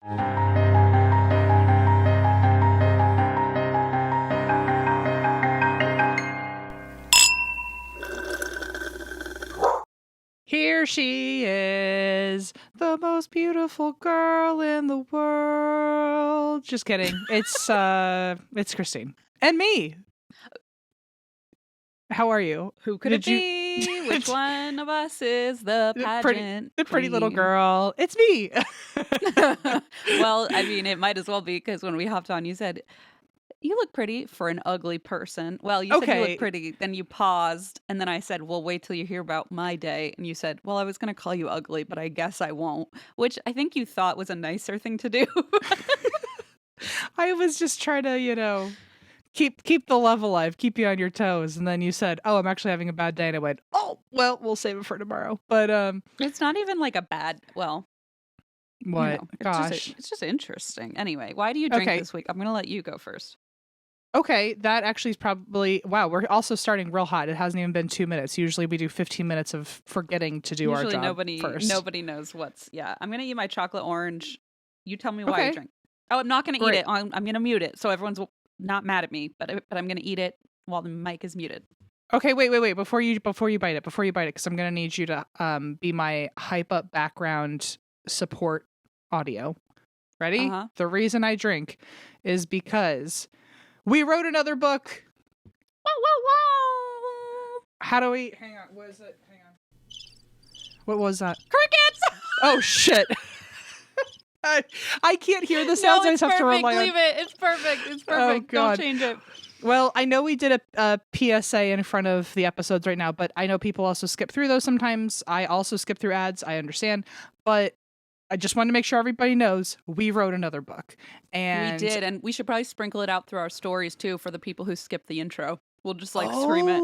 Here she is, the most beautiful girl in the world. Just kidding. It's Christine and me. How are you? Who could it be? Which one of us is the pageant the pretty little queen? girl? It's me. Well, I mean, it might as well be, because when we hopped on, you said, you look pretty for an ugly person. Well, you said you Okay. look pretty, then you paused, and then I said, well, wait till you hear about my day. And you said, well, I was going to call you ugly, but I guess I won't, which I think you thought was a nicer thing to do. I was just trying to, keep the love alive, keep you on your toes. And then you said, oh, I'm actually having a bad day. And I went, oh, well, we'll save it for tomorrow. But It's not even like a bad, well, what? Gosh. It's just interesting. Anyway, why do you drink this week? I'm going to let you go first. Okay, that actually is probably, wow, we're also starting real hot. It hasn't even been 2 minutes. Usually we do 15 minutes of forgetting to do our job first. Nobody knows I'm going to eat my chocolate orange. You tell me why you drink. Oh, I'm not going to eat it. I'm going to mute it so everyone's not mad at me, but I'm going to eat it while the mic is muted. Okay, wait. Before you bite it, because I'm going to need you to be my hype up background support audio. Ready? Uh-huh. The reason I drink is because we wrote another book. Whoa. How do we... Hang on. What is it? Hang on. What was that? Crickets! Oh, shit. I can't hear the sounds. No, I just have to rely on... Leave it. It's perfect. Oh, God. Don't change it. Well, I know we did a PSA in front of the episodes right now, but I know people also skip through those sometimes. I also skip through ads. I understand. But I just wanted to make sure everybody knows we wrote another book. And we did, and we should probably sprinkle it out through our stories too for the people who skip the intro. We'll just scream it.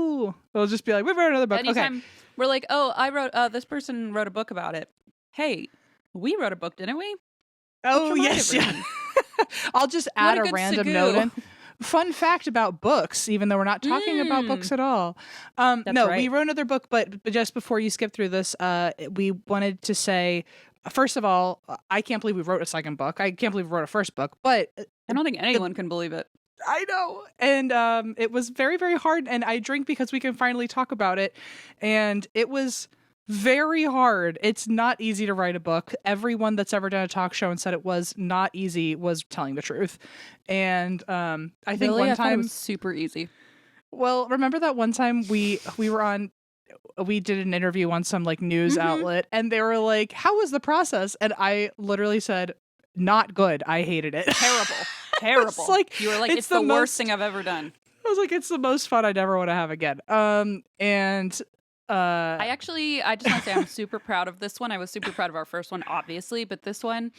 We'll just be like, we wrote another book. Anytime we're like, oh, I wrote this person wrote a book about it. Hey, we wrote a book, didn't we? Oh, yes. Yeah. I'll just add a random note in. Fun fact about books, even though we're not talking about books at all. No, right. We wrote another book, but just before you skip through this, we wanted to say, first of all, I can't believe we wrote a second book. I can't believe we wrote a first book, but I don't think anyone can believe it. I know. And it was very, very hard. And I drink because we can finally talk about it. And it was very hard. It's not easy to write a book. Everyone that's ever done a talk show and said it was not easy was telling the truth. And I think one time it was super easy. Well, remember that one time we did an interview on some news outlet, and they were like, "How was the process?" And I literally said, "Not good. I hated it. Terrible." It's you were like, "It's the worst thing I've ever done." I was like, "It's the most fun I'd ever want to have again." I just want to say I'm super proud of this one. I was super proud of our first one, obviously, but this one,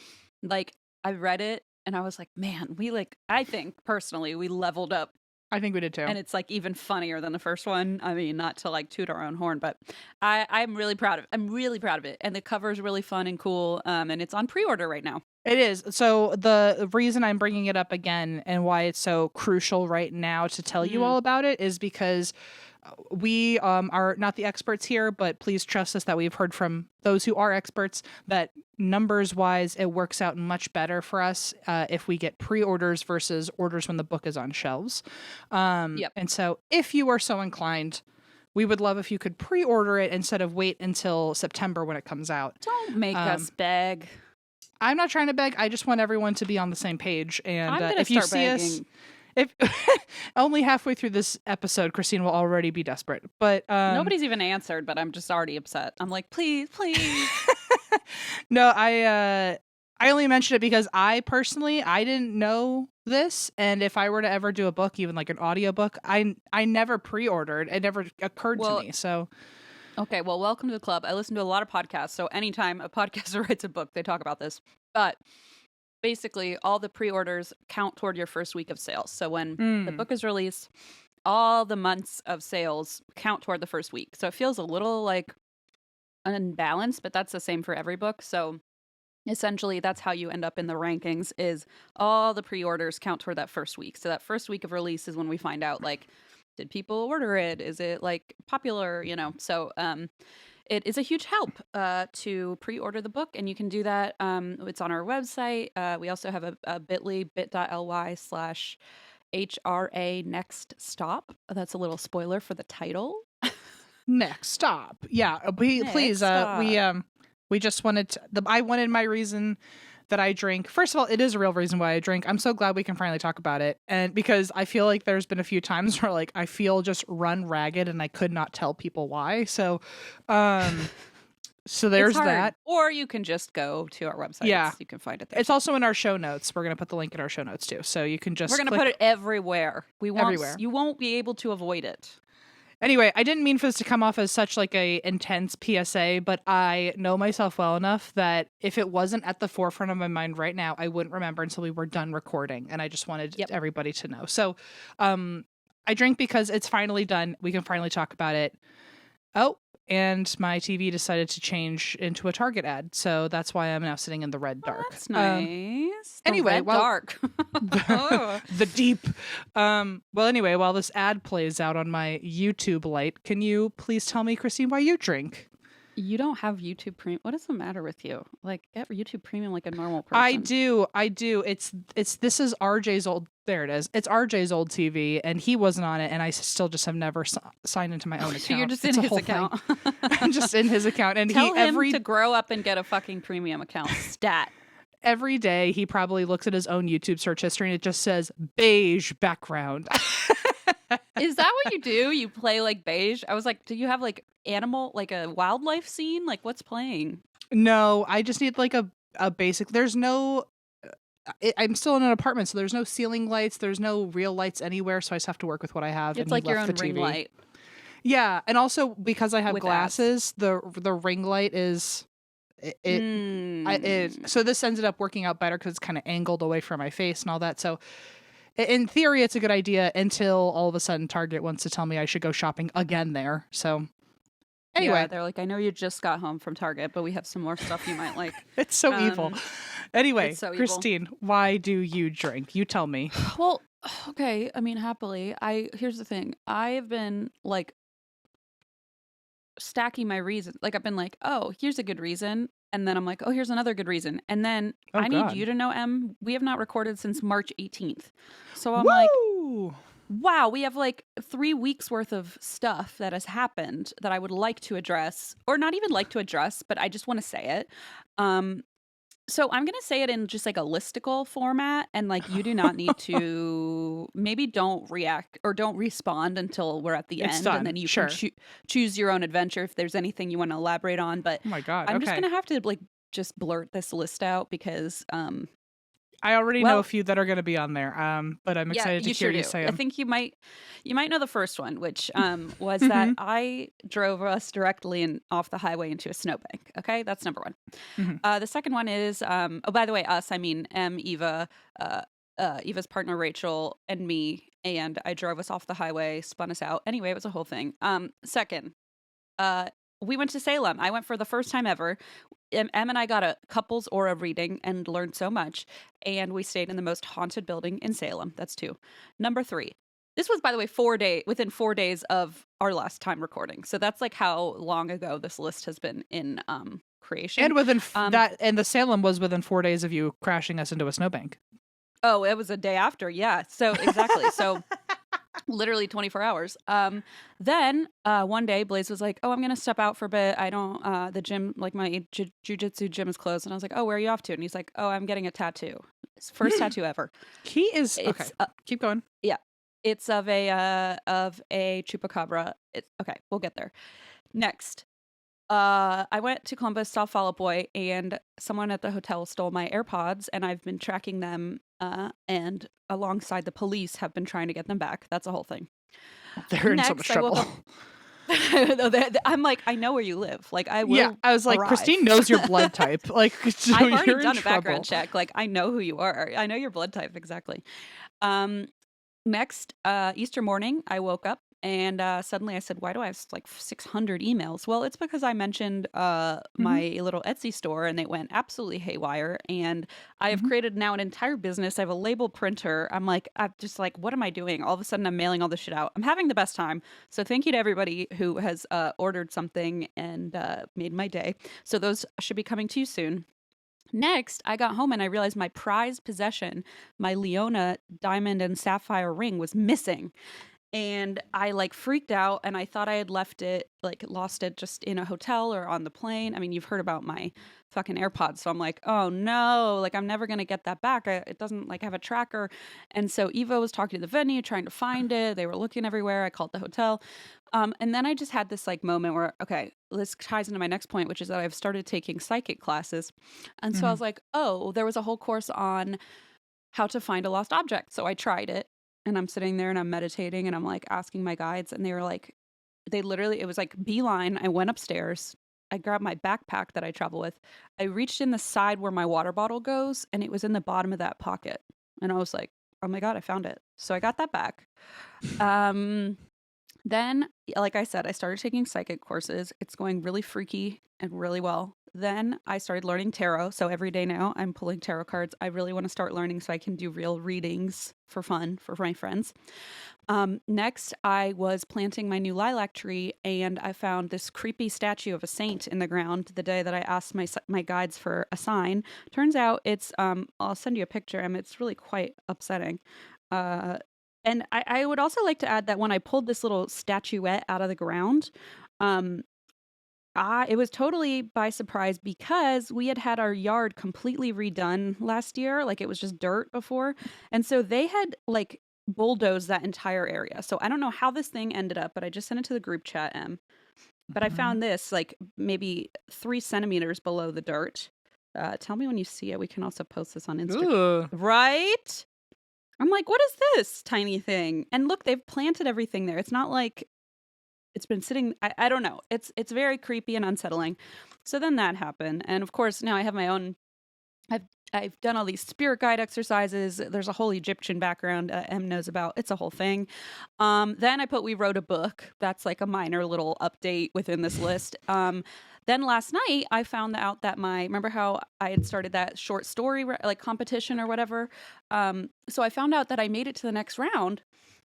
I read it and I was like, man, I think personally we leveled up. I think we did too. And it's even funnier than the first one. I mean, not to toot our own horn, but I'm really proud of it. I'm really proud of it. And the cover is really fun and cool. And it's on pre-order right now. It is. So the reason I'm bringing it up again and why it's so crucial right now to tell you all about it is because we are not the experts here, but please trust us that we've heard from those who are experts that numbers-wise, it works out much better for us if we get pre-orders versus orders when the book is on shelves. Yep. And so if you are so inclined, we would love if you could pre-order it instead of wait until September when it comes out. Don't make us beg. I'm not trying to beg. I just want everyone to be on the same page. And if you see begging. us... If only halfway through this episode, Christine will already be desperate. But nobody's even answered, but I'm just already upset. I'm like, please. No, I only mentioned it because I didn't know this, and if I were to ever do a book, even an audiobook, I never pre-ordered. It never occurred to me. So okay, well, welcome to the club. I listen to a lot of podcasts, so anytime a podcaster writes a book, they talk about this. But basically, all the pre-orders count toward your first week of sales. So when the book is released, all the months of sales count toward the first week. So it feels a little unbalanced, but that's the same for every book. So essentially, that's how you end up in the rankings is all the pre-orders count toward that first week. So that first week of release is when we find out, did people order it? Is it popular? So it is a huge help to pre-order the book, and you can do that. It's on our website. We also have a bit.ly/HRA Next Stop. That's a little spoiler for the title. Next stop. Yeah, please. We just wanted to, I wanted my reason that I drink. First of all, it is a real reason why I drink. I'm so glad we can finally talk about it. And because I feel like there's been a few times where like I feel just run ragged and I could not tell people why. So so there's that. Or you can just go to our website. Yeah. You can find it there. It's also in our show notes. We're going to put the link in our show notes too. So you can just We're going to put it everywhere. Everywhere. You won't be able to avoid it. Anyway, I didn't mean for this to come off as such like a intense PSA, but I know myself well enough that if it wasn't at the forefront of my mind right now, I wouldn't remember until we were done recording. And I just wanted everybody to know. So I drink because it's finally done. We can finally talk about it. Oh, and my TV decided to change into a Target ad. So that's why I'm now sitting in the red dark. That's nice. Anyway, dark. The deep. Well, anyway, while this ad plays out on my YouTube light, can you please tell me, Christine, why you drink? You don't have YouTube Premium. What is the matter with you? Like, get YouTube Premium like a normal person. I do. This is RJ's old. There it is. It's RJ's old TV, and he wasn't on it, and I still just have never signed into my own account. So you're just in his account. I'm just in his account, and Tell him to grow up and get a fucking premium account. Stat. Every day, he probably looks at his own YouTube search history, and it just says beige background. Is that what you do? You play like beige? I was like, do you have like animal, like a wildlife scene? Like what's playing? No, I just need like a basic. There's no. I'm still in an apartment, so there's no ceiling lights. There's no real lights anywhere, so I just have to work with what I have. It's like your own ring light. Yeah, and also because I have glasses, the ring light is. So this ended up working out better because it's kind of angled away from my face and all that. So in theory, it's a good idea until all of a sudden Target wants to tell me I should go shopping again there. So anyway, they're like, I know you just got home from Target, but we have some more stuff you might like. It's so evil. Anyway, Christine, why do you drink? You tell me. Well, okay. I mean, happily. Here's the thing. I have been like stacking my reasons. Like I've been like, oh, here's a good reason. And then I'm like, oh, here's another good reason. And then I need you to know, Em, we have not recorded since March 18th. So I'm like, wow, we have like 3 weeks worth of stuff that has happened that I would like to address, or not even like to address, but I just want to say it. So I'm going to say it in just like a listicle format, and like you do not need to, maybe don't react or don't respond until we're at the end. Done. And then you can choose your own adventure if there's anything you want to elaborate on. But oh my God, I'm just going to have to like just blurt this list out because I already know a few that are going to be on there, but I'm excited to hear you say them. I think you might know the first one, which was that I drove us directly and off the highway into a snowbank. Okay, that's number one. The second one is, oh, by the way, us, I mean Eva, Eva's partner Rachel, and me, and I drove us off the highway, spun us out. Anyway, it was a whole thing. Second, we went to Salem. I went for the first time ever. Em and I got a couples aura reading and learned so much. And we stayed in the most haunted building in Salem. That's 2. Number 3. This was, by the way, within 4 days of our last time recording. So that's like how long ago this list has been in creation. And within and the Salem was within 4 days of you crashing us into a snowbank. Oh, it was a day after. Yeah. So exactly. So literally 24 hours. Then one day Blaze was like, oh, I'm going to step out for a bit. I don't, the gym, like my jujitsu gym is closed. And I was like, oh, where are you off to? And he's like, oh, I'm getting a tattoo. His first tattoo ever. He is, okay, keep going. Yeah. It's of a chupacabra. Okay, we'll get there. Next. I went to Columbus, saw Fall Out Boy, and someone at the hotel stole my AirPods, and I've been tracking them, and alongside the police have been trying to get them back. That's a whole thing. They're in so much trouble. I'm like, I know where you live. Like, I will. Yeah, I was like, arrive. Christine knows your blood type. Like, so I've already done a background check. Like, I know who you are. I know your blood type exactly. Next, Easter morning, I woke up And suddenly I said, why do I have like 600 emails? Well, it's because I mentioned my little Etsy store and it went absolutely haywire. And I have created now an entire business. I have a label printer. I'm just like, what am I doing? All of a sudden I'm mailing all this shit out. I'm having the best time. So thank you to everybody who has ordered something and made my day. So those should be coming to you soon. Next, I got home and I realized my prized possession, my Leona diamond and sapphire ring, was missing. And I like freaked out and I thought I had lost it just in a hotel or on the plane. I mean, you've heard about my fucking AirPods. So I'm like, oh no, like I'm never going to get that back. It doesn't like have a tracker. And so Eva was talking to the venue, trying to find it. They were looking everywhere. I called the hotel. And then I just had this like moment where, okay, this ties into my next point, which is that I've started taking psychic classes. And so I was like, oh, there was a whole course on how to find a lost object. So I tried it. And I'm sitting there and I'm meditating and I'm like asking my guides. And they were like, it was like beeline. I went upstairs. I grabbed my backpack that I travel with. I reached in the side where my water bottle goes and it was in the bottom of that pocket. And I was like, oh my God, I found it. So I got that back. Then, like I said, I started taking psychic courses. It's going really freaky and really well. Then I started learning tarot. So every day now I'm pulling tarot cards. I really want to start learning so I can do real readings for fun for my friends. Next, I was planting my new lilac tree and I found this creepy statue of a saint in the ground the day that I asked my guides for a sign. Turns out it's, I'll send you a picture. It's really quite upsetting. And I would also like to add that when I pulled this little statuette out of the ground, it was totally by surprise because we had our yard completely redone last year. Like it was just dirt before. And so they had like bulldozed that entire area. So I don't know how this thing ended up, but I just sent it to the group chat. But I found this like maybe 3 centimeters below the dirt. Tell me when you see it. We can also post this on Instagram. Right? I'm like, what is this tiny thing? And look, they've planted everything there. It's not like it's been sitting. I don't know. It's very creepy and unsettling. So then that happened. And of course, now I have my own. I've done all these spirit guide exercises. There's a whole Egyptian background Em knows about. It's a whole thing. Then we wrote a book. That's like a minor little update within this list. Then last night I found out that remember how I had started that short story like competition or whatever. So I found out that I made it to the next round.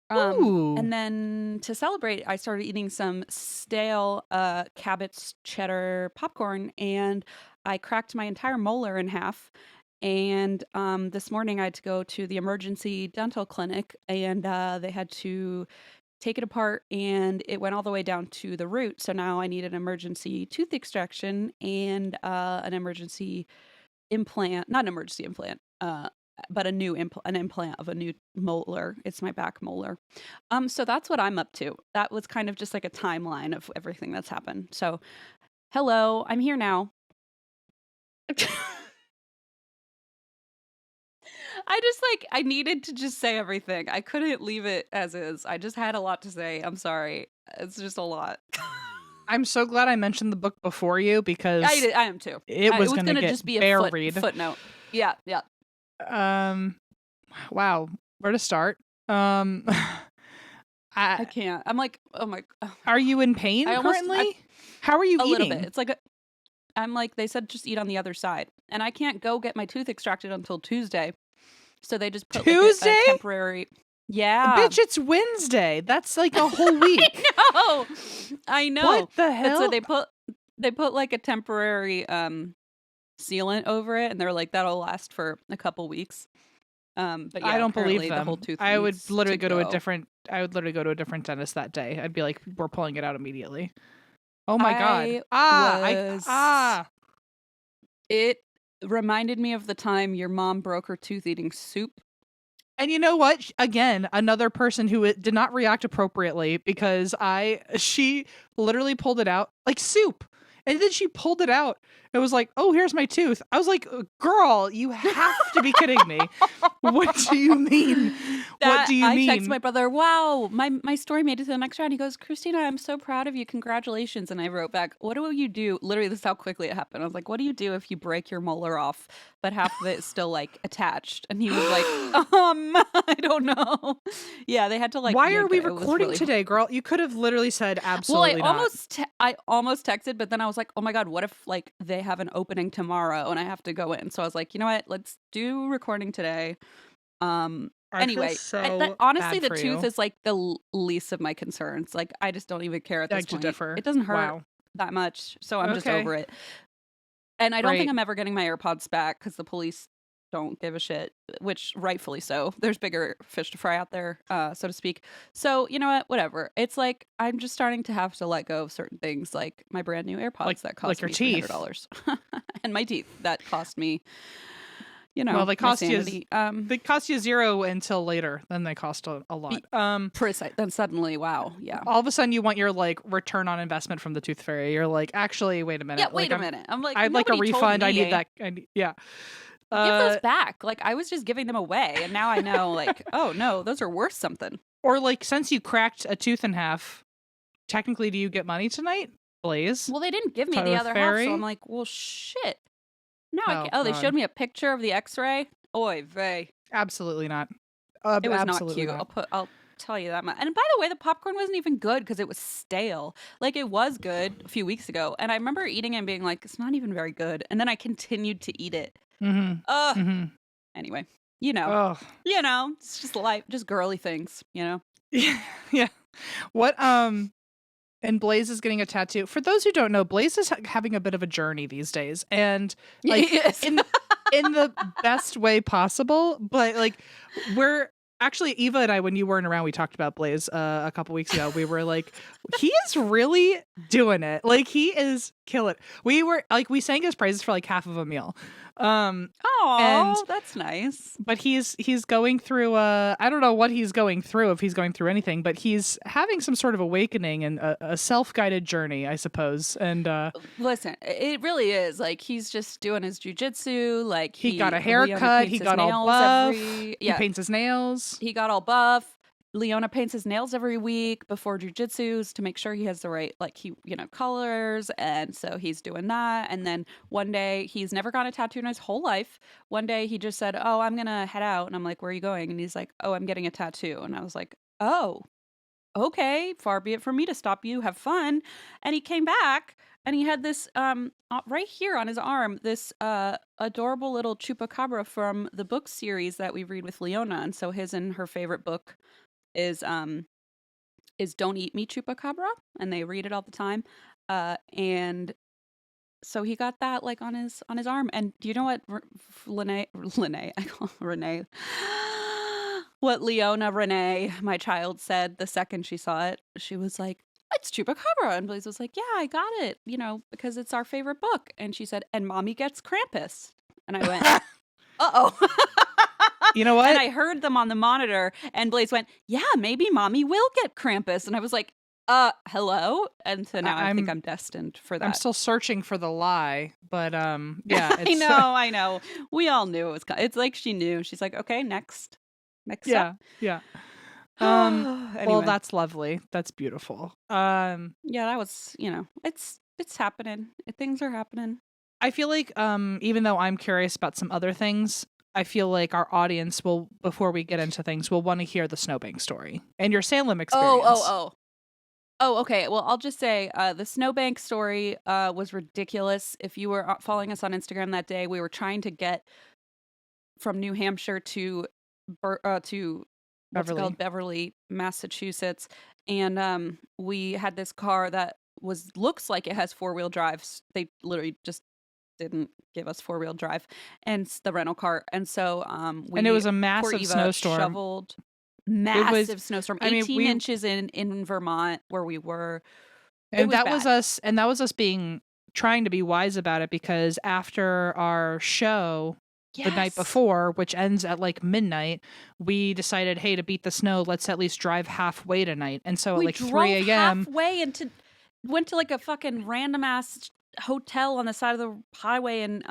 And then to celebrate, I started eating some stale Cabot's cheddar popcorn and I cracked my entire molar in half. And this morning I had to go to the emergency dental clinic and they had to take it apart and it went all the way down to the root. So now I need an emergency tooth extraction and an emergency implant, not an emergency implant, but an implant of a new molar. It's my back molar. So that's what I'm up to. That was kind of just like a timeline of everything that's happened. So hello, I'm here now. I needed to just say everything. I couldn't leave it as is. I just had a lot to say. I'm sorry. It's just a lot. I'm so glad I mentioned the book before you because I am too. It was going to just be a footnote. Yeah. Wow. Where to start? I can't. I'm like, oh my. Are you in pain currently? How are you eating? A little bit. It's like I'm like, they said just eat on the other side. And I can't go get my tooth extracted until Tuesday. So they just put Tuesday? Like a temporary. Yeah. Bitch, it's Wednesday. That's like a whole week. I know. What the hell? So they put like a temporary sealant over it and they're like, that'll last for a couple weeks. But yeah, I don't believe them. The whole tooth I would literally go to a different dentist that day. I'd be like, we're pulling it out immediately. Oh my God. It reminded me of the time your mom broke her tooth eating soup. And you know what? Again, another person who did not react appropriately because she literally pulled it out like soup. And then she pulled it out. It was like, oh, here's my tooth. I was like, girl, you have to be kidding me. What do you mean? What do you I mean? texted my brother, wow, my story made it to the next round. He goes, Christina, I'm so proud of you. Congratulations. And I wrote back, what do you do? Literally, this is how quickly it happened. I was like, what do you do if you break your molar off, but half of it is still like attached? And he was like, I don't know. Yeah, they had to like Why are yank we it. It was recording really today, girl? You could have literally said well, absolutely not. I almost texted, but then I was like, oh my God, what if like they have an opening tomorrow and I have to go in? So I was like, you know what? Let's do recording today. I feel Anyway, so honestly, bad the for tooth you. is like the least of my concerns. Like, I just don't even care at this Beg to point. differ. It doesn't hurt Wow. that much, so I'm just Okay. over it. And I don't think Great. I'm ever getting my AirPods back because the police don't give a shit, which rightfully so. There's bigger fish to fry out there, so to speak. So you know what? Whatever. It's like I'm just starting to have to let go of certain things, like my brand new AirPods that cost your me teeth. $300, and my teeth that cost me. You know, Well, they cost you. sanity. They cost you zero until later. Then they cost a lot. Precise. Then suddenly, wow, yeah. All of a sudden, you want your like return on investment from the tooth fairy. You're like, actually, wait a minute. Yeah, wait like, a minute. I'm like, I'd like a nobody told refund. I me. need that. Yeah. Give those back. Like I was just giving them away, and now I know. Like, oh no, those are worth something. Or like, since you cracked a tooth in half, technically, do you get money tonight, Blaze? Well, they didn't give me the Tooth other fairy? half, so I'm like, well, shit. No, I Oh, can't. Oh, they God. showed me a picture of the X-ray. Oy vey. Absolutely not. It was not Absolutely cute. not. I'll tell you that much. And by the way, the popcorn wasn't even good because it was stale. Like it was good a few weeks ago, and I remember eating it and being like, it's not even very good. And then I continued to eat it. Mm-hmm. Anyway, you know, it's just life, just girly things, Yeah. What and Blaze is getting a tattoo. For those who don't know, Blaze is having a bit of a journey these days, and like Yes. in the best way possible. But like, we're actually Eva and I, when you weren't around, we talked about Blaze a couple weeks ago. We were like, he is really doing it. Like he is killing it. We sang his praises for like half of a meal. Oh, that's nice. But he's going through I don't know what he's going through, if he's going through anything, but he's having some sort of awakening and a self-guided journey, I suppose. And listen, it really is like he's just doing his jujitsu. Like he got a haircut, he got all buff, he paints his nails. He got all buff. Leona paints his nails every week before jujitsus to make sure he has the right, like, colors. And so he's doing that. And then one day, he's never gotten a tattoo in his whole life. One day he just said, oh, I'm going to head out. And I'm like, where are you going? And he's like, oh, I'm getting a tattoo. And I was like, oh, okay, far be it from me to stop you. Have fun. And he came back and he had this right here on his arm, this adorable little chupacabra from the book series that we read with Leona. And so his and her favorite book is Don't Eat Me Chupacabra, and they read it all the time. And so he got that like on his arm. And do you know what Renee, I call her Renee. What Leona Renee, my child, said the second she saw it? She was like, it's Chupacabra. And Blaze was like, yeah, I got it, because it's our favorite book. And she said, and mommy gets Krampus. And I went, uh-oh. You know what? And I heard them on the monitor, and Blaze went, yeah, maybe mommy will get Krampus. And I was like, hello? And so now I think I'm destined for that. I'm still searching for the lie, but yeah. It's, I know. We all knew it was it's like she knew. She's like, okay, next up. Yeah. Anyway. Well, that's lovely. That's beautiful. Yeah, that was, it's happening. Things are happening. I feel like even though I'm curious about some other things, I feel like our audience will, before we get into things, will want to hear the Snowbank story and your Salem experience. Oh, okay. Well, I'll just say the Snowbank story was ridiculous. If you were following us on Instagram that day, we were trying to get from New Hampshire to Beverly, Massachusetts, and we had this car that looks like it has 4-wheel drives. They literally just didn't give us 4-wheel drive, and the rental car. And so and it was a massive snowstorm. Shoveled massive snowstorm, 18 inches in Vermont where we were. And that was us, and that was us trying to be wise about it, because after our show the night before, which ends at like midnight, we decided, hey, to beat the snow, let's at least drive halfway tonight. And so at like 3 a.m. halfway and went to like a fucking random ass hotel on the side of the highway in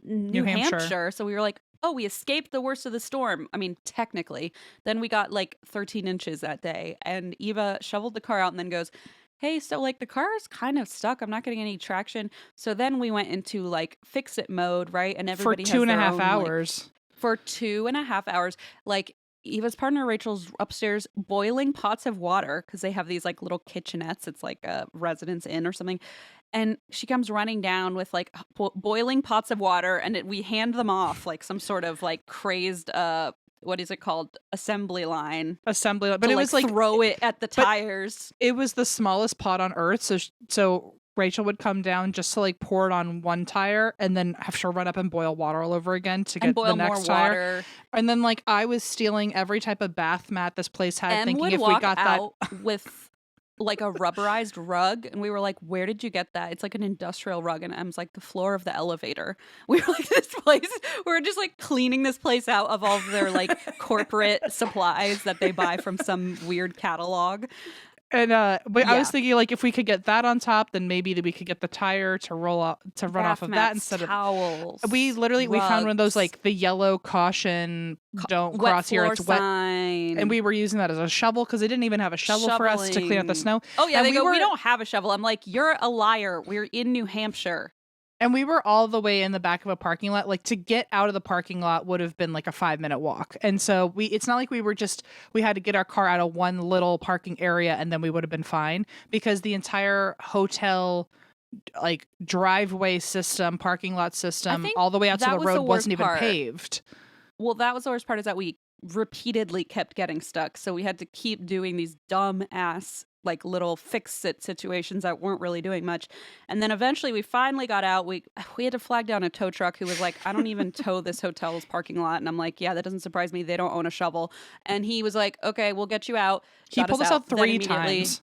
New Hampshire. So we were like, oh, we escaped the worst of the storm. I mean, technically. Then we got like 13 inches that day. And Eva shoveled the car out and then goes, hey, so like the car is kind of stuck. I'm not getting any traction. So then we went into like fix it mode, right? And For everybody two has and a their half own, hours. for 2.5 hours. Like Eva's partner Rachel's upstairs boiling pots of water because they have these like little kitchenettes. It's like a residence inn or something. And she comes running down with like boiling pots of water, and we hand them off like some sort of like crazed what is it called, assembly line, but to, it like, was like throw it at the tires. it was the smallest pot on earth, so Rachel would come down just to like pour it on one tire and then have to run up and boil water all over again to get the next tire. Water. And then like I was stealing every type of bath mat this place had, thinking would if walk we got out that with like a rubberized rug, and we were like, where did you get that? It's like an industrial rug. And Em's like, the floor of the elevator. We were like, this place, we're just like cleaning this place out of all of their like corporate supplies that they buy from some weird catalog. And but I was thinking like if we could get that on top, then maybe that we could get the tire to run off of that instead of towels. We literally we found one of those like the yellow caution don't cross here, it's wet sign. And we were using that as a shovel because they didn't even have a shovel for us to clean up the snow. Oh yeah, and we don't have a shovel. I'm like, you're a liar. We're in New Hampshire. And we were all the way in the back of a parking lot. Like to get out of the parking lot would have been like a 5-minute walk. And so it's not like we had to get our car out of one little parking area and then we would have been fine, because the entire hotel like driveway system, parking lot system, all the way out to the road wasn't even paved. Well, that was the worst part, is that we repeatedly kept getting stuck. So we had to keep doing these dumb ass like little fix-it situations that weren't really doing much. And then eventually we finally got out. We had to flag down a tow truck who was like, I don't even tow this hotel's parking lot. And I'm like, yeah, that doesn't surprise me. They don't own a shovel. And he was like, okay, we'll get you out. He pulled us out 3 times.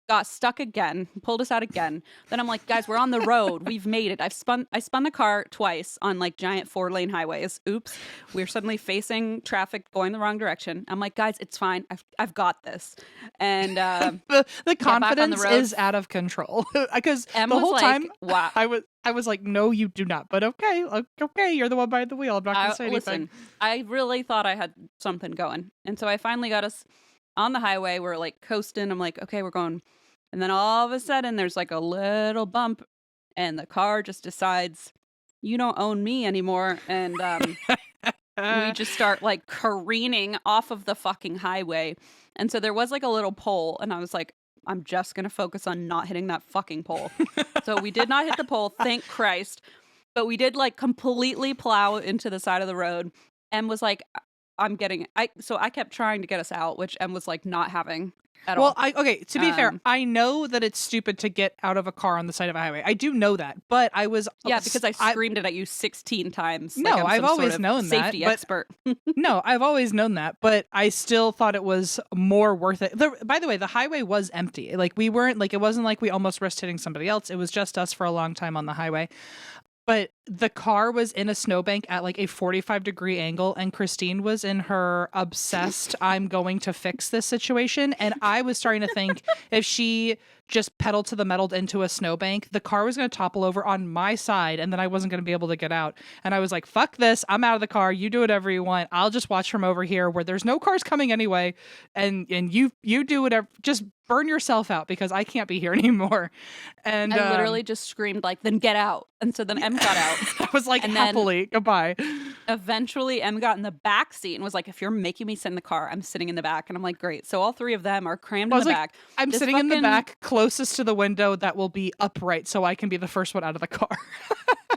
Got stuck again, pulled us out again. Then I'm like, guys, we're on the road. We've made it. I spun the car twice on like giant 4-lane highways. Oops. We're suddenly facing traffic going the wrong direction. I'm like, guys, it's fine. I've got this. And the confidence is out of control. Because the whole time wow. I was like, no, you do not. But okay, you're the one behind the wheel. I'm not going to say anything. Listen, I really thought I had something going. And so I finally got us on the highway. We're like coasting. I'm like, okay, we're going. And then all of a sudden there's like a little bump and the car just decides, you don't own me anymore. And we just start like careening off of the fucking highway. And so there was like a little pole, and I was like, I'm just going to focus on not hitting that fucking pole. So we did not hit the pole, thank Christ. But we did like completely plow into the side of the road. And was like, so I kept trying to get us out, which Em was like not having at all. Well, to be fair, I know that it's stupid to get out of a car on the side of a highway. I do know that, but I was because I screamed it at you 16 times. No, like I've always known that. Safety expert. No, I've always known that, but I still thought it was more worth it. By the way, the highway was empty. Like we weren't like, it wasn't like we almost risked hitting somebody else. It was just us for a long time on the highway. But the car was in a snowbank at like a 45-degree angle, and Christine was in her obsessed, I'm going to fix this situation. And I was starting to think if she just pedaled to the metal into a snowbank, the car was going to topple over on my side, and then I wasn't going to be able to get out. And I was like, fuck this. I'm out of the car. You do whatever you want. I'll just watch from over here where there's no cars coming anyway. And you do whatever. Just burn yourself out, because I can't be here anymore. And I literally just screamed like, then get out. And so then Em got out. I was like, and happily, goodbye. Eventually Em got in the back seat and was like, if you're making me sit in the car, I'm sitting in the back. And I'm like, great. So all 3 of them are crammed in the back. I'm sitting in the back closest to the window that will be upright, so I can be the first one out of the car.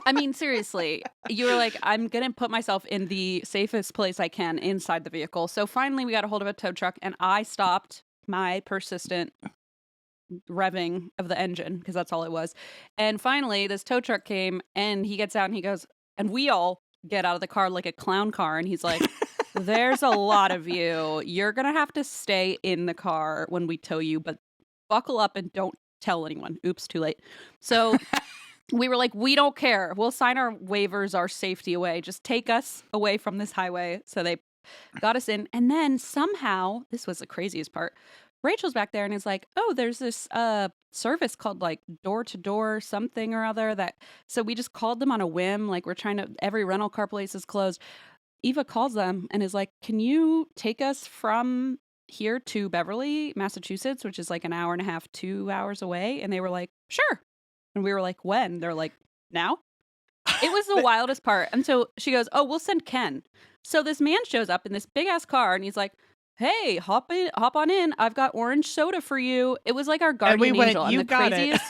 I mean, seriously, you were like, I'm going to put myself in the safest place I can inside the vehicle. So finally we got a hold of a tow truck, and I stopped my persistent revving of the engine, because that's all it was. And finally this tow truck came, and he gets out and he goes, and we all get out of the car like a clown car, and he's like, there's a lot of you. You're going to have to stay in the car when we tow you, but buckle up and don't tell anyone. Oops, too late. So we were like, we don't care. We'll sign our waivers, our safety away. Just take us away from this highway. So they got us in. And then somehow, this was the craziest part, Rachel's back there and is like, oh, there's this service called like door to door something or other. So we just called them on a whim. Like every rental car place is closed. Eva calls them and is like, "Can you take us from here to Beverly, Massachusetts, which is like an hour and a half, 2 hours away?" And they were like, "Sure." And we were like, "When?" They're like, "Now." It was the wildest part. And so she goes, "Oh, we'll send Ken." So this man shows up in this big ass car and he's like, "Hey, hop on in. I've got orange soda for you." It was like our guardian angel. You And the got craziest,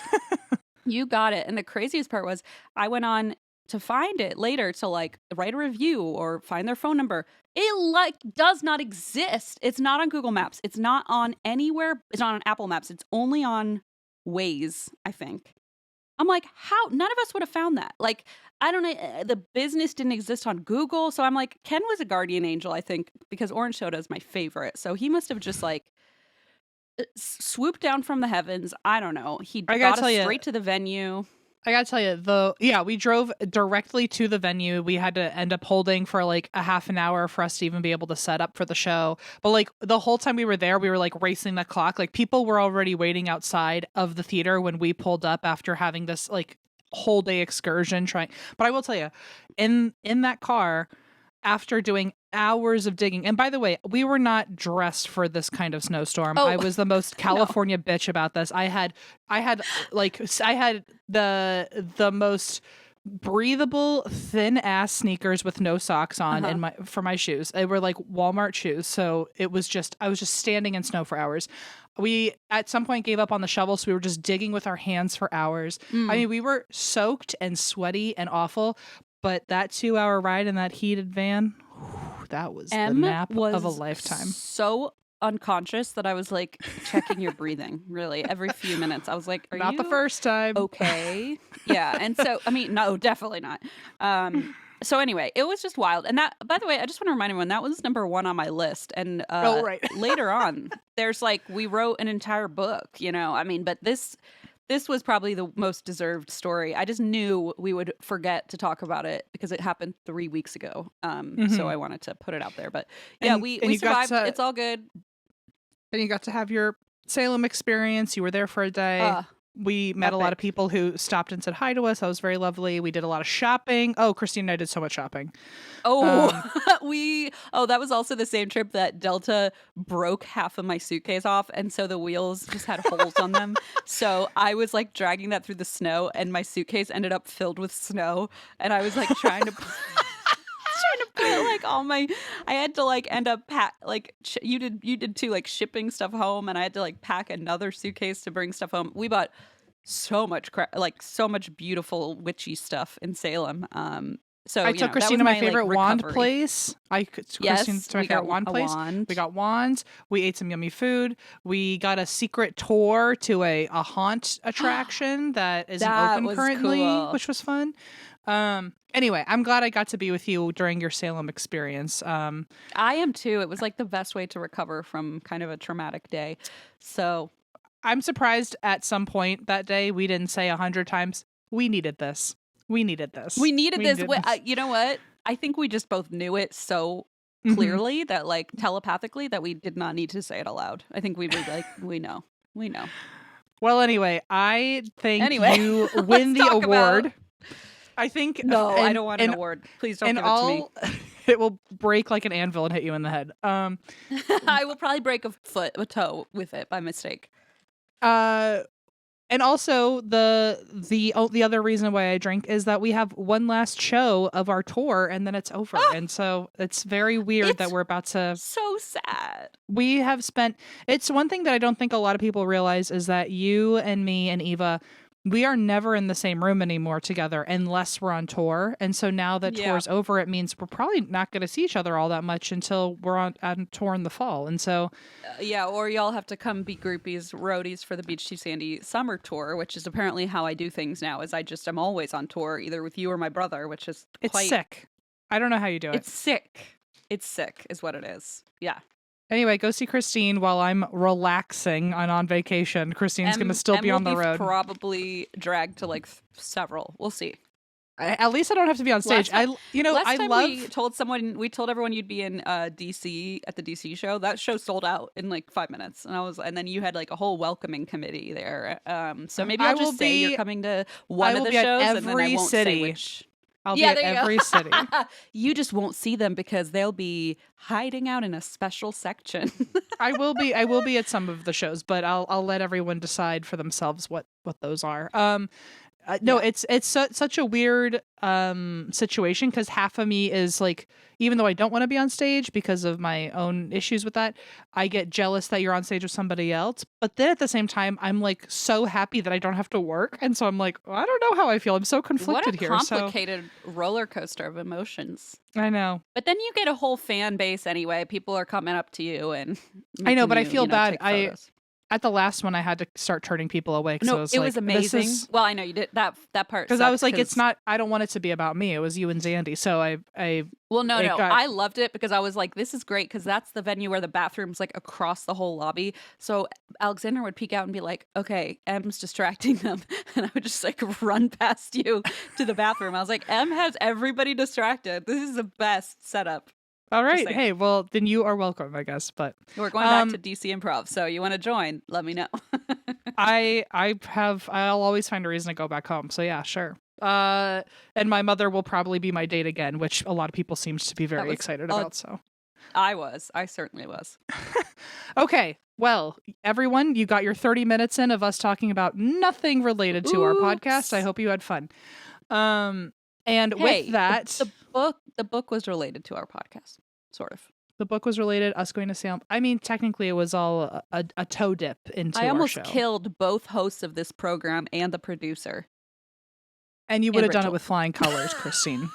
you got it. And the craziest part was I went on to find it later to like write a review or find their phone number. It like does not exist. It's not on Google Maps. It's not on anywhere. It's not on Apple Maps. It's only on Waze, I think. I'm like, how? None of us would have found that. Like, I don't know. The business didn't exist on Google. So I'm like, Ken was a guardian angel, I think, because orange soda is my favorite. So he must have just like swooped down from the heavens. I don't know. He got us straight to the venue. I gotta tell you, we drove directly to the venue. We had to end up holding for like a half an hour for us to even be able to set up for the show. But like the whole time we were there, we were like racing the clock. Like people were already waiting outside of the theater when we pulled up after having this like whole day excursion trying. But I will tell you, in that car, after doing hours of digging, and by the way, we were not dressed for this kind of snowstorm. I was the most California bitch about this. I had the most breathable thin ass sneakers with no socks on in for my shoes. They were like Walmart shoes, so I was just standing in snow for hours. We at some point gave up on the shovel, so we were just digging with our hands for hours. I mean, we were soaked and sweaty and awful. But that 2-hour ride in that heated van, that was the nap of a lifetime. So unconscious that I was like checking your breathing really every few minutes. I was like, "Are not you the first time?" Okay, yeah. And so, I mean, no, definitely not. So anyway, it was just wild. And that, by the way, I just want to remind everyone that was number 1 on my list. And right. later on, there's like we wrote an entire book. I mean, but this was probably the most deserved story. I just knew we would forget to talk about it because it happened 3 weeks ago. So I wanted to put it out there. But yeah, we survived. It's all good. And you got to have your Salem experience. You were there for a day. We met a lot of people who stopped and said hi to us. That was very lovely. We did a lot of shopping. Oh, Christine and I did so much shopping. That was also the same trip that Delta broke half of my suitcase off. And so the wheels just had holes on them. So I was like dragging that through the snow and my suitcase ended up filled with snow. And I was like trying to put like all my, I had to like end up you did too, like shipping stuff home, and I had to like pack another suitcase to bring stuff home. We bought so much so much beautiful witchy stuff in Salem. So I took Christine to my favorite wand place. We got wands. We ate some yummy food. We got a secret tour to a haunt attraction that isn't open currently, which was fun. Anyway, I'm glad I got to be with you during your Salem experience. I am too. It was like the best way to recover from kind of a traumatic day. So I'm surprised at some point that day we didn't say 100 times, we needed this. We needed this. You know what? I think we just both knew it so clearly that like telepathically that we did not need to say it aloud. I think we were like, we know. Well, anyway, I think you win the award. I think I don't want an award. Please don't give it to me. It will break like an anvil and hit you in the head. I will probably break a toe with it by mistake. And also the other reason why I drink is that we have one last show of our tour and then it's over. And so it's very weird that we're about to. So sad. We have spent. It's one thing that I don't think a lot of people realize is that you and me and Eva, we are never in the same room anymore together unless we're on tour. And so now that tour's over, it means we're probably not going to see each other all that much until we're on tour in the fall. And so... or y'all have to come be groupies, roadies for the Beach Too Sandy summer tour, which is apparently how I do things now, is I'm always on tour, either with you or my brother, which is It's sick. I don't know how you do it. It's sick. It's sick is what it is. Yeah. Anyway, go see Christine while I'm relaxing on vacation. Christine's going to still be on the road. Probably dragged to like several. We'll see. At least I don't have to be on stage. We told everyone you'd be in DC at the DC show. That show sold out in like 5 minutes, and then you had like a whole welcoming committee there. So maybe I'll just say you're coming to one of the shows, and then I won't say which. I'll be Yeah, at there you every go. city. You just won't see them because they'll be hiding out in a special section. I will be at some of the shows, but I'll let everyone decide for themselves what those are. No, Yeah. it's such a weird situation because half of me is like, even though I don't want to be on stage because of my own issues with that, I get jealous that you're on stage with somebody else. But then at the same time, I'm like so happy that I don't have to work, and so I'm like, I don't know how I feel. I'm so What conflicted a here. So complicated roller coaster of emotions. I know. But then you get a whole fan base anyway. People are coming up to you and I know, making but I you, feel bad. take photos. At the last one, I had to start turning people away because I No, was it like, was this amazing. is Well, I know you did that part because I was sucked like, it's not. I don't want it to be about me. It was you and Zandy. So Well, no, it no. got I loved it because I was like, this is great because that's the venue where the bathroom's like across the whole lobby. So Alexander would peek out and be like, okay, M's distracting them. And I would just like run past you to the bathroom. I was like, M has everybody distracted. This is the best setup. all Just right. saying. Hey, well then you are welcome, I guess. But We're going back to DC Improv. So you want to join? Let me know. I'll always find a reason to go back home. So yeah, sure. And my mother will probably be my date again, which a lot of people seems to be very was excited about. So I certainly was. okay. Well, everyone, you got your 30 minutes in of us talking about nothing related to our podcast. I Oops. hope you had fun. And Hey, with that, the book was related to our podcast, sort of. the book was related. Us going to Salem. I mean, technically, it was all a toe dip into I our almost show. killed both hosts of this program and the producer. And you would have done Rachel. it with flying colors, Christine.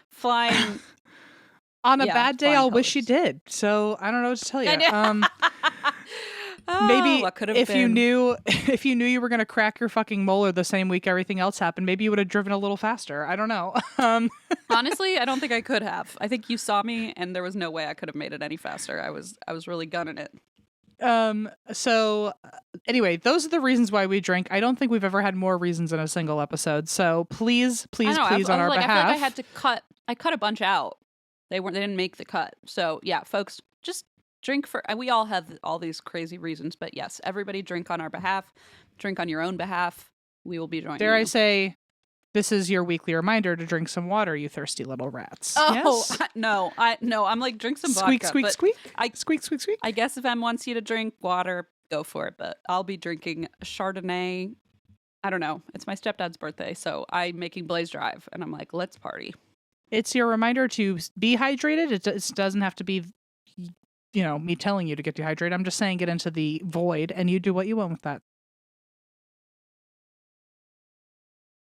Flying On a Yeah, bad day, flying I'll wish you colors. did. So I don't know what to tell you. I know. Maybe what could have if you been. knew if you knew you were going to crack your fucking molar the same week everything else happened, maybe you would have driven a little faster. I don't know. Honestly, I don't think I could have. I think you saw me, and there was no way I could have made it any faster. I was really gunning it. So anyway, those are the reasons why we drink. I don't think we've ever had more reasons in a single episode. So please, please, I know, please, on our I feel behalf. like I had to cut. I cut a bunch out. They didn't make the cut. So yeah, folks, just drink for. We all have all these crazy reasons, but yes, everybody drink on our behalf. Drink on your own behalf. We will be joining. Dare I you. say, this is your weekly reminder to drink some water, you thirsty little rats. Oh Yes? no! I'm like drink some Squeak, vodka. squeak, but squeak. I Squeak, squeak, squeak. I guess if M wants you to drink water, go for it. But I'll be drinking Chardonnay. I don't know. It's my stepdad's birthday, so I'm making Blaze Drive, and I'm like, let's party. It's your reminder to be hydrated. It doesn't have to be, me telling you to get dehydrated. I'm just saying get into the void and you do what you want with that.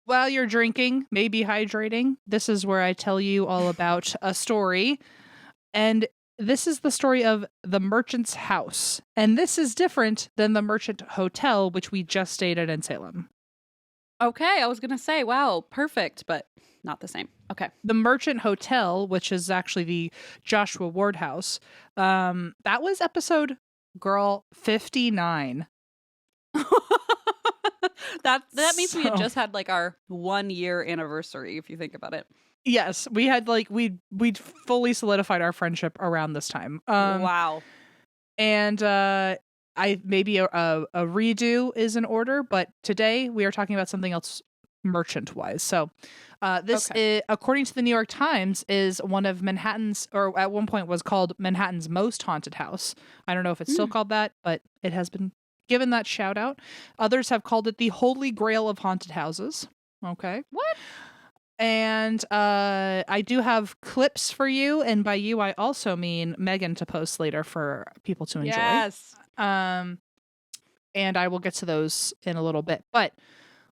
While you're drinking, maybe hydrating, this is where I tell you all about a story. And this is the story of the Merchant's House. And this is different than the Merchant Hotel, which we just stayed at in Salem. Okay, I was gonna say, wow, perfect, but not the same. Okay. The Merchant Hotel, which is actually the Joshua Ward house, that was episode, girl, 59. that means we had So- just had like our 1 year anniversary, if you think about it. Yes, we had we'd fully solidified our friendship around this time. Wow. And I maybe a redo is in order, but today we are talking about something else merchant wise. So this is, according to the New York Times, is one of Manhattan's, or at one point was called Manhattan's most haunted house. I don't know if it's still called that, but it has been given that shout out. Others have called it the Holy Grail of haunted houses. Okay. What? And I do have clips for you, and by you I also mean Megan to post later for people to enjoy. Yes. And I will get to those in a little bit. But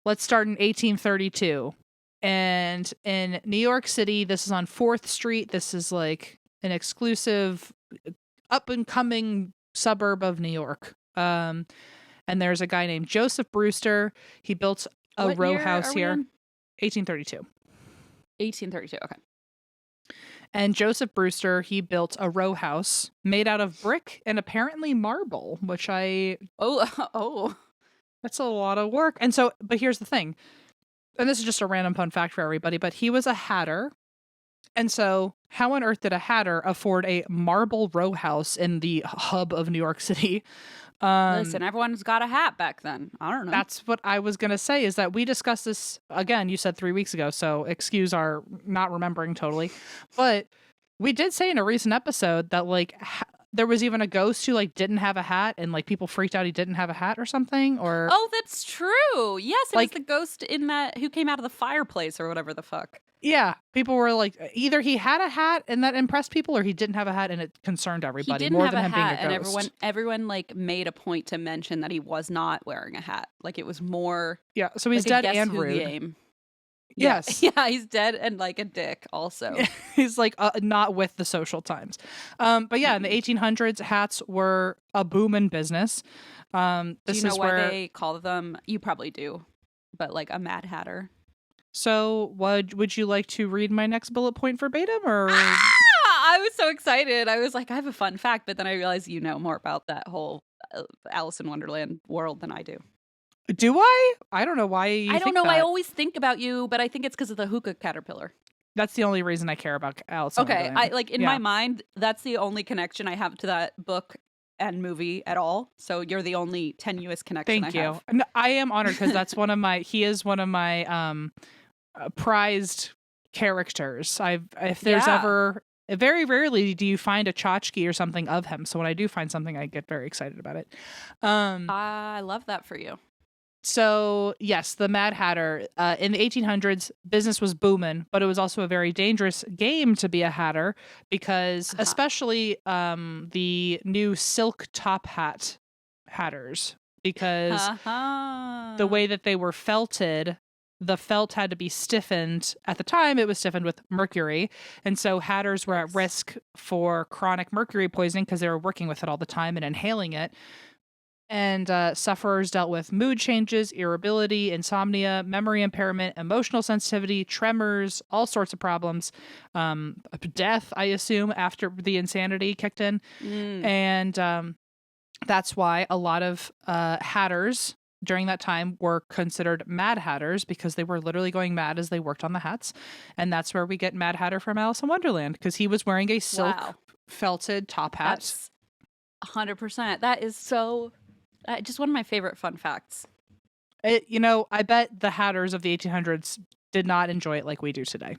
let's start in 1832. And in New York City, this is on 4th Street. This is like an exclusive up and coming suburb of New York. And there's a guy named Joseph Brewster. He built a What row year house are we here. in? 1832. 1832. Okay. And Joseph Brewster, he built a row house made out of brick and apparently marble, which Oh. that's a lot of work. And so, but here's the thing. And this is just a random fun fact for everybody, but he was a hatter. And so, how on earth did a hatter afford a marble row house in the hub of New York City? Listen, everyone's got a hat back then. I don't know. That's what I was going to say, is that we discussed this, again, you said 3 weeks ago, so excuse our not remembering totally. But we did say in a recent episode that, like, there was even a ghost who, like, didn't have a hat, and, like, people freaked out he didn't have a hat or something, or... Oh, that's true. Yes, it like, was the ghost in that who came out of the fireplace or whatever the fuck. Yeah, people were like, either he had a hat and that impressed people, or he didn't have a hat and it concerned everybody He didn't more have than a him being hat, a and ghost. everyone like made a point to mention that he was not wearing a hat. Like, it was more... Yeah, so he's like dead and rude. Game. Yes. Yeah, he's dead and like a dick also. He's like not with the social times. But yeah, in the 1800s, hats were a booming business. Do you know why they call them? You probably do, but like a Mad Hatter. So would you like to read my next bullet point verbatim, or? I was so excited. I was like, I have a fun fact, but then I realized you know more about that whole Alice in Wonderland world than I do. Do I? I don't know why you I don't think know. that. I always think about you, but I think it's because of the hookah caterpillar. That's the only reason I care about Alice in Wonderland. I like in my mind, that's the only connection I have to that book and movie at all. So you're the only tenuous connection Thank I you. have. No, I am honored because that's he is one of my prized characters. If there's ever, very rarely do you find a tchotchke or something of him. So when I do find something, I get very excited about it. I love that for you. So yes, the Mad Hatter, in the 1800s, business was booming, but it was also a very dangerous game to be a hatter because especially the new silk top hat hatters, because the way that they were felted, the felt had to be stiffened. At the time, it was stiffened with mercury. And so hatters were at risk for chronic mercury poisoning because they were working with it all the time and inhaling it. And sufferers dealt with mood changes, irritability, insomnia, memory impairment, emotional sensitivity, tremors, all sorts of problems. Death, I assume, after the insanity kicked in. And that's why a lot of hatters during that time were considered Mad Hatters, because they were literally going mad as they worked on the hats. And that's where we get Mad Hatter from Alice in Wonderland, because he was wearing a silk felted top hat. That's 100%. That is so... just one of my favorite fun facts. I bet the hatters of the 1800s did not enjoy it like we do today.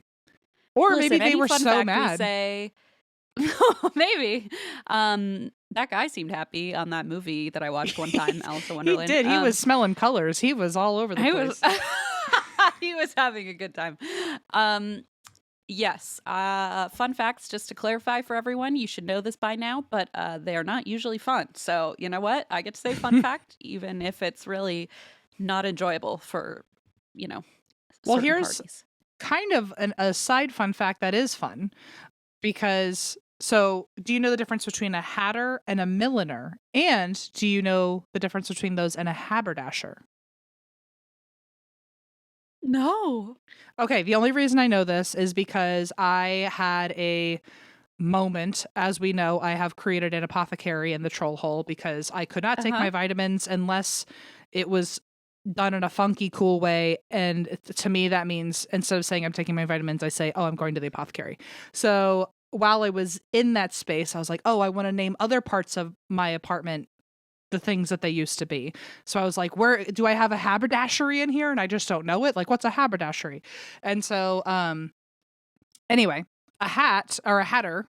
Or Listen, maybe they were so mad. Maybe. That guy seemed happy on that movie that I watched one time, Alice in Wonderland. He did. He was smelling colors. He was all over the place. He was having a good time. Yes. Fun facts, just to clarify for everyone, you should know this by now, but they are not usually fun. So you know what? I get to say fun fact, even if it's really not enjoyable for, well, here's parties. Kind of a side fun fact that is fun, because so do you know the difference between a hatter and a milliner? And do you know the difference between those and a haberdasher? No. Okay, the only reason I know this is because I had a moment. As we know, I have created an apothecary in the troll hole because I could not take my vitamins unless it was done in a funky, cool way. And to me, that means instead of saying I'm taking my vitamins, I say, oh, I'm going to the apothecary. So while I was in that space, I was like, oh, I want to name other parts of my apartment the things that they used to be. So I was like, where do I have a haberdashery in here? And I just don't know it. Like, what's a haberdashery? And so, anyway, a hat or a hatter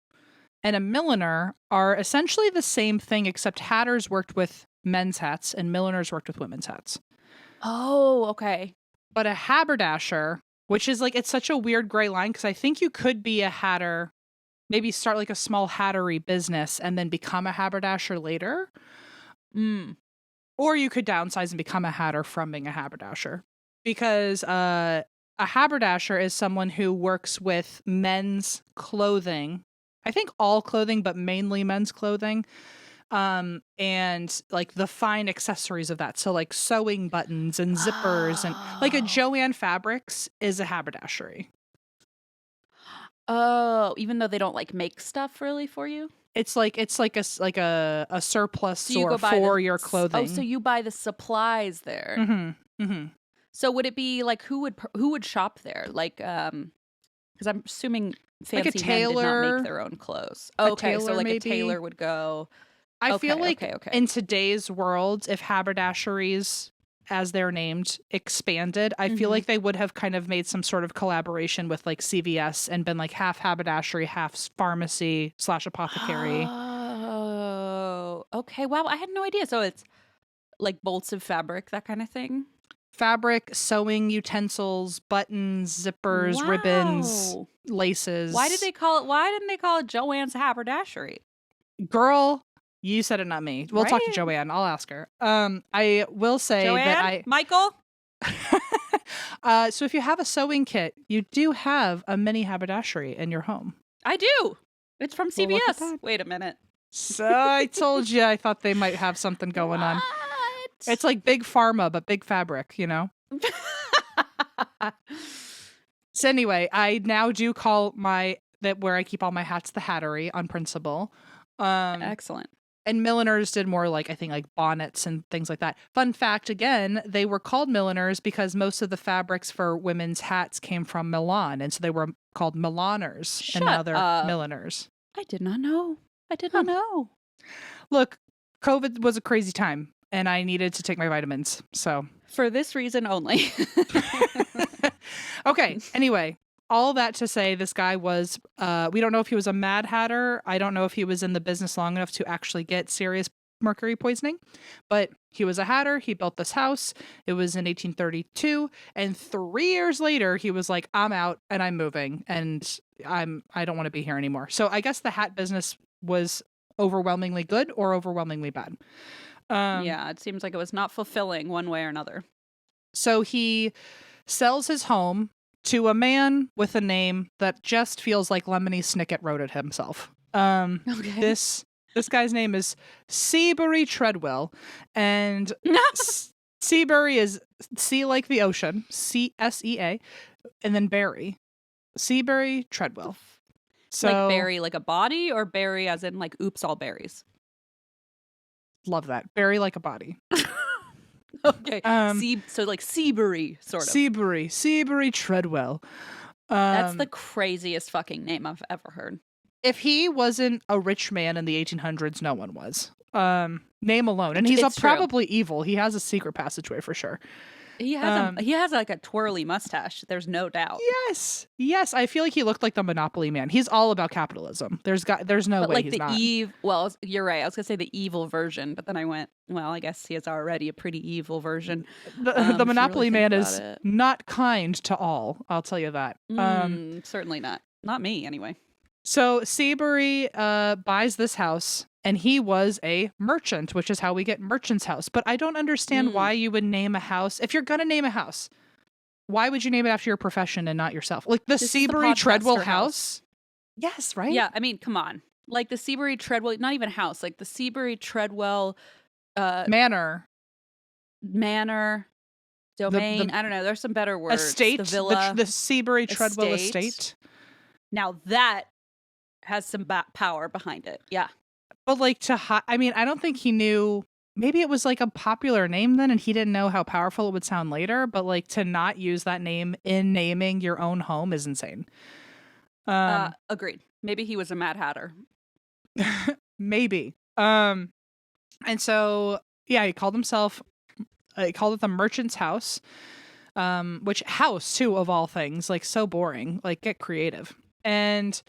and a milliner are essentially the same thing, except hatters worked with men's hats and milliners worked with women's hats. Oh, okay. But a haberdasher, which is like, it's such a weird gray line, because I think you could be a hatter, maybe start like a small hattery business and then become a haberdasher later. Or you could downsize and become a hatter from being a haberdasher, because a haberdasher is someone who works with men's clothing. I think all clothing, but mainly men's clothing. And like the fine accessories of that. So like sewing buttons and zippers and like a Joann Fabrics is a haberdashery. Oh, even though they don't like make stuff really for you? It's like a surplus store for your clothing. Oh, so you buy the supplies there. So would it be like who would shop there? Like because I'm assuming fancy like a tailor, men did not make their own clothes. Okay, so like maybe. a tailor would go. I feel like okay. in today's world, if haberdasheries, as they're named, expanded, I feel like they would have kind of made some sort of collaboration with like CVS and been like half haberdashery, half pharmacy / apothecary. Oh, okay. Wow, I had no idea. So it's like bolts of fabric, that kind of thing. Fabric, sewing utensils, buttons, zippers, ribbons, Wow. laces. Why didn't they call it Joann's Haberdashery? Girl, you said it, not me. We'll talk to Right? Joann. I'll ask her. I will say Joann? Michael? so if you have a sewing kit, you do have a mini haberdashery in your home. I do. It's from Well, look at CVS. that. Wait a minute. So I told you I thought they might have something going on. It's like big pharma, but big fabric, you know? So anyway, I now do call where I keep all my hats the Hattery on principle. Excellent. And milliners did more like, I think, like bonnets and things like that. Fun fact, again, they were called milliners because most of the fabrics for women's hats came from Milan. And so they were called Milaners and now they're milliners. I did not know. I did not know. Look, COVID was a crazy time and I needed to take my vitamins. So for this reason only. Okay. Anyway, all that to say, this guy was, we don't know if he was a Mad Hatter. I don't know if he was in the business long enough to actually get serious mercury poisoning, but he was a hatter. He built this house. It was in 1832. And 3 years later, he was like, I'm out and I'm moving and I don't want to be here anymore. So I guess the hat business was overwhelmingly good or overwhelmingly bad. Yeah, it seems like it was not fulfilling one way or another. So he sells his home to a man with a name that just feels like Lemony Snicket wrote it himself. Okay. This guy's name is Seabury Treadwell, and Seabury is sea like the ocean, CSEA, and then Berry, Seabury Treadwell. So like berry, like a body, or berry as in like oops, all berries. Love that. Berry like a body. Okay. So like Seabury, sort of. Seabury Treadwell. That's the craziest fucking name I've ever heard. If he wasn't a rich man in the 1800s, no one was. Name alone. And he's probably evil. He has a secret passageway for sure. He has like a twirly mustache. There's no doubt. Yes. I feel like he looked like the Monopoly man. He's all about capitalism. There's no way like he's not. Well, you're right. I was gonna say the evil version, but then I went, well, I guess he is already a pretty evil version. The Monopoly man is not kind to all. I'll tell you that. Certainly not. Not me, anyway. So Seabury buys this house. And he was a merchant, which is how we get merchant's house. But I don't understand why you would name a house. If you're going to name a house, why would you name it after your profession and not yourself? Like the Seabury Treadwell house? Yes, right? Yeah, I mean, come on. Like the Seabury Treadwell, not even house, like the Seabury Treadwell manor, domain. I don't know. There's some better words. Estate, the villa, the Seabury Treadwell estate. Now that has some power behind it. Yeah. But like I don't think he knew, maybe it was like a popular name then and he didn't know how powerful it would sound later, but like to not use that name in naming your own home is insane. Agreed. Maybe he was a Mad Hatter. Maybe. And so, yeah, he called it the Merchant's House, which house too, of all things, like so boring, like get creative. And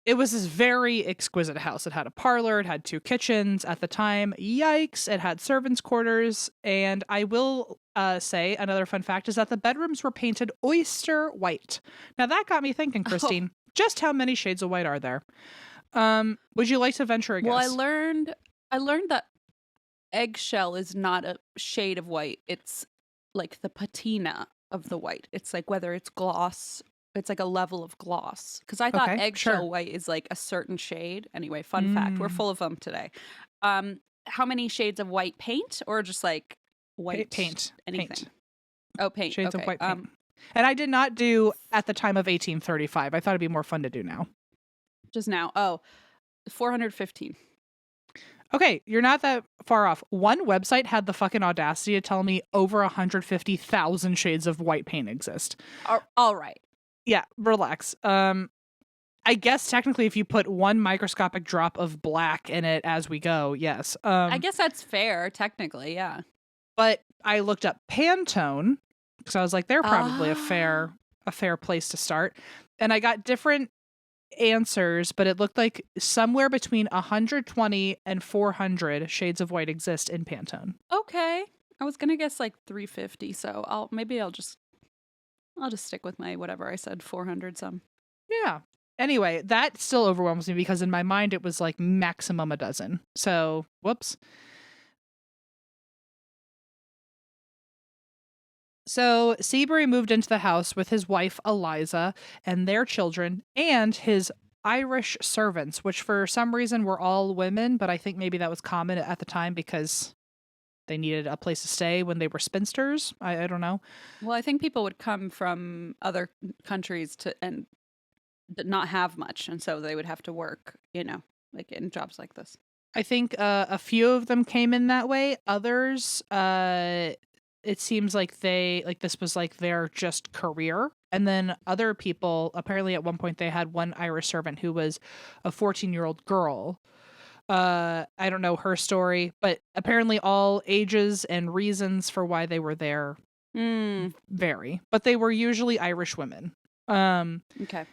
it was this very exquisite house. It had a parlor. It had 2 kitchens at the time. Yikes. It had servants' quarters. And I will say another fun fact is that the bedrooms were painted oyster white. Now that got me thinking, Christine, just how many shades of white are there? Would you like to venture a guess? Well, I learned that eggshell is not a shade of white. It's like the patina of the white. It's like whether it's gloss. It's like a level of gloss. Because I thought eggshell white is like a certain shade. Anyway, fun fact. We're full of them today. How many shades of white paint or just like white paint? Anything? Paint. Oh, paint. Shades of white paint. And I did not do at the time of 1835. I thought it'd be more fun to do now. Just now. Oh, 415. Okay, you're not that far off. One website had the fucking audacity to tell me over 150,000 shades of white paint exist. All right. Yeah, relax. I guess technically if you put one microscopic drop of black in it as we go, yes. I guess that's fair, technically, yeah. But I looked up Pantone because I was like, they're probably a Ah. fair place to start. And I got different answers, but it looked like somewhere between 120 and 400 shades of white exist in Pantone. Okay. I was gonna guess like 350, so I'll just stick with my whatever I said, 400 some. Yeah. Anyway, that still overwhelms me because in my mind it was like maximum a dozen. So, whoops. So, Seabury moved into the house with his wife Eliza and their children and his Irish servants, which for some reason were all women, but I think maybe that was common at the time because they needed a place to stay when they were spinsters. I don't know. Well, I think people would come from other countries and not have much, and so they would have to work, like in jobs like this. I think a few of them came in that way. Others, it seems like this was like their just career. And then other people, apparently at one point they had one Irish servant who was a 14-year-old girl. I don't know her story, but apparently all ages and reasons for why they were there vary. But they were usually Irish women. Okay.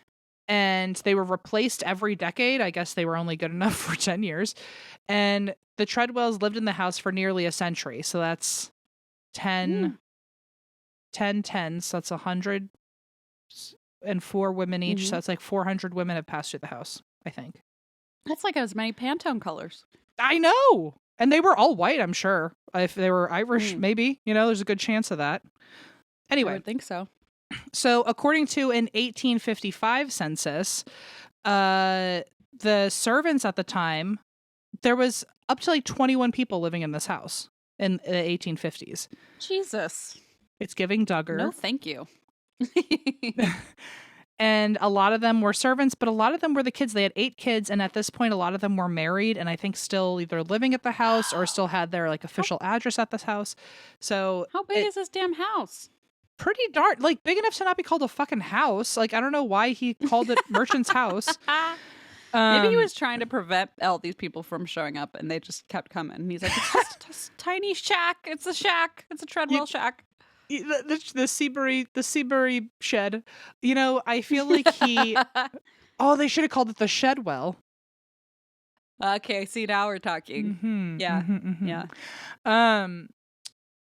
And they were replaced every decade. I guess they were only good enough for 10 years. And the Treadwells lived in the house for nearly a century. So that's 10 tens. So that's 104 women each. So that's like 400 women have passed through the house, I think. That's like as many Pantone colors. I know. And they were all white, I'm sure. If they were Irish, maybe. There's a good chance of that. Anyway. I would think so. So, according to an 1855 census, the servants at the time, there was up to like 21 people living in this house in the 1850s. Jesus. It's giving Duggar. No, thank you. And a lot of them were servants, but a lot of them were the kids. They had 8 kids, and at this point, a lot of them were married, and I think still either living at the house or still had their like official address at this house. So, how big is this damn house? Pretty dark, like big enough to not be called a fucking house. Like I don't know why he called it Merchant's House. Maybe he was trying to prevent all these people from showing up, and they just kept coming. And he's like, "It's just a tiny shack. It's a shack. It's a Treadwell shack." The Seabury shed. I feel like he. Oh, they should have called it the Shedwell. Okay, see now we're talking. Mm-hmm, yeah, yeah.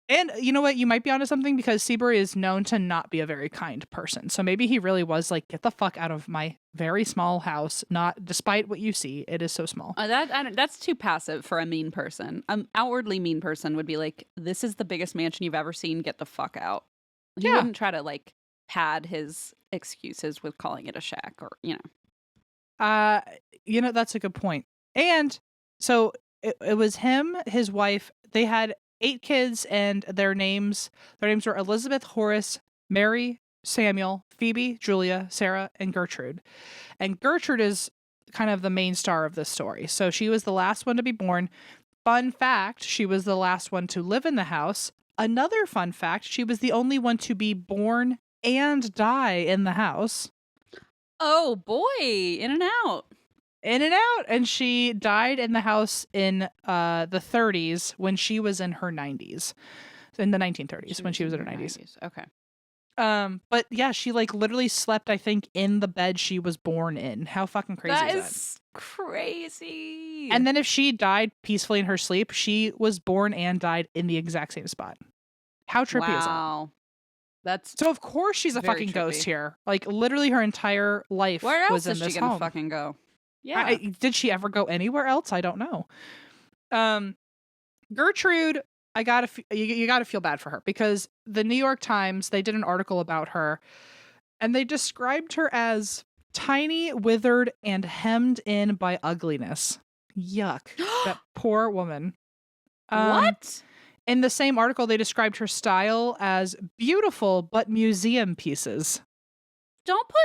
And you know what? You might be onto something because Seabury is known to not be a very kind person. So maybe he really was like, get the fuck out of my very small house. Not despite what you see, it is so small. That's too passive for a mean person. An outwardly mean person would be like, this is the biggest mansion you've ever seen. Get the fuck out. He wouldn't try to like pad his excuses with calling it a shack or. That's a good point. And so it was him, his wife. They had 8 kids, and their names were Elizabeth, Horace, Mary, Samuel, Phoebe, Julia, Sarah, and Gertrude. And Gertrude is kind of the main star of this story. So she was the last one to be born. Fun fact, she was the last one to live in the house. Another fun fact, she was the only one to be born and die in the house. Oh boy, in and out. And she died in the house in the 30s when she was in her 90s. In the 1930s when she was in her 90s. Okay. But yeah, she like literally slept, I think, in the bed she was born in. How fucking crazy is that? That is crazy. And then if she died peacefully in her sleep, she was born and died in the exact same spot. How trippy is that? Wow. That's so of course she's a fucking ghost here. Like literally her entire life Where else was in is this she gonna home. fucking go? Yeah. Did she ever go anywhere else? I don't know. Gertrude, you gotta feel bad for her because the New York Times, they did an article about her and they described her as tiny, withered, and hemmed in by ugliness. Yuck. That poor woman. What? In the same article, they described her style as beautiful but museum pieces. Don't put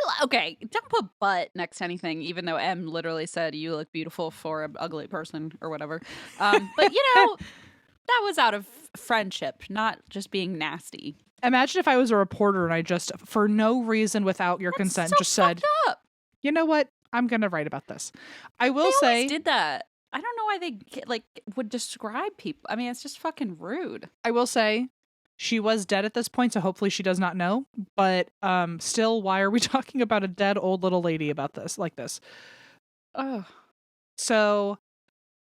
butt next to anything, even though M literally said you look beautiful for an ugly person or whatever. But that was out of friendship, not just being nasty. Imagine if I was a reporter and I just, for no reason without your consent, just said, up. You know what? I'm going to write about this. I will They say always did that. I don't know why they would describe people. I mean, it's just fucking rude. I will say she was dead at this point, so hopefully she does not know. But still, why are we talking about a dead old little lady about this like this? Oh, So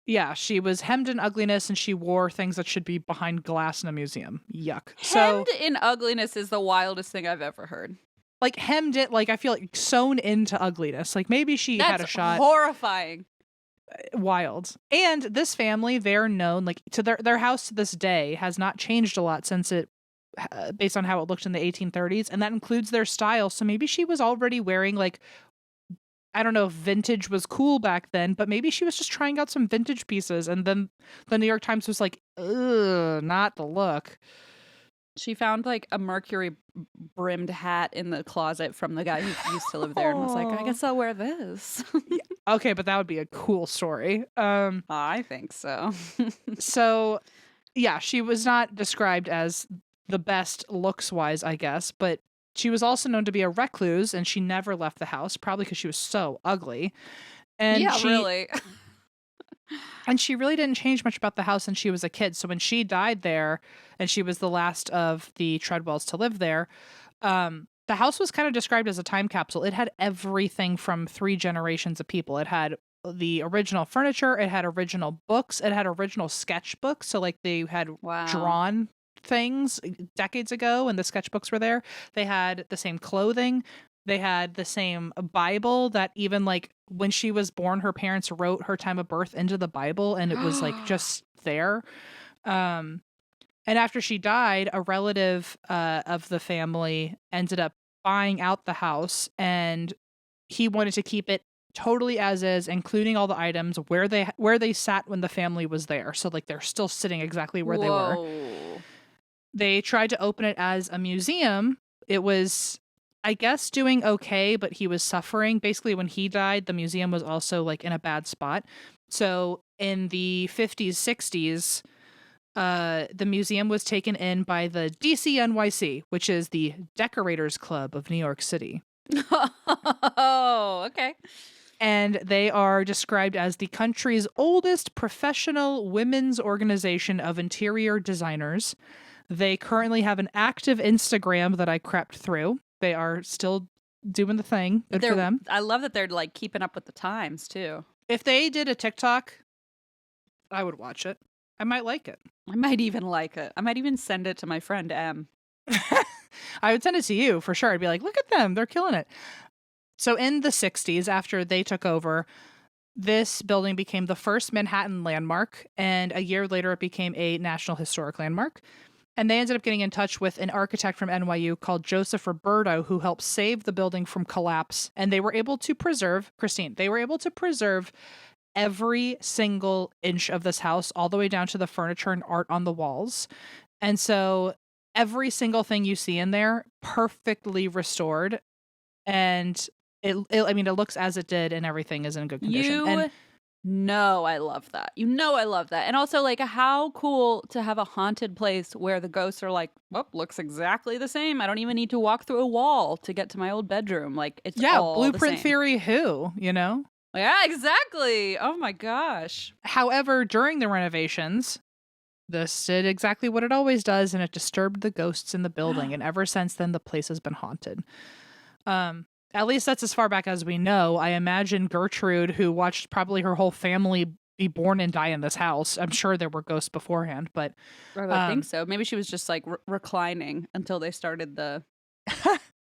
yeah, she was hemmed in ugliness and she wore things that should be behind glass in a museum. Yuck. hemmed in ugliness is the wildest thing I've ever heard. Like hemmed it, like I feel like sewn into ugliness. Like maybe she had a shot. Horrifying. Wild. And this family, they're known like to their house to this day has not changed a lot since it based on how it looked in the 1830s, and that includes their style. So maybe she was already wearing like, I don't know if vintage was cool back then, but maybe she was just trying out some vintage pieces, and then the New York Times was like, ugh, not the look. She found like a mercury brimmed hat in the closet from the guy who used to live there and was like, I guess I'll wear this. Okay, but that would be a cool story. I think so. So yeah, she was not described as the best looks wise, I guess, but she was also known to be a recluse and she never left the house, probably because she was so ugly. And yeah, really. And she really didn't change much about the house since she was a kid. So when she died there, and she was the last of the Treadwells to live there, the house was kind of described as a time capsule. It had everything from 3 generations of people. It had the original furniture, it had original books, it had original sketchbooks. So like they had drawn things decades ago and the sketchbooks were there. They had the same clothing. They had the same Bible that even like when she was born, her parents wrote her time of birth into the Bible and it was like just there. And after she died, a relative of the family ended up buying out the house and he wanted to keep it totally as is, including all the items where they sat when the family was there. So like they're still sitting exactly where they were. They tried to open it as a museum. It was, I guess, doing okay, but he was suffering. Basically, when he died, the museum was also like in a bad spot. So in the 50s, 60s, the museum was taken in by the DCNYC, which is the Decorators Club of New York City. Oh, okay. And they are described as the country's oldest professional women's organization of interior designers. They currently have an active Instagram that I crept through. They are still doing the thing. Good for them. I love that they're like keeping up with the times too. If they did a TikTok, I would watch it. I might like it. I might even like it. I might even send it to my friend M. I would send it to you for sure. I'd be like, look at them. They're killing it. So in the 60s, after they took over, this building became the first Manhattan landmark. And a year later, it became a National Historic Landmark. And they ended up getting in touch with an architect from NYU called Joseph Roberto, who helped save the building from collapse. And they were able to preserve, Christine, they were able to preserve every single inch of this house, all the way down to the furniture and art on the walls. And so every single thing you see in there, perfectly restored. And it looks as it did and everything is in good condition. I love that. I love that. And also, like, how cool to have a haunted place where the ghosts are like, well, looks exactly the same. I don't even need to walk through a wall to get to my old bedroom. Like, it's all blueprint the same. theory who, you know? Yeah, exactly. Oh my gosh. However, during the renovations, this did exactly what it always does, and it disturbed the ghosts in the building. And ever since then, the place has been haunted. At least that's as far back as we know. I imagine Gertrude, who watched probably her whole family be born and die in this house. I'm sure there were ghosts beforehand, but I would think so. Maybe she was just like reclining until they started the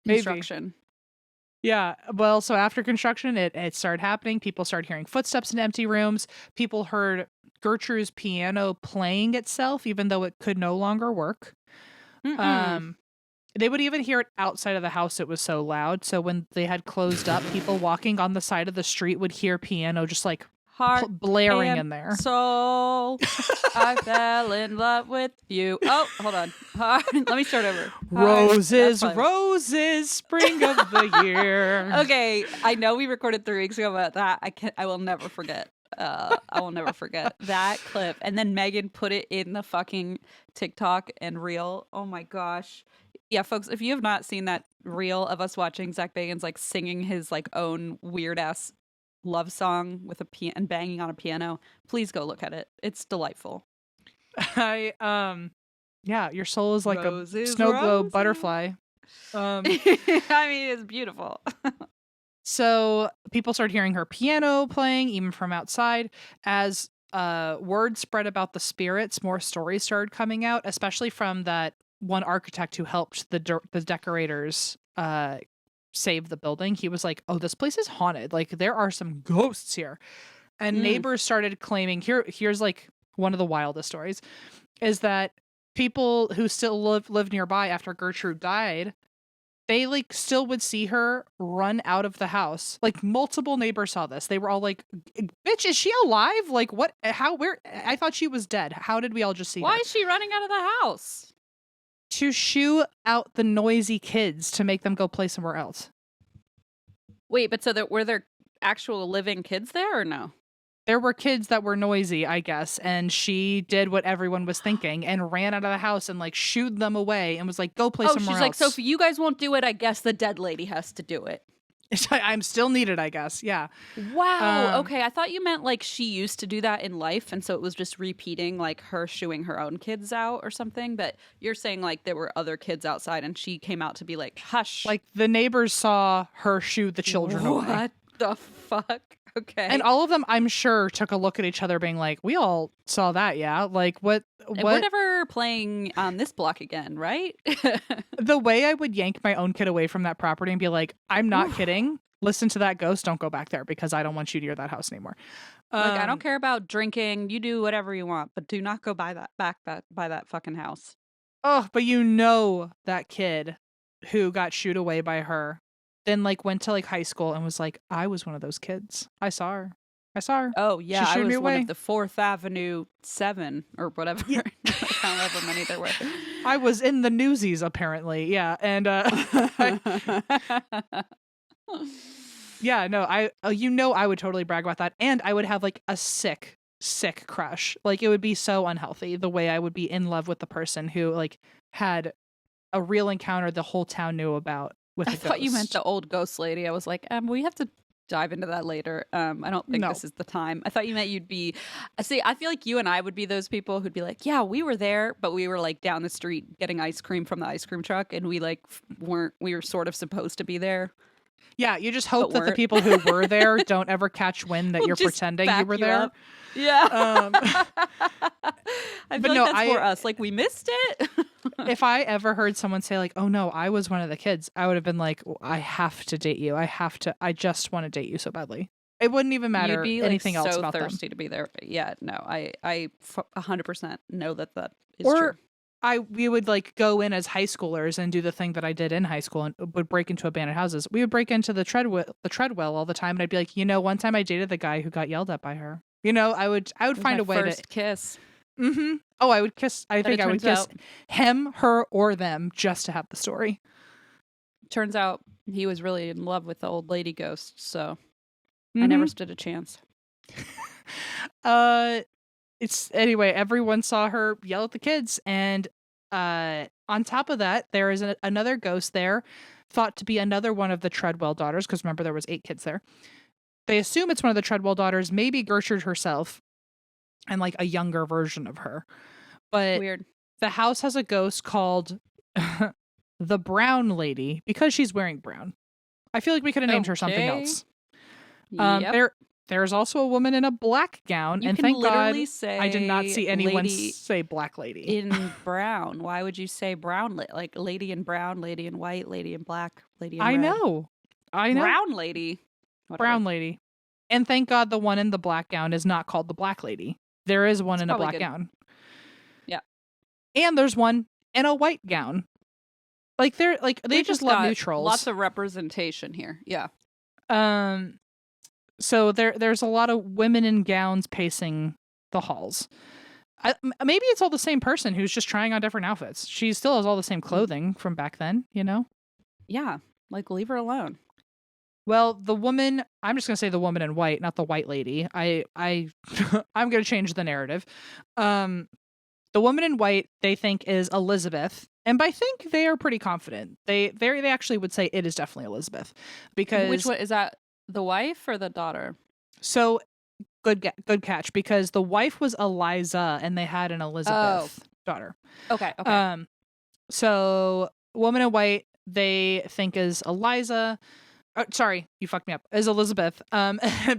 maybe. construction. Yeah. Well, so after construction, it started happening. People started hearing footsteps in empty rooms. People heard Gertrude's piano playing itself, even though it could no longer work. They would even hear it outside of the house. It was so loud. So when they had closed up, people walking on the side of the street would hear piano just like blaring in there. So I fell in love with you. Oh, hold on. Let me start over. Roses, roses, spring of the year. Okay, I know we recorded 3 weeks ago, but I will never forget. I will never forget that clip. And then Megan put it in the fucking TikTok and reel. Oh my gosh. Yeah, folks, if you have not seen that reel of us watching Zach Bagans like singing his like own weird ass love song with a and banging on a piano. Please go look at it. It's delightful. Yeah, your soul is like Roses, a snow globe roses. butterfly. I mean, it's beautiful. So people started hearing her piano playing, even from outside. As word spread about the spirits, more stories started coming out, especially from that one architect who helped the decorators save the building. He was like, "Oh, this place is haunted. Like there are some ghosts here." And neighbors started claiming, here's like one of the wildest stories, is that people who still live nearby after Gertrude died, they like still would see her run out of the house. Like multiple neighbors saw this. They were all like, "Bitch, is she alive? Like what? How? Where? I thought she was dead. How did we all just see her?" Why is she running out of the house? To shoo out the noisy kids to make them go play somewhere else. Wait, but so were there actual living kids there or no? There were kids that were noisy, I guess, and she did what everyone was thinking and ran out of the house and like shooed them away and was like, "Go play somewhere else." She's like, "So if you guys won't do it, I guess the dead lady has to do it." I'm still needed, I guess. Yeah. Wow. Okay, I thought you meant like she used to do that in life, and so it was just repeating like her shooing her own kids out or something. But you're saying like there were other kids outside, and she came out to be like, "Hush!" Like the neighbors saw her shoot the children away. What the fuck? Okay. And all of them, I'm sure, took a look at each other, being like, "We all saw that, yeah." Like what? And we're never playing on this block again, right? The way I would yank my own kid away from that property and be like, "I'm not kidding. Listen to that ghost. Don't go back there because I don't want you near that house anymore." Like I don't care about drinking. You do whatever you want, but do not go by that fucking house. Oh, but you know that kid who got shooed away by her, then like went to like high school and was like, "I was one of those kids. I saw her. Oh yeah, She I shooed me was one away. of the 4th Avenue 7 or whatever. Yeah. However many there were. I was in the newsies apparently." Yeah, and yeah, no, I would totally brag about that, and I would have like a sick crush. Like it would be so unhealthy the way I would be in love with the person who like had a real encounter the whole town knew about with a I ghost. thought you meant the old ghost lady. I was like, we have to dive into that later. I don't think this is the time. I thought you meant you'd be. See, I feel like you and I would be those people who'd be like, "Yeah, we were there, but we were like down the street getting ice cream from the ice cream truck, and we like weren't. We were sort of supposed to be there." Yeah, you just hope that the people who were there don't ever catch wind that you're pretending you were there. Yeah. I feel like that's for us. Like we missed it. If I ever heard someone say like, "Oh no, I was one of the kids," I would have been like, "I have to date you. I just want to date you so badly." It wouldn't even matter You'd be, anything like, else so about them. thirsty to be there. Yeah, no, I 100% know that is Or true. we would like go in as high schoolers and do the thing that I did in high school and would break into abandoned houses. We would break into the treadwell all the time, and I'd be like, one time I dated the guy who got yelled at by her. I would find a way first to kiss. Mm-hmm. Oh, I would kiss. I think I would kiss him, her, or them just to have the story. Turns out he was really in love with the old lady ghost, so I never stood a chance. It's anyway. Everyone saw her yell at the kids, and on top of that, there is another ghost there, thought to be another one of the Treadwell daughters. Because remember, there was 8 kids there. They assume it's one of the Treadwell daughters, maybe Gertrude herself, and like a younger version of her. But weird. The house has a ghost called the Brown Lady because she's wearing brown. I feel like we could have named her something else. There's also a woman in a black gown, and thank God I did not see anyone say black lady in brown. Why would you say brown? Like lady in brown, lady in white, lady in black, lady in red. I know. Brown lady. Whatever. Brown lady. And thank God the one in the black gown is not called the black lady. There is one in a black gown. Yeah. And there's one in a white gown. Like they just love neutrals. Lots of representation here. Yeah. So there's a lot of women in gowns pacing the halls. Maybe it's all the same person who's just trying on different outfits. She still has all the same clothing from back then, Yeah, like leave her alone. Well, the woman, I'm just going to say the woman in white, not the white lady. I'm going to change the narrative. The woman in white, they think is Elizabeth, And I think they are pretty confident. They actually would say it is definitely Elizabeth, because Which one is that? The wife or the daughter? So good catch, because the wife was Eliza and they had an Elizabeth daughter. Okay. So woman in white they think is Eliza. Sorry, you fucked me up. Is Elizabeth.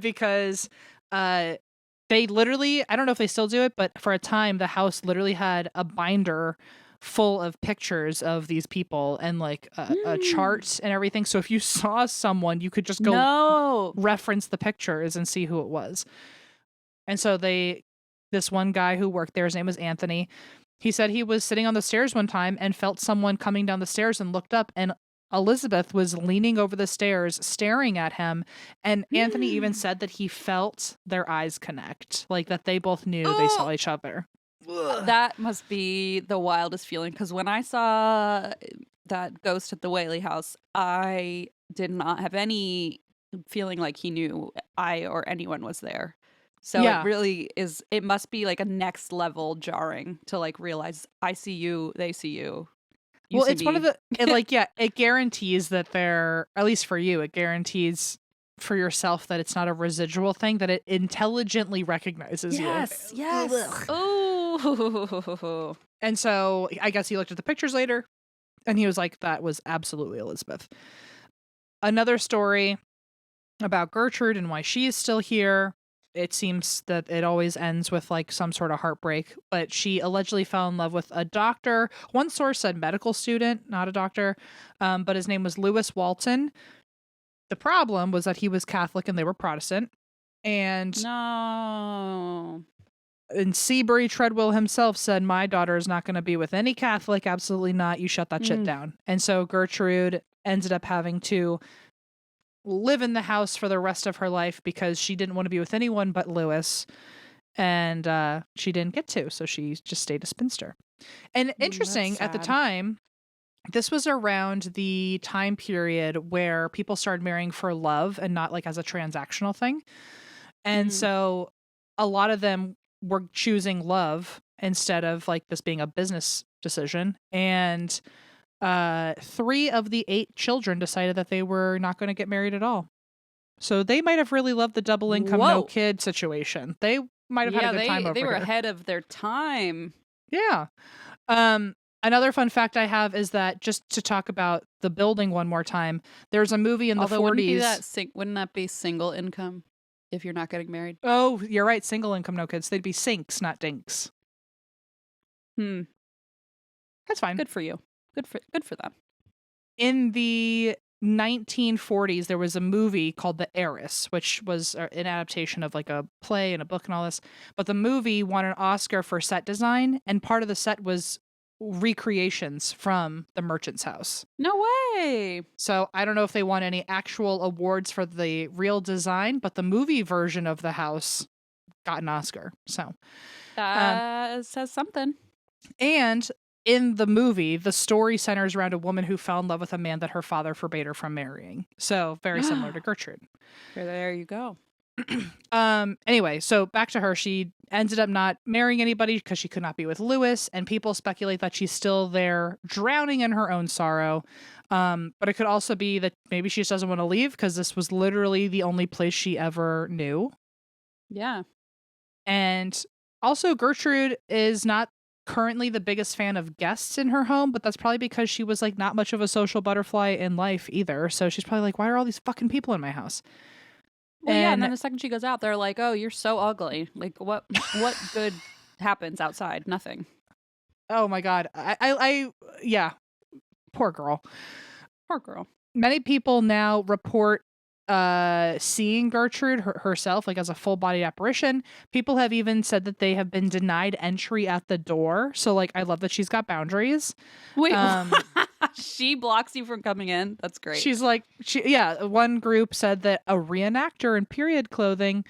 Because they literally, I don't know if they still do it, but for a time the house literally had a binder full of pictures of these people and like a chart and everything. So if you saw someone, you could just go reference the pictures and see who it was. And so this one guy who worked there, his name was Anthony. He said he was sitting on the stairs one time and felt someone coming down the stairs and looked up, and Elizabeth was leaning over the stairs staring at him. And Anthony even said that he felt their eyes connect, like that they both knew they saw each other. That must be the wildest feeling, because when I saw that ghost at the Whaley house, I did not have any feeling like he knew I or anyone was there. So it really is, it must be like a next level jarring to like realize I see you, they see you. Well, it's one of the, it guarantees that they're, at least for you, it guarantees for yourself that it's not a residual thing, that it intelligently recognizes you. Yes. Oh. And so I guess he looked at the pictures later and he was like, that was absolutely Elizabeth. Another story about Gertrude and why she is still here. It seems that it always ends with like some sort of heartbreak, but she allegedly fell in love with a doctor. One source said medical student, not a doctor, but his name was Lewis Walton. The problem was that he was Catholic and they were Protestant. And Seabury Treadwell himself said, my daughter is not going to be with any Catholic. Absolutely not. You shut that shit down. And so Gertrude ended up having to live in the house for the rest of her life because she didn't want to be with anyone but Lewis, and she didn't get to, so she just stayed a spinster. And interesting, at the time, this was around the time period where people started marrying for love and not like as a transactional thing. And so a lot of them were choosing love instead of like this being a business decision. And 3 of the 8 children decided that they were not going to get married at all. So they might have really loved the double income, no kid situation. They might have had a good time over they were here. ahead of their time. Yeah. Another fun fact I have is that, just to talk about the building one more time, there's a movie in the 40s. Wouldn't that be single income if you're not getting married? Oh, you're right. Single income, no kids. They'd be sinks, not dinks. That's fine. Good for you. Good for them. In the 1940s, there was a movie called The Heiress, which was an adaptation of like a play and a book and all this. But the movie won an Oscar for set design, and part of the set was recreations from the merchant's house. No way. So I don't know if they won any actual awards for the real design, but the movie version of the house got an Oscar. So that says something. And in the movie, the story centers around a woman who fell in love with a man that her father forbade her from marrying. So very similar to Gertrude. There you go. Anyway, so back to her. She ended up not marrying anybody because she could not be with Lewis, and people speculate that she's still there drowning in her own sorrow. But it could also be that maybe she just doesn't want to leave because this was literally the only place she ever knew. Yeah. And also Gertrude is not currently the biggest fan of guests in her home, but that's probably because she was like not much of a social butterfly in life either. So she's probably like, why are all these fucking people in my house? Well, yeah, and then the second she goes out, they're like, oh, you're so ugly. Like, what good happens outside? Nothing. Oh my God. Yeah. Poor girl. Poor girl. Many people now report seeing Gertrude herself, like as a full-bodied apparition. People have even said that they have been denied entry at the door. So like, I love that she's got boundaries. Wait, she blocks you from coming in? That's great. She's like, one group said that a reenactor in period clothing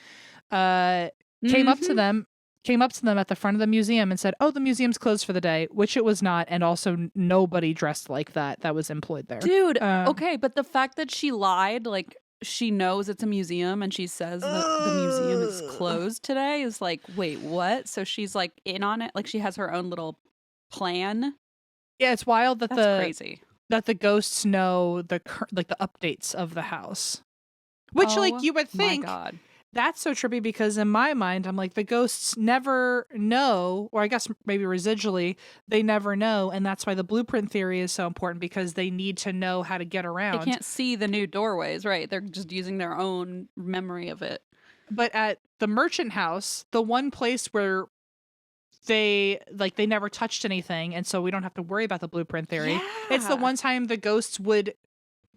came up to them at the front of the museum and said, oh, the museum's closed for the day, which it was not. And also nobody dressed like that was employed there. Dude, okay, but the fact that she lied, like, she knows it's a museum and she says that the museum is closed today is like, wait, what? So she's like in on it. Like she has her own little plan. Yeah, it's wild that That's crazy. that the ghosts know the updates of the house. Which, like, Oh you would my think God. that's so trippy because in my mind, I'm like, the ghosts never know, or I guess maybe residually, they never know. And that's why the blueprint theory is so important because they need to know how to get They around. can't see the new doorways, right? They're just using their own memory of it. But at the merchant house, the one place where they never touched anything, and so we don't have to worry about the blueprint theory. It's the Yeah. one time the ghosts would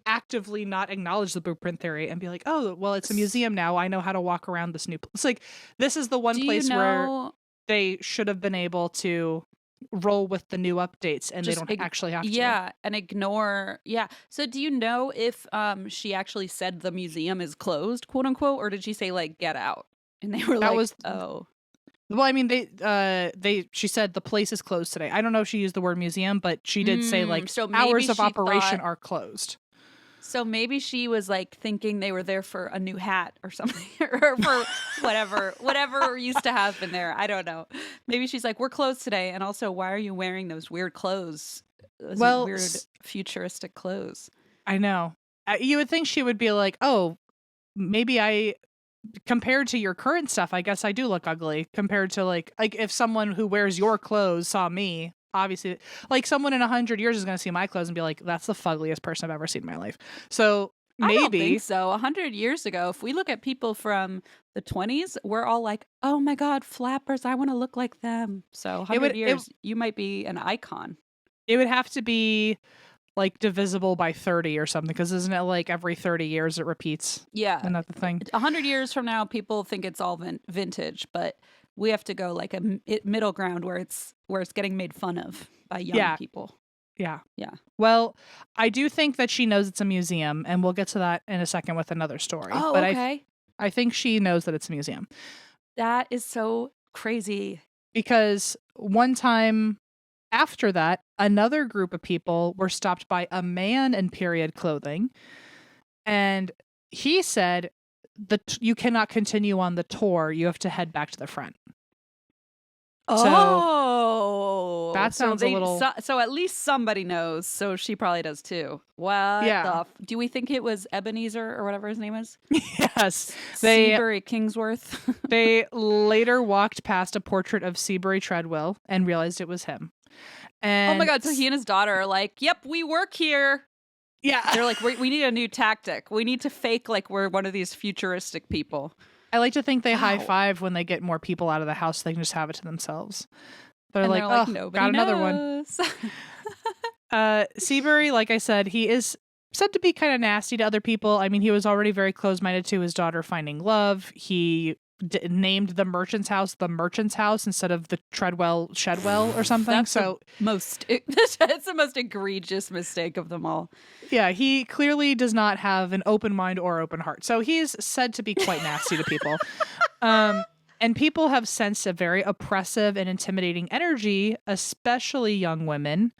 actively not acknowledge the blueprint theory and be like, oh, well, it's a museum now. I know how to walk around this new place. It's like, this is the one Do you place where know they should have been able to roll with the new updates and they just don't actually have to. yeah, and ignore So do you know if she actually said the museum is closed, quote unquote, or did she say like get out? And they were That like, was oh. Well, I mean, she said the place is closed today. I don't know if she used the word museum, but she did say like so maybe hours of she operation thought- are closed. So maybe she was like thinking they were there for a new hat or something, or for whatever used to happen there. I don't know. Maybe she's like, we're closed today, and also, why are you wearing those weird clothes? Those weird futuristic clothes. I know. You would think she would be like, oh, maybe compared to your current stuff, I guess I do look ugly. Compared to like if someone who wears your clothes saw me. Obviously, like someone in 100 years is going to see my clothes and be like, that's the fuggliest person I've ever seen in my life. So maybe. I don't think so. 100 years ago, if we look at people from the 20s, we're all like, oh my God, flappers, I want to look like them. So 100 years, you might be an icon. It would have to be like divisible by 30 or something, because isn't it like every 30 years it repeats? Yeah. Isn't that the thing? 100 years from now, people think it's all vintage, but we have to go like a middle ground where it's getting made fun of by young people. Yeah. Yeah. Well, I do think that she knows it's a museum, and we'll get to that in a second with another story. Oh, but okay. I think she knows that it's a museum. That is so crazy. Because one time after that, another group of people were stopped by a man in period clothing, and he said you cannot continue on the tour. You have to head back to the front. Oh, that sounds a little. So at least somebody knows. So she probably does too. What? Yeah. Do we think it was Ebenezer or whatever his name is? Yes. Seabury Kingsworth. They later walked past a portrait of Seabury Treadwell and realized it was him. And oh my God! So he and his daughter are like, "Yep, we work here." Yeah. They're like, we need a new tactic. We need to fake like we're one of these futuristic people. I like to think they high five when they get more people out of the house. They can just have it to themselves. They're like, oh, nobody got another knows. one. Seabury, like I said, he is said to be kind of nasty to other people. I mean, he was already very close-minded to his daughter finding love. He named the merchant's house instead of the Treadwell Shedwell or something. That's it's the most egregious mistake of them all. Yeah, he clearly does not have an open mind or open heart. So he's said to be quite nasty to people. And people have sensed a very oppressive and intimidating energy, especially young women.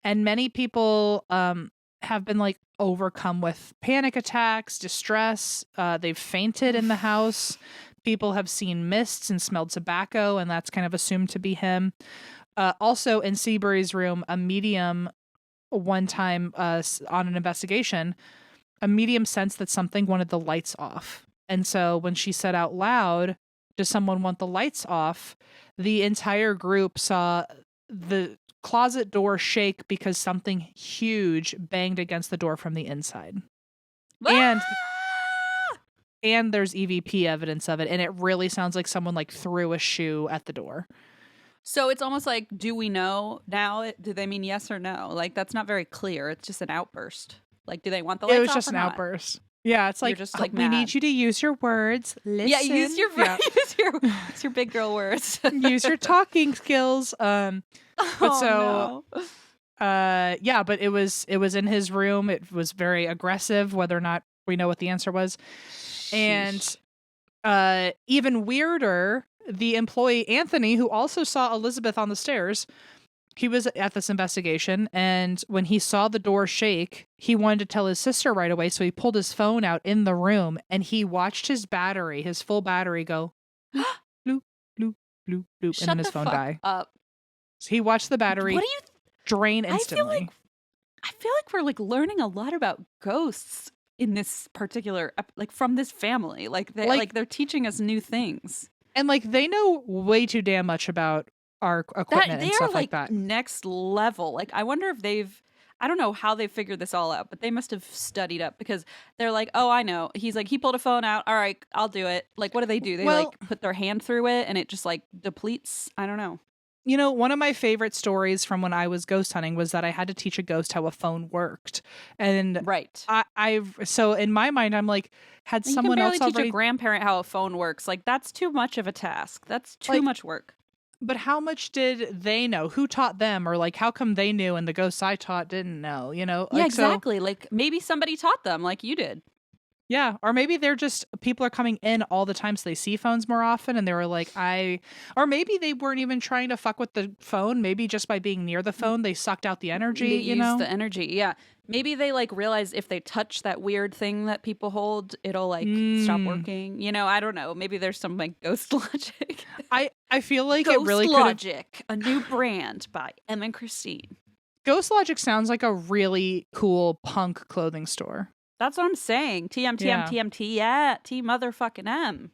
And many people have been like overcome with panic attacks, distress. They've fainted in the house. People have seen mists and smelled tobacco, and that's kind of assumed to be him. Also, in Seabury's room, a medium one time on an investigation, a medium sensed that something wanted the lights off. And so when she said out loud, does someone want the lights off? The entire group saw the closet door shake because something huge banged against the door from the inside. And there's EVP evidence of it, and it really sounds like someone like threw a shoe at the door. So it's almost like, do we know now? Do they mean yes or no? Like, that's not very clear. It's just an outburst. Like, do they want the lights off? It was just an outburst. Yeah, it's like, just like we need you to use your words. Listen. Yeah, use your big girl words. Use your talking skills. But but it was in his room. It was very aggressive, whether or not we know what the answer was. And even weirder, the employee Anthony, who also saw Elizabeth on the stairs, he was at this investigation, and when he saw the door shake, he wanted to tell his sister right away, so he pulled his phone out in the room, and he watched his full battery go bloop, bloop, bloop, bloop, and then his phone die. Up. So he watched the battery drain I feel instantly. like we're like learning a lot about ghosts in this particular like from this family. Like they're teaching us new things. And like they know way too damn much about our That equipment they and are stuff like like that. next level. Like I wonder if I don't know how they figured this all out, but they must have studied up because they're like, "Oh, I know." He's like, he pulled a phone out. All right, I'll do it. Like, what do? They Well, like put their hand through it and it just like depletes. I don't know. you know, one of my favorite stories from when I was ghost hunting was that I had to teach a ghost how a phone worked. And Right. so in my mind, I'm like, had You can someone barely else teach a already, grandparent how a phone works. Like that's too much of a task. That's too like, much work. but how much did they know? Who taught them? Or like, how come they knew and the ghosts I taught didn't know? You know, Yeah, like, so exactly. Like maybe somebody taught them like you did. yeah. Or maybe they're just, people are coming in all the time. So they see phones more often and they were like, or maybe they weren't even trying to fuck with the phone. Maybe just by being near the phone, they sucked out the energy, They you use know? the energy. Yeah. Maybe they like realize if they touch that weird thing that people hold, it'll like stop Mm. working. You know, I don't know. Maybe there's some like ghost logic. I feel like it Ghost really could have. Logic, a new brand by Em and Christine. Ghost Logic sounds like a really cool punk clothing store. That's what I'm saying. TM, Yeah. yeah. T motherfucking M.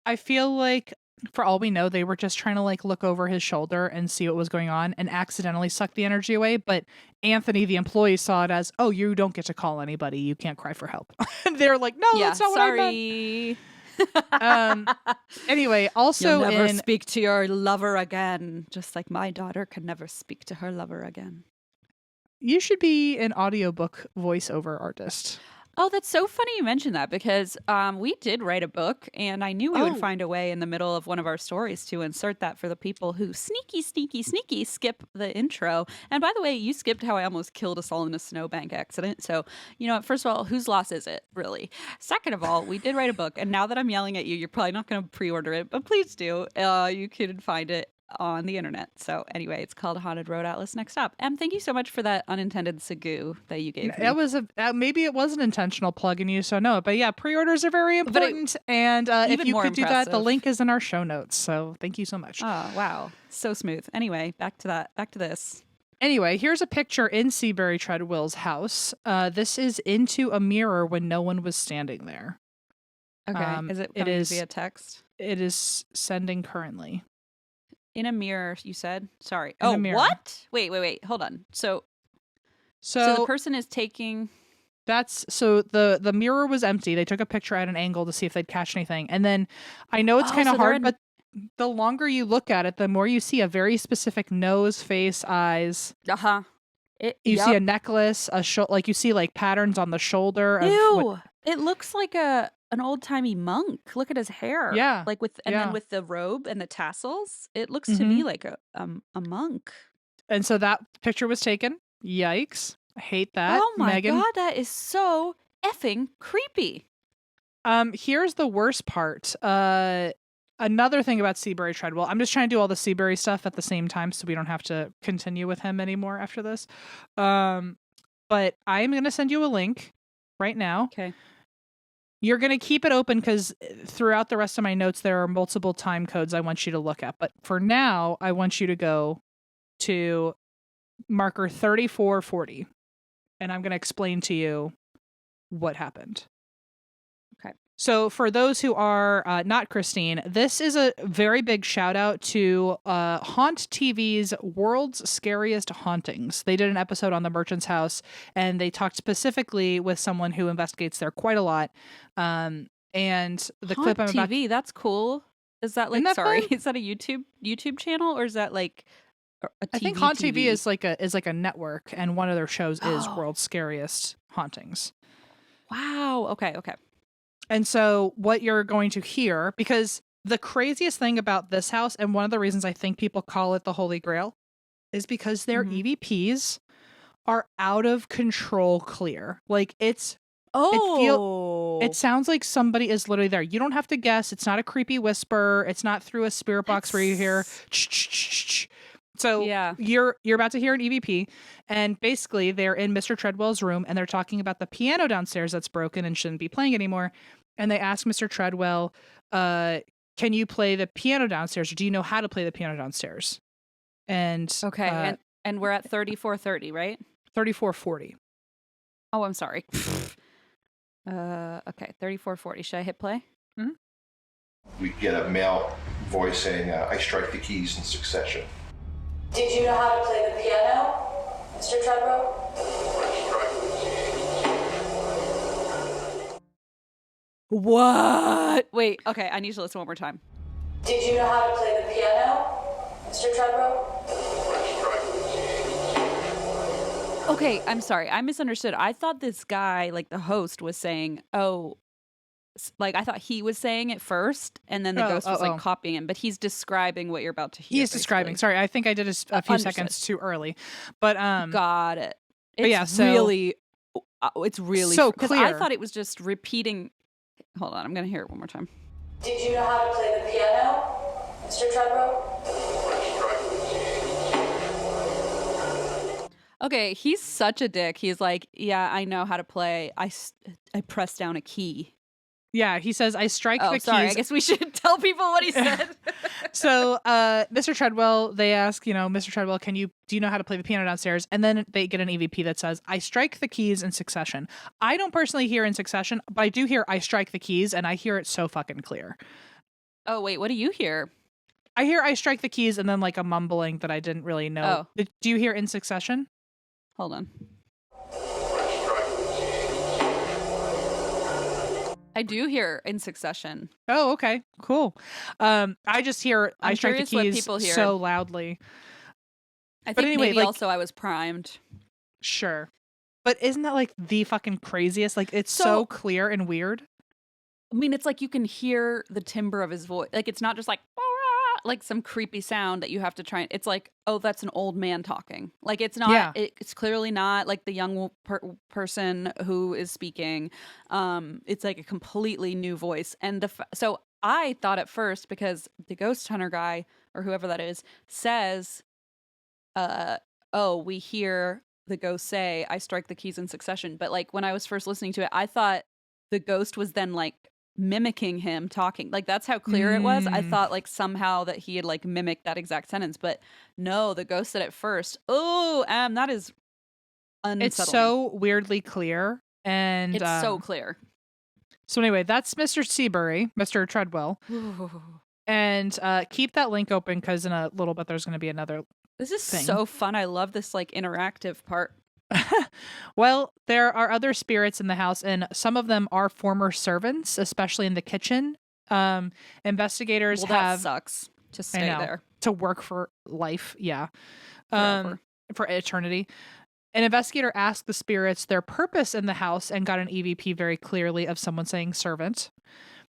I feel like for all we know, they were just trying to like look over his shoulder and see what was going on and accidentally suck the energy away. But Anthony, the employee, saw it as, oh, you don't get to call anybody. You can't cry for help. They're like, no, Yeah, that's not sorry. what I meant. Anyway, also You'll never in speak to your lover again, just like my daughter can never speak to her lover again. you should be an audiobook voiceover artist. Oh, that's so funny you mentioned that because we did write a book and I knew we would Oh. find a way in the middle of one of our stories to insert that for the people who sneaky skip the intro. And by the way, you skipped how I almost killed us all in a snowbank accident. So, you know, first of all, whose loss is it, really? Second of all, we did write a book. And now that I'm yelling at you, you're probably not going to pre-order it, but please do. You can find it on the internet. So anyway, it's called Haunted Road Atlas Next Stop. Thank you so much for that unintended segue that you gave me. It was maybe it was an intentional plug and you so know it, but yeah, pre-orders are very important. And if you could do that, the link is in our show notes. So thank you so much. Oh wow, so smooth. Anyway, back to this. Anyway, here's a picture in Seabury Treadwell's house. This is into a mirror when no one was standing there. Okay, is it coming via text? It is sending currently. In a mirror, you said? Sorry. In a mirror. What? Wait. Hold on. So the person is taking. So the mirror was empty. They took a picture at an angle to see if they'd catch anything. And then I know it's kind of hard, but the longer you look at it, the more you see a very specific nose, face, eyes. Uh-huh. You see a necklace, like you see like patterns on the shoulder. Ew. It looks like an old-timey monk. Look at his hair. Yeah. Like then with the robe and the tassels, it looks to me like a monk. And so that picture was taken. Yikes. I hate that. Oh my Megan. God, that is so effing creepy. Here's the worst part. Another thing about Seabury Treadwell. I'm just trying to do all the Seabury stuff at the same time so we don't have to continue with him anymore after this. But I'm going to send you a link right now. Okay. You're going to keep it open because throughout the rest of my notes, there are multiple time codes I want you to look at. But for now, I want you to go to marker 3440. And I'm going to explain to you what happened. Okay. So for those who are not Christine, this is a very big shout out to Haunt TV's World's Scariest Hauntings. They did an episode on the Merchant's House, and they talked specifically with someone who investigates there quite a lot. And the Haunt clip I'm about TV, that's cool. Is that like, Isn't that sorry, fun? is that a YouTube channel or is that like a TV? I think Haunt TV is like a network, and one of their shows is Oh. World's Scariest Hauntings. Wow. Okay. And so what you're going to hear, because the craziest thing about this house, and one of the reasons I think people call it the Holy Grail, is because their EVPs are out of control clear. Like it sounds like somebody is literally there. You don't have to guess. It's not a creepy whisper. It's not through a spirit box where you hear ch-ch-ch-ch. So you're about to hear an EVP, and basically they're in Mr. Treadwell's room and they're talking about the piano downstairs that's broken and shouldn't be playing anymore. And they ask Mr. Treadwell, can you play the piano downstairs? Or do you know how to play the piano downstairs? And okay. And we're at 34:30, right? 34:40. Oh, I'm sorry. Okay, 34:40. Should I hit play? Mm-hmm. We get a male voice saying, I strike the keys in succession. Did you know how to play the piano, Mr. Treadwell? What? Wait, okay, I need to listen one more time. Did you know how to play the piano, Mr. Treadwell? Okay, I'm sorry. I misunderstood. I thought this guy, like the host, was saying, like I thought he was saying it first, and then the ghost was like copying him, but he's describing what you're about to hear. He is describing. Sorry, I think I did a few Understood. seconds too early. But got it. It's it's really so clear. I clear. thought it was just repeating. Hold on, I'm gonna hear it one more time. Did you know how to play the piano, Mr. Treadwell? Okay, he's such a dick. He's like, yeah, I know how to play. I press down a key. Yeah, he says, I strike the keys. Sorry, I guess we should tell people what he said. So, Mr. Treadwell, they ask, Mr. Treadwell, do you know how to play the piano downstairs? And then they get an EVP that says, I strike the keys in succession. I don't personally hear in succession, but I do hear I strike the keys, and I hear it so fucking clear. Oh, wait, what do you hear? I hear I strike the keys and then like a mumbling that I didn't really know. Oh. Do you hear in succession? Hold on. I do hear in succession. Oh, okay. Cool. I just hear I strike the keys so loudly. I think anyway, maybe also I was primed. Sure. But isn't that like the fucking craziest? Like it's so clear and weird. I mean, it's like you can hear the timbre of his voice. Like it's not just like some creepy sound that you have to try. It's like, oh, that's an old man talking. Like it's not. Yeah. It's clearly not like the young person who is speaking. It's like a completely new voice. And so I thought at first, because the ghost hunter guy or whoever that is says, we hear the ghost say, I strike the keys in succession. But like when I was first listening to it, I thought the ghost was then like mimicking him talking. Like that's how clear it was. I thought like somehow that he had like mimicked that exact sentence, but no, the ghost said it first. Oh, that is unsettling. It's so weirdly clear, and it's so clear. So anyway, that's Mr. Seabury, Mr. Treadwell. And keep that link open because in a little bit there's going to be another. This is thing. So fun. I love this like interactive part. Well, there are other spirits in the house, and some of them are former servants, especially in the kitchen. Investigators that sucks to stay there. To work for life, yeah. Forever. For eternity. An investigator asked the spirits their purpose in the house and got an EVP very clearly of someone saying servant.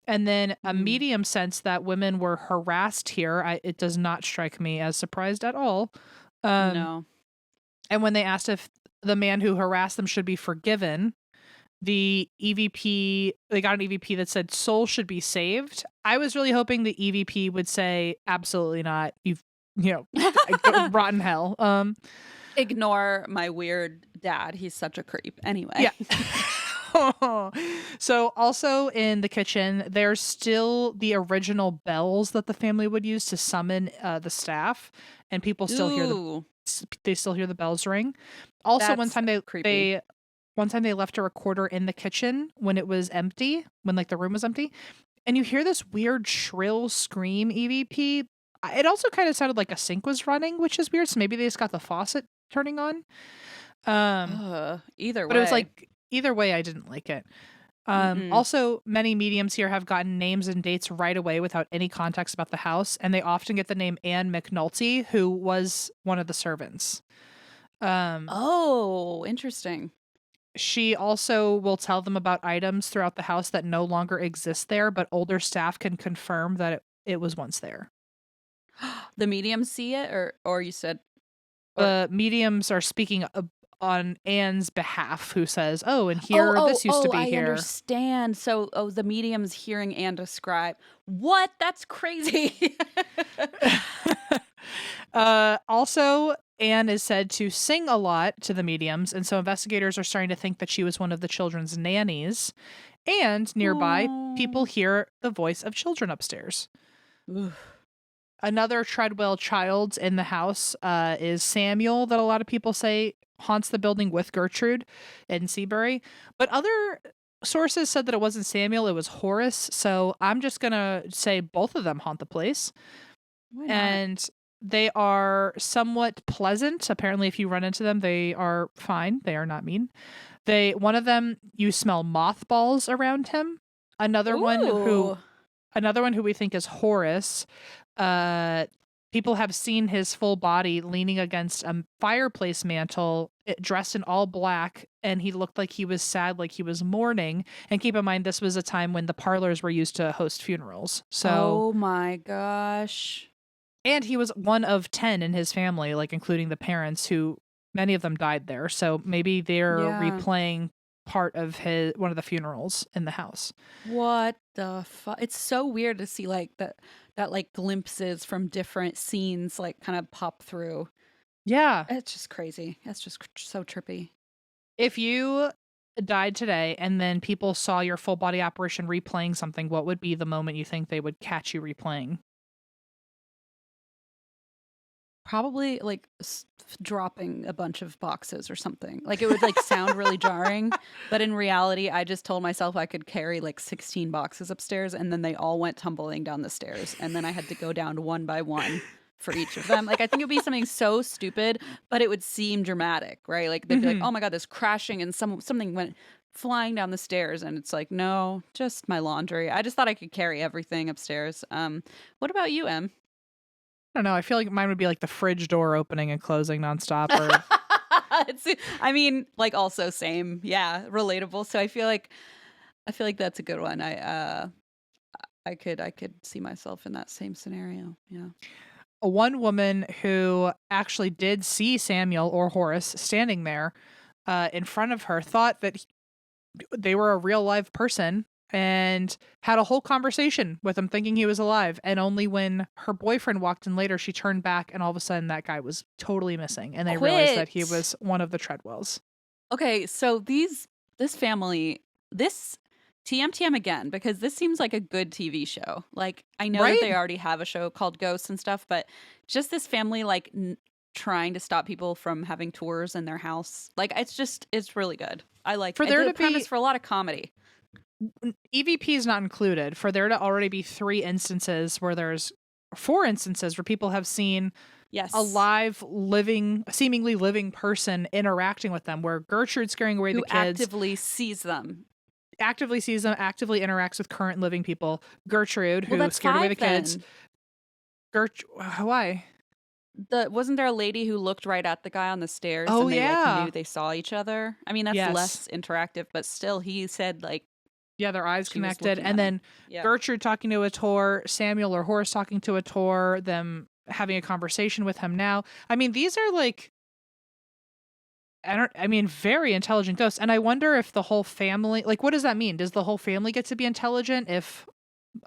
And then a medium sensed that women were harassed here. It does not strike me as surprised at all. No. And when they asked if the man who harassed them should be forgiven, the EVP, they got an EVP that said soul should be saved. I was really hoping the EVP would say absolutely not. Rotten hell. Ignore my weird dad. He's such a creep. Anyway. Yeah. So also in the kitchen, there's still the original bells that the family would use to summon the staff, and people still hear the bells ring. Also, one time they left a recorder in the kitchen when it was empty, when like the room was empty, and you hear this weird shrill scream EVP. It also kind of sounded like a sink was running, which is weird. So maybe they just got the faucet turning on. Either way, but it was like either way, I didn't like it. Also, many mediums here have gotten names and dates right away without any context about the house, and they often get the name Anne McNulty, who was one of the servants. Interesting. She also will tell them about items throughout the house that no longer exist there, but older staff can confirm that it was once there. The mediums see it, or you said the mediums are speaking on Anne's behalf, who says, and here, this used to be here. I understand. So, the medium's hearing Anne describe. What? That's crazy. Also, Anne is said to sing a lot to the mediums, and so investigators are starting to think that she was one of the children's nannies. And nearby, people hear the voice of children upstairs. Another Treadwell child in the house is Samuel, that a lot of people say haunts the building with Gertrude in Seabury. But other sources said that it wasn't Samuel, it was Horace. So I'm just going to say both of them haunt the place. Why not? And they are somewhat pleasant. Apparently, if you run into them, they are fine. They are not mean. One of them, you smell mothballs around him. Another one Ooh. who we think is Horace. People have seen his full body leaning against a fireplace mantle, dressed in all black, and he looked like he was sad, like he was mourning. And keep in mind, this was a time when the parlors were used to host funerals. So, oh my gosh. and he was one of 10 in his family, like including the parents, who many of them died there. So maybe they're Yeah. replaying part of one of the funerals in the house. What the fuck? It's so weird to see like that like glimpses from different scenes like kind of pop through. Yeah. It's just crazy. That's just so trippy. If you died today and then people saw your full body apparition replaying something, what would be the moment you think they would catch you replaying? Probably like dropping a bunch of boxes or something. Like it would like sound really jarring, but in reality, I just told myself I could carry like 16 boxes upstairs, and then they all went tumbling down the stairs, and then I had to go down one by one for each of them. Like I think it would be something so stupid, but it would seem dramatic, right? Like they'd be like, "Oh my god, this crashing," and something went flying down the stairs, and it's like, no, just my laundry. I just thought I could carry everything upstairs. What about you, Em? I don't know. I feel like mine would be like the fridge door opening and closing nonstop. Or I mean, like also same, yeah, relatable. So I feel like that's a good one. I could see myself in that same scenario. Yeah. one woman who actually did see Samuel or Horace standing there in front of her thought that they were a real live person and had a whole conversation with him thinking he was alive. And only when her boyfriend walked in later, she turned back and all of a sudden that guy was totally missing. And they realized that he was one of the Treadwells. Okay, so this family, this TM again, because this seems like a good TV show. Like I know that they already have a show called Ghosts and stuff, but just this family like trying to stop people from having tours in their house. Like it's really good. I like for there to premise for a lot of comedy. EVP is not included. For there to already be 4 instances where people have seen a live, seemingly living person interacting with them, where Gertrude scaring away the kids. Actively sees them, actively interacts with current living people. Gertrude, who scared away the kids. Why? Wasn't there a lady who looked right at the guy on the stairs and they like knew they saw each other? I mean, that's less interactive, but still he said like, yeah, their eyes connected. And then Gertrude talking to a tour, Samuel or Horace talking to a tour, them having a conversation with him now. I mean, these are like, very intelligent ghosts. And I wonder if the whole family, like, what does that mean? Does the whole family get to be intelligent if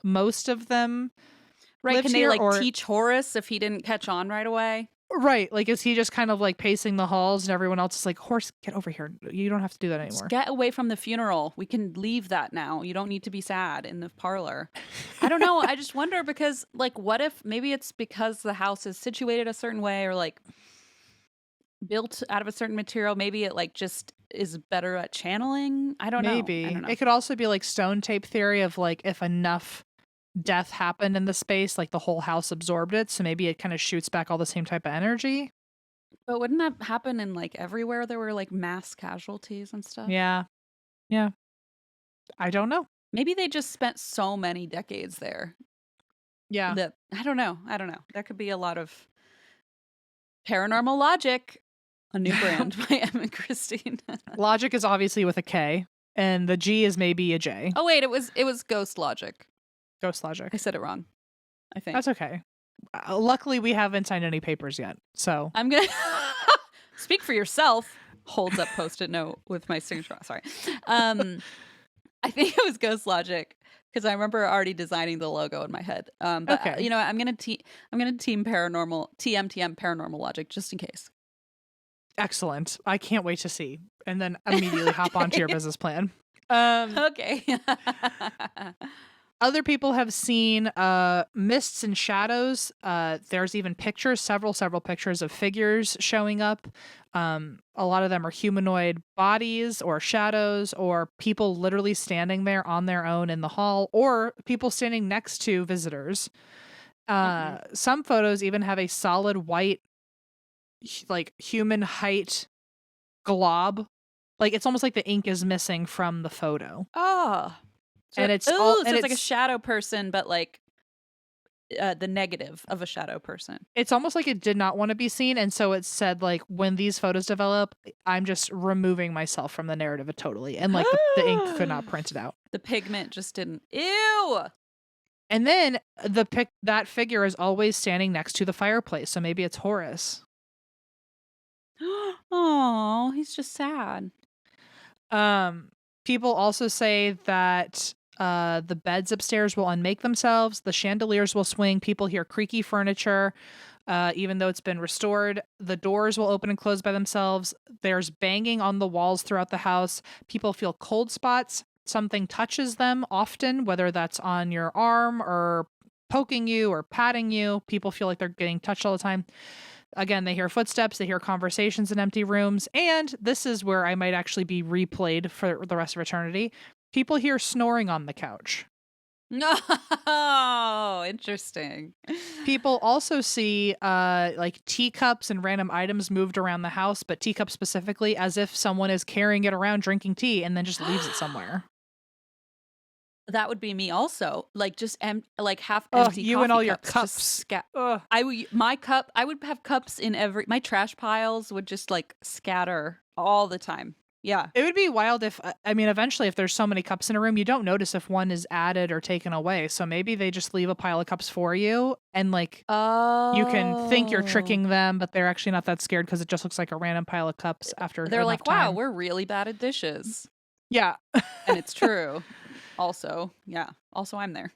most of them can they here, like teach Horace if he didn't catch on right away? Right. Like, is he just kind of like pacing the halls and everyone else is like, Horace, get over here. You don't have to do that anymore. Just get away from the funeral. We can leave that now. You don't need to be sad in the parlor. I don't know. I just wonder because like, what if maybe it's because the house is situated a certain way or like built out of a certain material. Maybe it like just is better at channeling. I don't know. It could also be like stone tape theory of like if enough death happened in the space, like the whole house absorbed it, so maybe it kind of shoots back all the same type of energy. But wouldn't that happen in like everywhere there were like mass casualties and stuff? Yeah I don't know. Maybe they just spent so many decades there. Yeah, that I don't know. That could be a lot of paranormal logic, a new brand by Em and Christine. Logic is obviously with a K and the G is maybe a J. Oh wait, it was ghost logic. Ghost logic. I said it wrong, I think. That's okay. Luckily, we haven't signed any papers yet, so I'm gonna speak for yourself. Holds up Post-it note with my signature. Sorry. I think it was ghost logic because I remember already designing the logo in my head. But okay. You know, I'm gonna team paranormal TM paranormal logic just in case. Excellent. I can't wait to see, and then immediately hop onto your business plan. Okay. Other people have seen mists and shadows. There's even pictures, several pictures of figures showing up. A lot of them are humanoid bodies or shadows or people literally standing there on their own in the hall or people standing next to visitors. Some photos even have a solid white, like human height glob. Like it's almost like the ink is missing from the photo. Oh. So, And it's ooh, all, so and it's like a shadow person, but like the negative of a shadow person. it's almost like it did not want to be seen, and so it said like when these photos develop, I'm just removing myself from the narrative totally, and like the ink could not print it out. The pigment just didn't. Ew. And then that figure is always standing next to the fireplace, so maybe it's Horace. Oh, he's just sad. People also say that the beds upstairs will unmake themselves, the chandeliers will swing, people hear creaky furniture, even though it's been restored. The doors will open and close by themselves. There's banging on the walls throughout the house. People feel cold spots. Something touches them often, whether that's on your arm or poking you or patting you. People feel like they're getting touched all the time. Again, they hear footsteps, they hear conversations in empty rooms, and this is where I might actually be replayed for the rest of eternity. People hear snoring on the couch. No, interesting. People also see like teacups and random items moved around the house, but teacups specifically, as if someone is carrying it around drinking tea and then just leaves it somewhere. That would be me also. Like just like half Ugh, empty. you and coffee all your cups. cups. Ugh. I would have cups in my trash piles would just like scatter all the time. Yeah. It would be wild if, I mean, eventually if there's so many cups in a room, you don't notice if one is added or taken away. So maybe they just leave a pile of cups for you and like you can think you're tricking them, but they're actually not that scared because it just looks like a random pile of cups after They're like, time. wow, we're really bad at dishes. Yeah. And it's true. Also, yeah. Also, I'm there.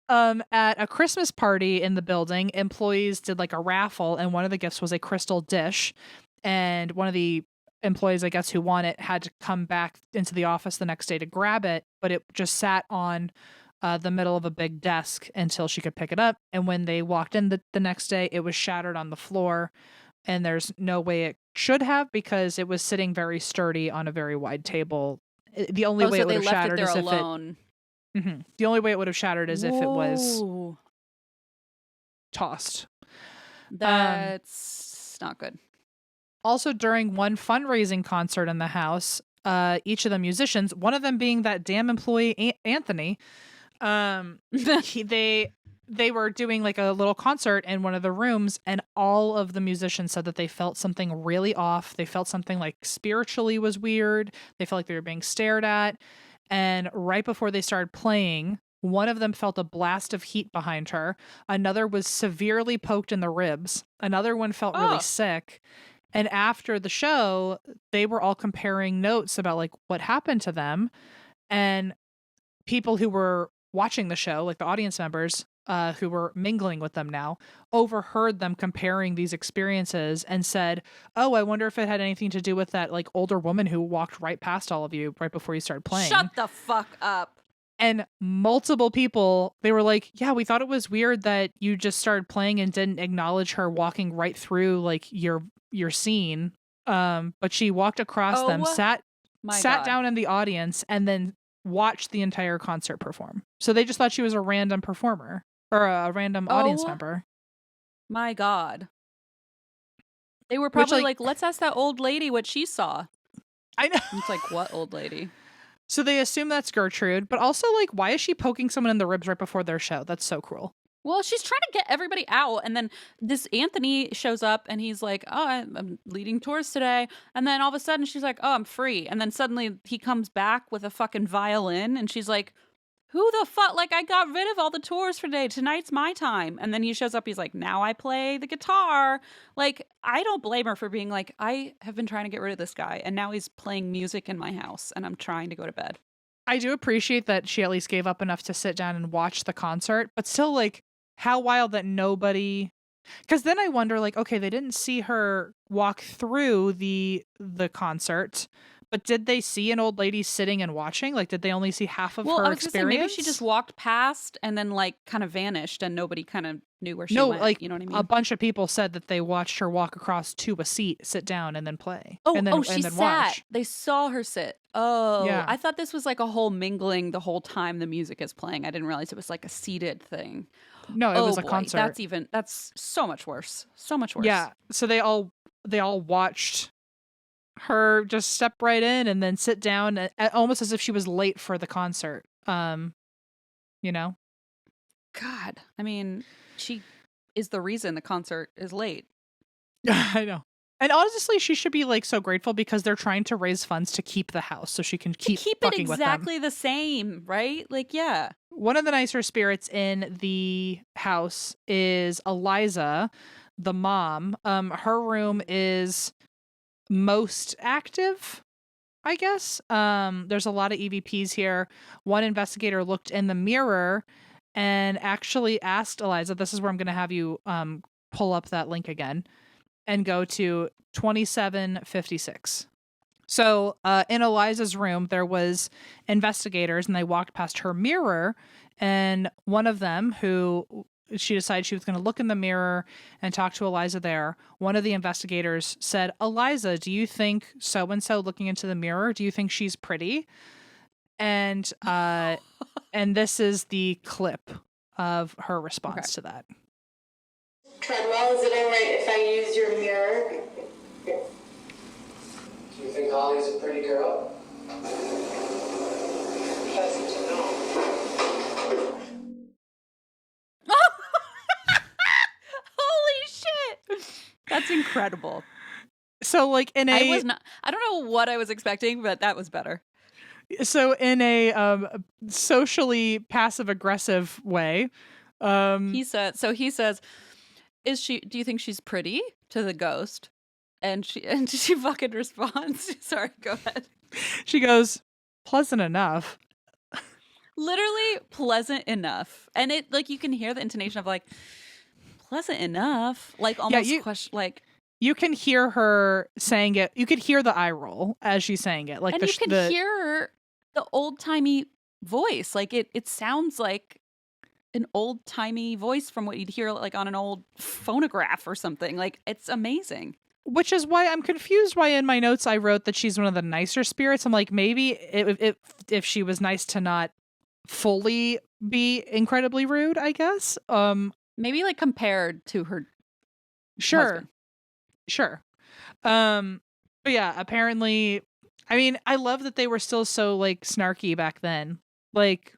At a Christmas party in the building, employees did like a raffle, and one of the gifts was a crystal dish. And one of the employees, I guess, who won it had to come back into the office the next day to grab it, but it just sat on the middle of a big desk until she could pick it up. And when they walked in the next day, it was shattered on the floor, and there's no way it should have because it was sitting very sturdy on a very wide table. The only way so it would they have left shattered it there is alone. if it. The only way it would have shattered is if it was Whoa. tossed. That's not good. Also, during one fundraising concert in the house, each of the musicians, one of them being that damn employee Anthony, they were doing like a little concert in one of the rooms, and all of the musicians said that they felt something really off. They felt something like spiritually was weird. They felt like they were being stared at. And right before they started playing, one of them felt a blast of heat behind her. Another was severely poked in the ribs. Another one felt really sick. And after the show, they were all comparing notes about like what happened to them. And people who were watching the show, like the audience members, who were mingling with them now, overheard them comparing these experiences and said, oh, I wonder if it had anything to do with that like older woman who walked right past all of you right before you started playing. Shut the fuck up. And multiple people, they were like, yeah, we thought it was weird that you just started playing and didn't acknowledge her walking right through like your scene. But she walked across them, sat down in the audience, and then watched the entire concert perform. So they just thought she was a random performer or a random audience member. My God. They were probably like, let's ask that old lady what she saw. I know. It's like, what old lady? So they assume that's Gertrude, but also like, why is she poking someone in the ribs right before their show? That's so cruel. Well, she's trying to get everybody out. And then this Anthony shows up and he's like, oh, I'm leading tours today. And then all of a sudden she's like, oh, I'm free. And then suddenly he comes back with a fucking violin and she's like, who the fuck? Like, I got rid of all the tours for today. Tonight's my time. And then he shows up. He's like, now I play the guitar. Like, I don't blame her for being like, I have been trying to get rid of this guy. And now he's playing music in my house and I'm trying to go to bed. I do appreciate that she at least gave up enough to sit down and watch the concert, but still, like, how wild that nobody... Because then I wonder, like, okay, they didn't see her walk through the concert, But did they see an old lady sitting and watching? Like, did they only see half of Well, her I was gonna say maybe she experience? just walked past and then like kind of vanished and nobody kind of knew where she No, went. like You know what I a mean? bunch of people said that they watched her walk across to a seat, sit down, and then play, Oh, and then oh, she sat. watch. They saw her sit. Oh, Yeah. I thought this was like a whole mingling the whole time the music is playing. I didn't realize it was like a seated thing. No, it Oh was a boy, concert. that's so much worse. So much worse. Yeah. So they all watched her just step right in and then sit down, almost as if she was late for the concert. You know. God, I mean, she is the reason the concert is late. I know. And honestly, she should be like so grateful because they're trying to raise funds to keep the house so she can keep Keep it fucking with them. exactly the same, right? Like, yeah. One of the nicer spirits in the house is Eliza, the mom. Her room is most active, I guess. There's a lot of EVPs here. One investigator looked in the mirror and actually asked Eliza, this is where I'm going to have you pull up that link again and go to 2756. So in Eliza's room, there was investigators and they walked past her mirror, and one of them, who she decided she was going to look in the mirror and talk to Eliza there, one of the investigators said, Eliza, do you think so-and-so looking into the mirror, do you think she's pretty? And this is the clip of her response to that. Treadwell, is it alright if I use your mirror? Do you think Holly's a pretty girl? Pleasant to know. Holy shit! That's incredible. So like in I don't know what I was expecting, but that was better. So in a socially passive aggressive way, He says, "Is she? Do you think she's pretty?" to the ghost, and she fucking responds. Sorry, go ahead. she goes, pleasant enough. Literally pleasant enough, and it like you can hear the intonation of like pleasant enough, like almost question like. You can hear her saying it. You could hear the eye roll as she's saying it. Like And you can hear the old timey voice. Like it sounds like an old timey voice from what you'd hear like on an old phonograph or something. Like it's amazing. Which is why I'm confused why in my notes I wrote that she's one of the nicer spirits. I'm like, maybe if she was nice to not fully be incredibly rude, I guess. Maybe like compared to her Sure. husband. But yeah, apparently, I mean, I love that they were still so like snarky back then. Like,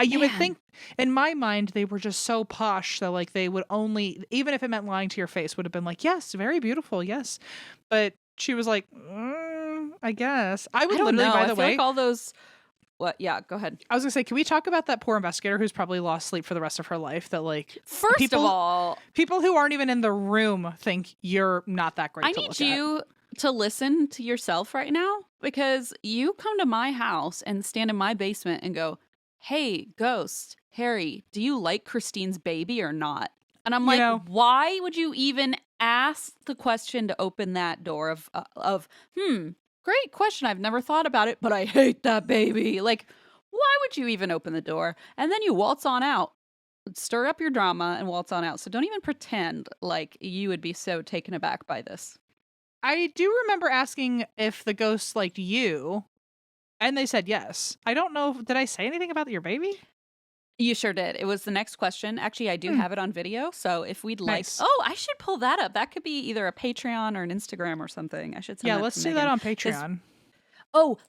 you would Man. think in my mind they were just so posh that like they would only, even if it meant lying to your face, would have been like, yes, very beautiful, yes. But she was like, I guess. I would I don't literally, know. by I the feel way, like all those. What? Yeah, go ahead. I was gonna say, can we talk about that poor investigator who's probably lost sleep for the rest of her life? That like, First of all, people who aren't even in the room think you're not that great. I to need look you to listen to yourself right now because you come to my house and stand in my basement and go, "Hey, ghost, Harry, do you like Christine's baby or not?" And I'm like, why would you even ask the question to open that door of great question. I've never thought about it, but I hate that baby. Like, why would you even open the door? And then you waltz on out. Stir up your drama and waltz on out. So don't even pretend like you would be so taken aback by this. I do remember asking if the ghosts liked you, and they said yes. I don't know. Did I say anything about your baby? You sure did. It was the next question. Actually, I do have it on video. So if we'd like, Nice. I should pull that up. That could be either a Patreon or an Instagram or something. I should send that Let's to do Megan. that on Patreon.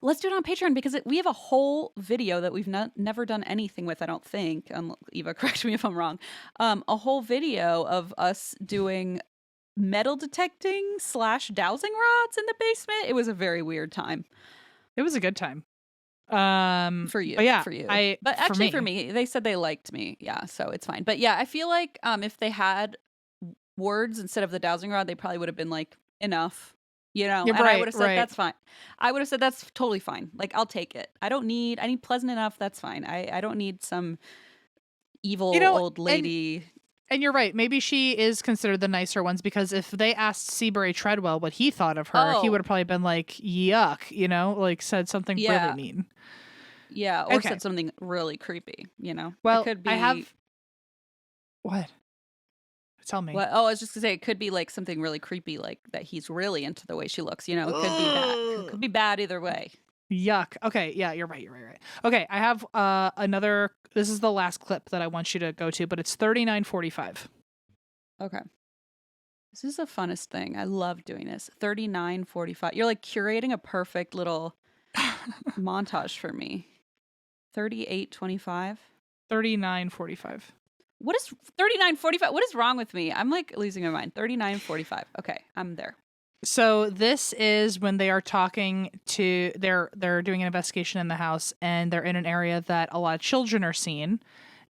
Let's do it on Patreon because we have a whole video that we've never done anything with, I don't think. Eva, correct me if I'm wrong. A whole video of us doing metal detecting / dowsing rods in the basement. It was a very weird time. It was a good time. For you. But yeah, for you. I But actually for me, they said they liked me. Yeah, so it's fine. But yeah, I feel like if they had words instead of the dowsing rod, they probably would have been like, enough. You know, Yeah, and I right, would have said right. that's fine. I would have said that's totally fine. Like I'll take it. I need pleasant enough. That's fine. I don't need some evil old lady. And you're right. Maybe she is considered the nicer ones because if they asked Seabury Treadwell what he thought of her, he would have probably been like, yuck, like said something really mean. Yeah, or said something really creepy, Well, it could be... I have... What? Tell me. I was just going to say, it could be like something really creepy, like that he's really into the way she looks, It could be bad. It could be bad either way. Yuck. Okay, yeah, you're right. Okay, I have another... This is the last clip that I want you to go to, but it's 39:45. Okay. This is the funnest thing. I love doing this. 39:45. You're like curating a perfect little montage for me. 38:25. 39:45. What is 39:45? What is wrong with me? I'm like losing my mind. 39:45. Okay, I'm there. So this is when they are talking to they're doing an investigation in the house, and they're in an area that a lot of children are seen,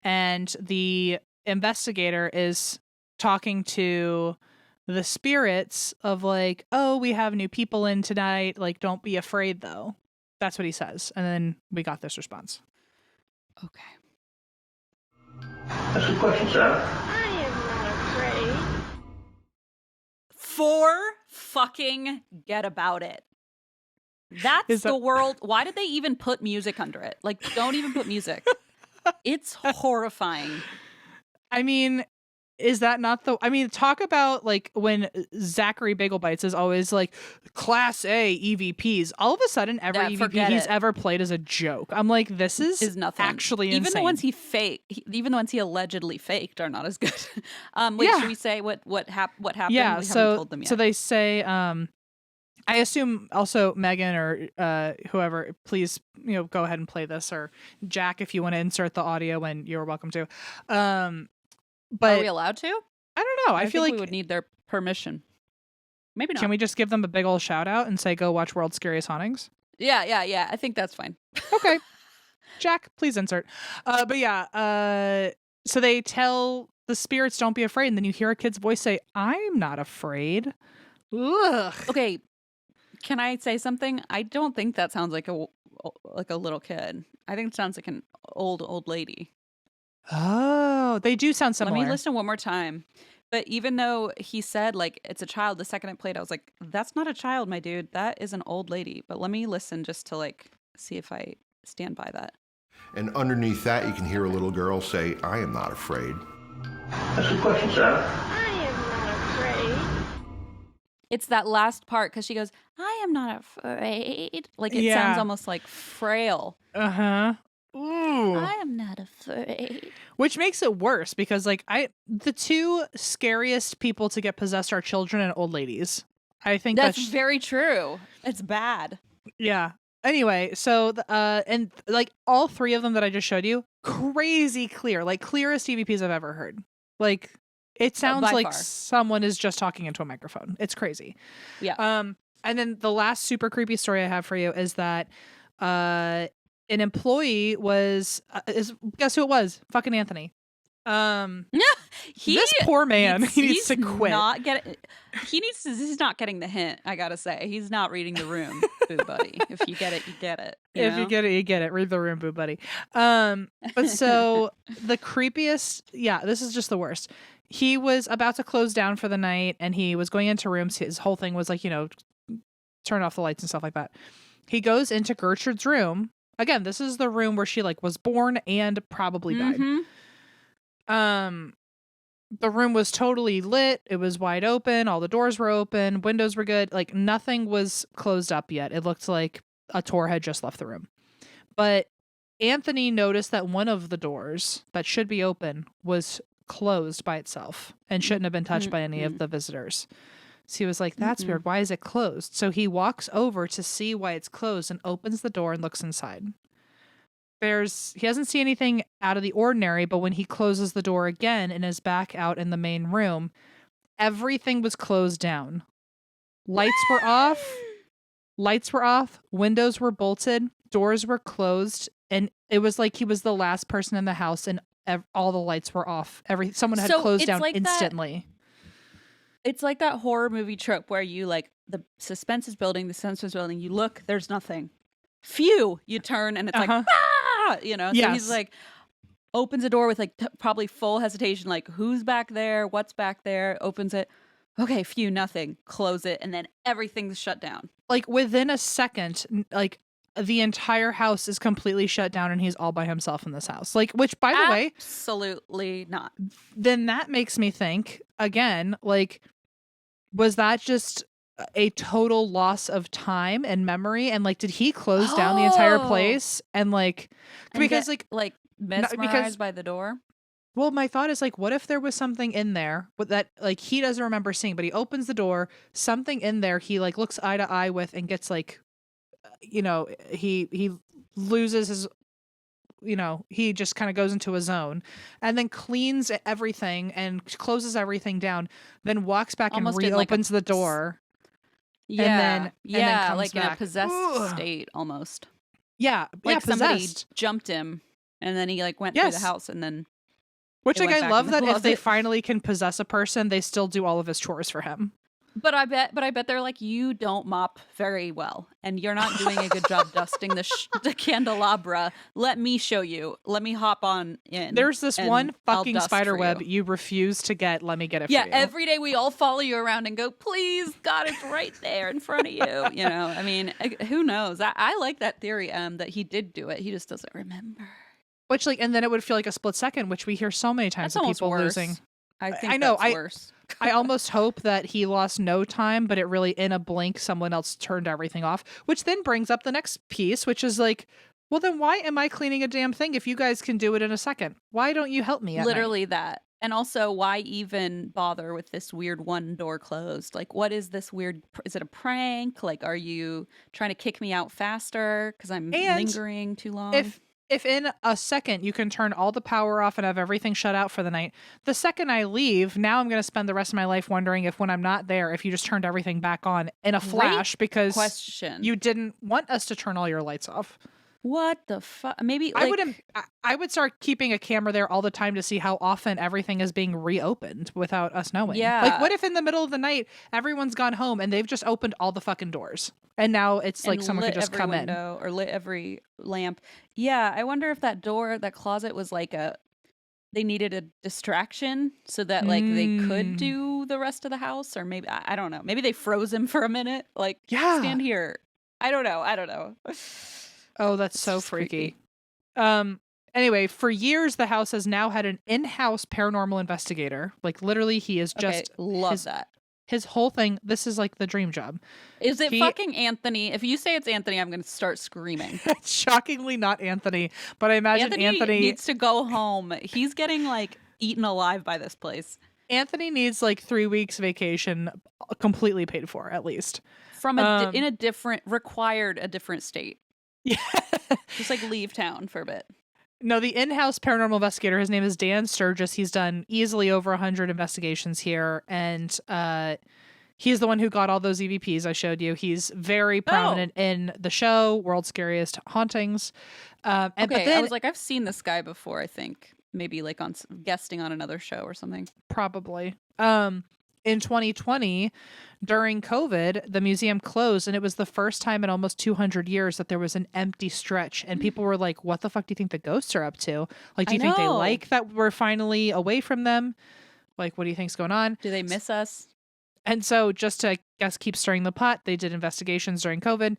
and the investigator is talking to the spirits of like, oh, we have new people in tonight, like don't be afraid though. That's what he says. And then we got this response. Okay. That's a question, sir. I am not afraid. Fucking get about it. That's the world. Why did they even put music under it? Like, don't even put music. It's horrifying. I mean, is that not talk about like when Zachary Bagel is always like class A EVPs. All of a sudden, every EVP he's ever played is a joke. I'm like, this is nothing. Actually insane. Even the ones even the ones he allegedly faked are not as good. Should we say what happened? Yeah, we haven't told them yet. So they say, I assume also Megan or whoever, please, go ahead and play this, or Jack, if you want to insert the audio, and you're welcome to. But are we allowed to? I don't know. I feel like we would need their permission. Maybe not. Can we just give them a big old shout out and say, go watch World's Scariest Hauntings? Yeah. I think that's fine. Okay. Jack, please insert. But yeah, so they tell the spirits, don't be afraid. And then you hear a kid's voice say, I'm not afraid. Ugh. Okay. Can I say something? I don't think that sounds like a little kid. I think it sounds like an old lady. Oh, they do sound similar. Let me listen one more time. But even though he said, like, it's a child, the second I played, I was like, that's not a child, my dude. That is an old lady. But let me listen just to, like, see if I stand by that. And underneath that, you can hear a little girl say, I am not afraid. That's a question, sir. I am not afraid. It's that last part, because she goes, I am not afraid. Like, it sounds almost like frail. Uh-huh. Ooh. I am not afraid. Which makes it worse because the two scariest people to get possessed are children and old ladies. I think that's very true. It's bad. Yeah. Anyway, so and like all three of them that I just showed you, crazy clear, like clearest EVPs I've ever heard. Like it sounds like someone is just talking into a microphone. It's crazy. Yeah. And then the last super creepy story I have for you is that an employee was guess who it was? Fucking Anthony. This poor man, he needs to quit. He's not getting the hint, I gotta say. He's not reading the room, boo buddy. If you get it, you get it. If you get it, you get it. Read the room, boo buddy. But so the creepiest, this is just the worst. He was about to close down for the night and he was going into rooms. His whole thing was like, turn off the lights and stuff like that. He goes into Gertrude's room. Again, this is the room where she was born and probably died. Mm-hmm. The room was totally lit. It was wide open. All the doors were open. Windows were good. Like nothing was closed up yet. It looked like a tour had just left the room. But Anthony noticed that one of the doors that should be open was closed by itself and shouldn't have been touched by any of the visitors. So he was like, that's weird. Why is it closed? So he walks over to see why it's closed and opens the door and looks inside. He hasn't seen anything out of the ordinary, but when he closes the door again and is back out in the main room, everything was closed down. Lights were off, windows were bolted, doors were closed, and it was like he was the last person in the house and all the lights were off. Someone had closed down instantly. It's like that horror movie trope where you the suspense is building, you look, there's nothing. Phew, you turn and it's like, ah! So he's like, opens a door with like probably full hesitation, like who's back there? What's back there? Opens it. Okay, phew, nothing. Close it, and then everything's shut down. Like within a second, like the entire house is completely shut down and he's all by himself in this house. Like, which by the way, absolutely not. Then that makes me think again, like, was that just a total loss of time and memory? And like, did he close down the entire place? And like, because like mesmerized by the door. Well, my thought is like, what if there was something in there that like he doesn't remember seeing, but he opens the door, something in there he like looks eye to eye with and gets like, you know, he loses his, you know, he just kind of goes into a zone and then cleans everything and closes everything down, then walks back Almost and reopens the door. Yeah, and then comes like back. in a possessed state almost. Yeah, like somebody possessed. Jumped him, and then he like went through the house, and then. Which like I love that if they closet. finally can possess a person, they still do all of his chores for him. But I bet they're like, you don't mop very well, and you're not doing a good job dusting the candelabra. Let me show you. Let me hop on in. There's this one I'll fucking dust spider for web you. you refuse to get. Let me get it Yeah, for you. every day we all follow you around and go, please, God, it's right there in front of you. You know, I mean, who knows? I like that theory that he did do it. He just doesn't remember. Which like, and then it would feel like a split second, which we hear so many times That's of almost people worse. losing. I think I know. that's worse. I almost hope that he lost no time, but it really in a blink, someone else turned everything off, which then brings up the next piece, which is like, well, then why am I cleaning a damn thing if you guys can do it in a second? Why don't you help me? Literally that. And also, why even bother with this weird one door closed? Like, what is this weird? Is it a prank? Like, are you trying to kick me out faster because I'm lingering too long? If in a second you can turn all the power off and have everything shut out for the night, the second I leave, now I'm going to spend the rest of my life wondering if when I'm not there, if you just turned everything back on in a flash because you didn't want us to turn all your lights off. What the fuck? Maybe like, I would start keeping a camera there all the time to see how often everything is being reopened without us knowing. Yeah. Like, what if in the middle of the night everyone's gone home and they've just opened all the fucking doors and now it's like someone could just come in or lit every lamp? Yeah, I wonder if that door, that closet was like they needed a distraction so that like they could do the rest of the house, or maybe I don't know. Maybe they froze him for a minute. Like, stand here. I don't know. Oh, that's so freaky. Anyway, for years, the house has now had an in-house paranormal investigator. Like, literally, he is just... love that. His whole thing, this is like the dream job. Is it fucking Anthony? If you say it's Anthony, I'm going to start screaming. It's shockingly not Anthony, but I imagine Anthony needs to go home. He's getting, like, eaten alive by this place. Anthony needs, like, 3 weeks vacation completely paid for, at least. From required a different state. Yeah. Just like leave town for a bit. No, the in-house paranormal investigator, his name is Dan Sturgis. He's done easily over 100 investigations here. And he's the one who got all those EVPs I showed you. He's very prominent in the show, World's Scariest Hauntings. But then, I was like, I've seen this guy before, I think. Maybe like on guesting on another show or something. Probably. In 2020, during COVID, the museum closed, and it was the first time in almost 200 years that there was an empty stretch. And people were like, what the fuck do you think the ghosts are up to? Like, do you think they like that we're finally away from them? Like, what do you think's going on? Do they miss us? And so just to, I guess, keep stirring the pot, they did investigations during COVID.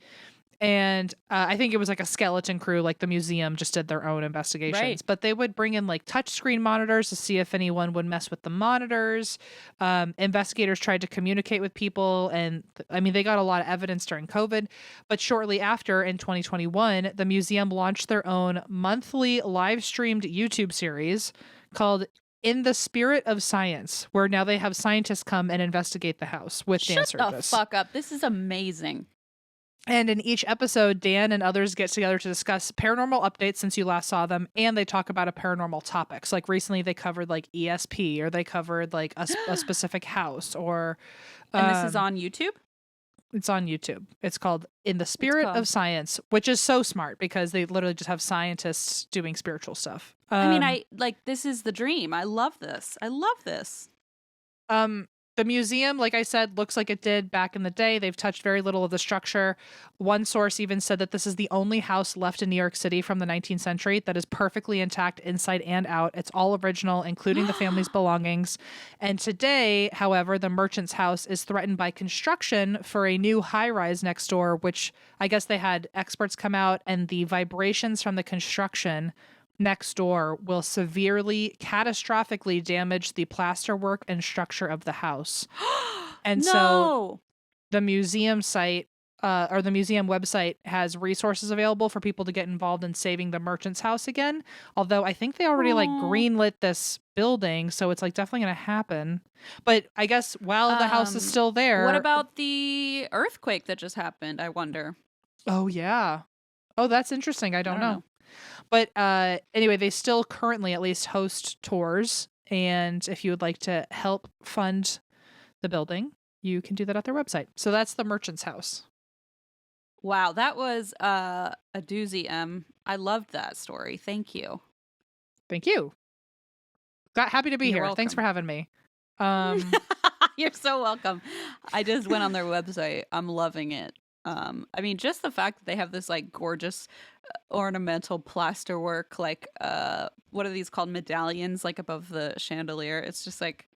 And I think it was like a skeleton crew, like the museum just did their own investigations. Right. But they would bring in like touchscreen monitors to see if anyone would mess with the monitors. Investigators tried to communicate with people. And I mean, they got a lot of evidence during COVID. But shortly after, in 2021, the museum launched their own monthly live streamed YouTube series called In the Spirit of Science, where now they have scientists come and investigate the house with Dan Sturgis. Shut the fuck up. This is amazing. And in each episode, Dan and others get together to discuss paranormal updates since you last saw them, and they talk about a paranormal topics. Like recently, they covered like ESP, or they covered like a specific house, or. And this is on YouTube? It's on YouTube. It's called In the Spirit of Science, which is so smart because they literally just have scientists doing spiritual stuff. I mean, this is the dream. I love this. The museum, like I said, looks like it did back in the day. They've touched very little of the structure. One source even said that this is the only house left in New York City from the 19th century that is perfectly intact inside and out. It's all original, including the family's belongings. And today, however, the merchant's house is threatened by construction for a new high-rise next door, which I guess they had experts come out, and the vibrations from the construction next door will severely, catastrophically damage the plasterwork and structure of the house. And so the museum site or the museum website has resources available for people to get involved in saving the merchant's house again. Although I think they already like greenlit this building, so it's like definitely going to happen. But I guess while the house is still there. What about the earthquake that just happened? I wonder. Oh, yeah. Oh, that's interesting. I don't know. But anyway, they still currently at least host tours. And if you would like to help fund the building, you can do that at their website. So that's the merchant's house. Wow, that was a doozy, I loved that story. Thank you. Thank you. Happy to be You're here. welcome. Thanks for having me. You're so welcome. I just went on their website. I'm loving it. I mean, just the fact that they have this like gorgeous ornamental plasterwork, like what are these called, medallions, like above the chandelier. It's just like,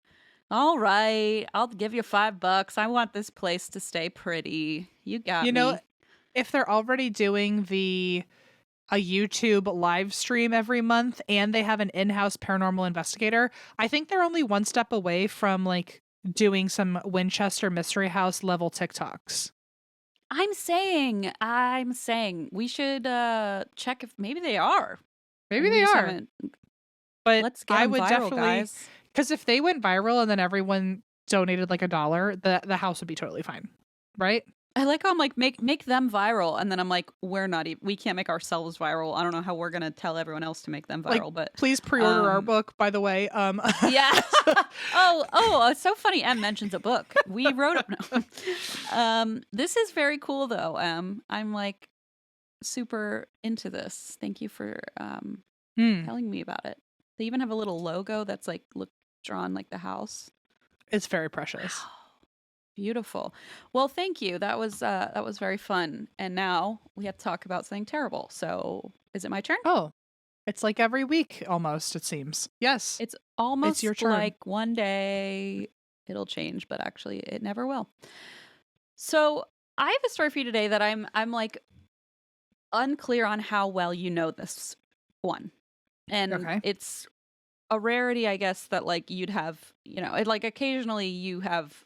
all right, I'll give you $5. I want this place to stay pretty. You got me. You know, if they're already doing a YouTube live stream every month and they have an in-house paranormal investigator, I think they're only one step away from like doing some Winchester Mystery House level TikToks. I'm saying we should check if maybe they are. Maybe they are. But let's get I them would viral, definitely, guys. because if they went viral and then everyone donated like $1, the house would be totally fine, right? I like how I'm like make them viral, and then I'm like, we can't make ourselves viral. I don't know how we're gonna tell everyone else to make them viral, Like, but please pre-order our book, by the way. yeah. It's so funny. Em mentions a book. We wrote it. No. This is very cool though. I'm like super into this. Thank you for telling me about it. They even have a little logo that's like drawn like the house. It's very precious. Wow. Beautiful. Well, thank you. That was very fun. And now we have to talk about something terrible. So, is it my turn? Oh, it's like every week almost, it seems. Yes. It's almost your turn. like one day it'll change, but actually it never will. So, I have a story for you today that I'm like unclear on how well you know this one. And it's a rarity, I guess, that like you'd have, like occasionally you have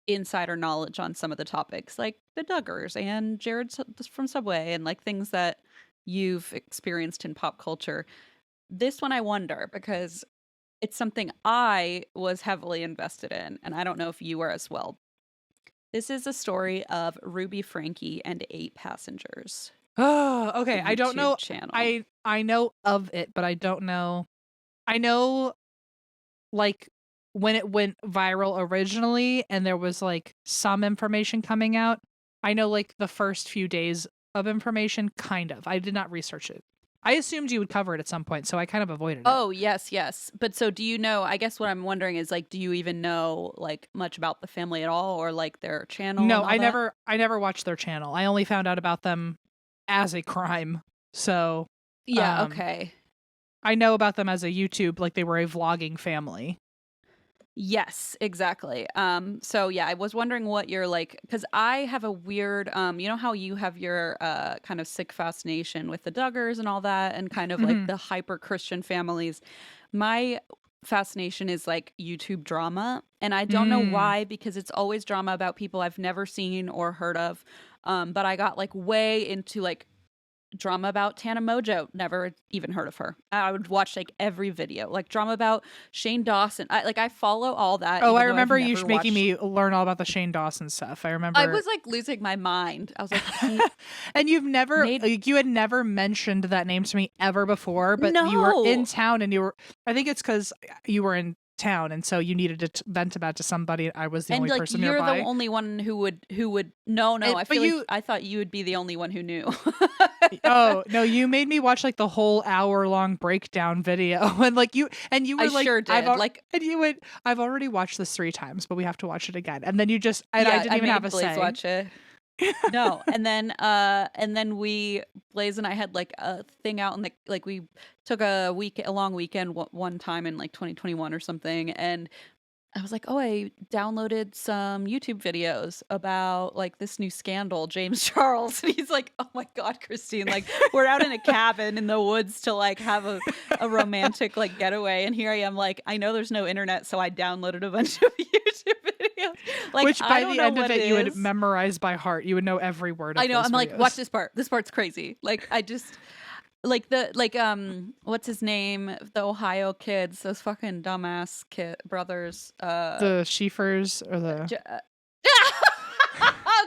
insider knowledge on some of the topics, like the Duggars and Jared from Subway, and like things that you've experienced in pop culture. This one I wonder, because it's something I was heavily invested in, and I don't know if you were as well. This is a story of Ruby Frankie and 8 passengers. Oh, okay. I don't know. Channel. I know of it, but I don't know. I know, like, when it went viral originally and there was like some information coming out. I know like the first few days of information, kind of. I did not research it. I assumed you would cover it at some point, so I kind of avoided it. Oh, yes. But so do you know, I guess what I'm wondering is like, do you even know like much about the family at all, or like their channel? No, I never watched their channel. I only found out about them as a crime. So yeah, okay. I know about them as a YouTube, like they were a vlogging family. Yes, exactly. So yeah, I was wondering what you're like, because I have a weird, you know how you have your kind of sick fascination with the Duggars and all that, and kind of like the hyper Christian families. My fascination is like YouTube drama, and I don't know why, because it's always drama about people I've never seen or heard of. But I got like way into like drama about Tana Mojo, never even heard of her. I would watch like every video, like drama about Shane Dawson. I follow all that. Oh, I remember you making me learn all about the Shane Dawson stuff. I remember. I was like losing my mind. I was like, and you had never mentioned that name to me ever before, but you were in town and I think it's because you were in town, and so you needed to vent about to somebody. I was the And only like person you're nearby. the only one who would no, And- I but feel you- like I thought you would be the only one who knew. Oh no, you made me watch like the whole hour-long breakdown video, and you were I like, sure did. and you would, I've already watched this 3 times, but we have to watch it again. And then you just, and I yeah, didn't even made have a Blaze say. watch it. No, and then Blaze and I had like a thing out in the we took a long weekend one time in like 2021 or something, and I was like, oh, I downloaded some YouTube videos about like this new scandal, James Charles. And he's like, oh my God, Christine, like we're out in a cabin in the woods to like have a romantic like getaway. And here I am, like, I know there's no internet, so I downloaded a bunch of YouTube videos. Like, Which I by don't the know end of what it, you would is. memorize by heart. You would know every word of I know. those I'm like, videos. watch this part. This part's crazy. Like, I just like what's his name? The Ohio kids, those fucking dumbass brothers. The Schiefers or the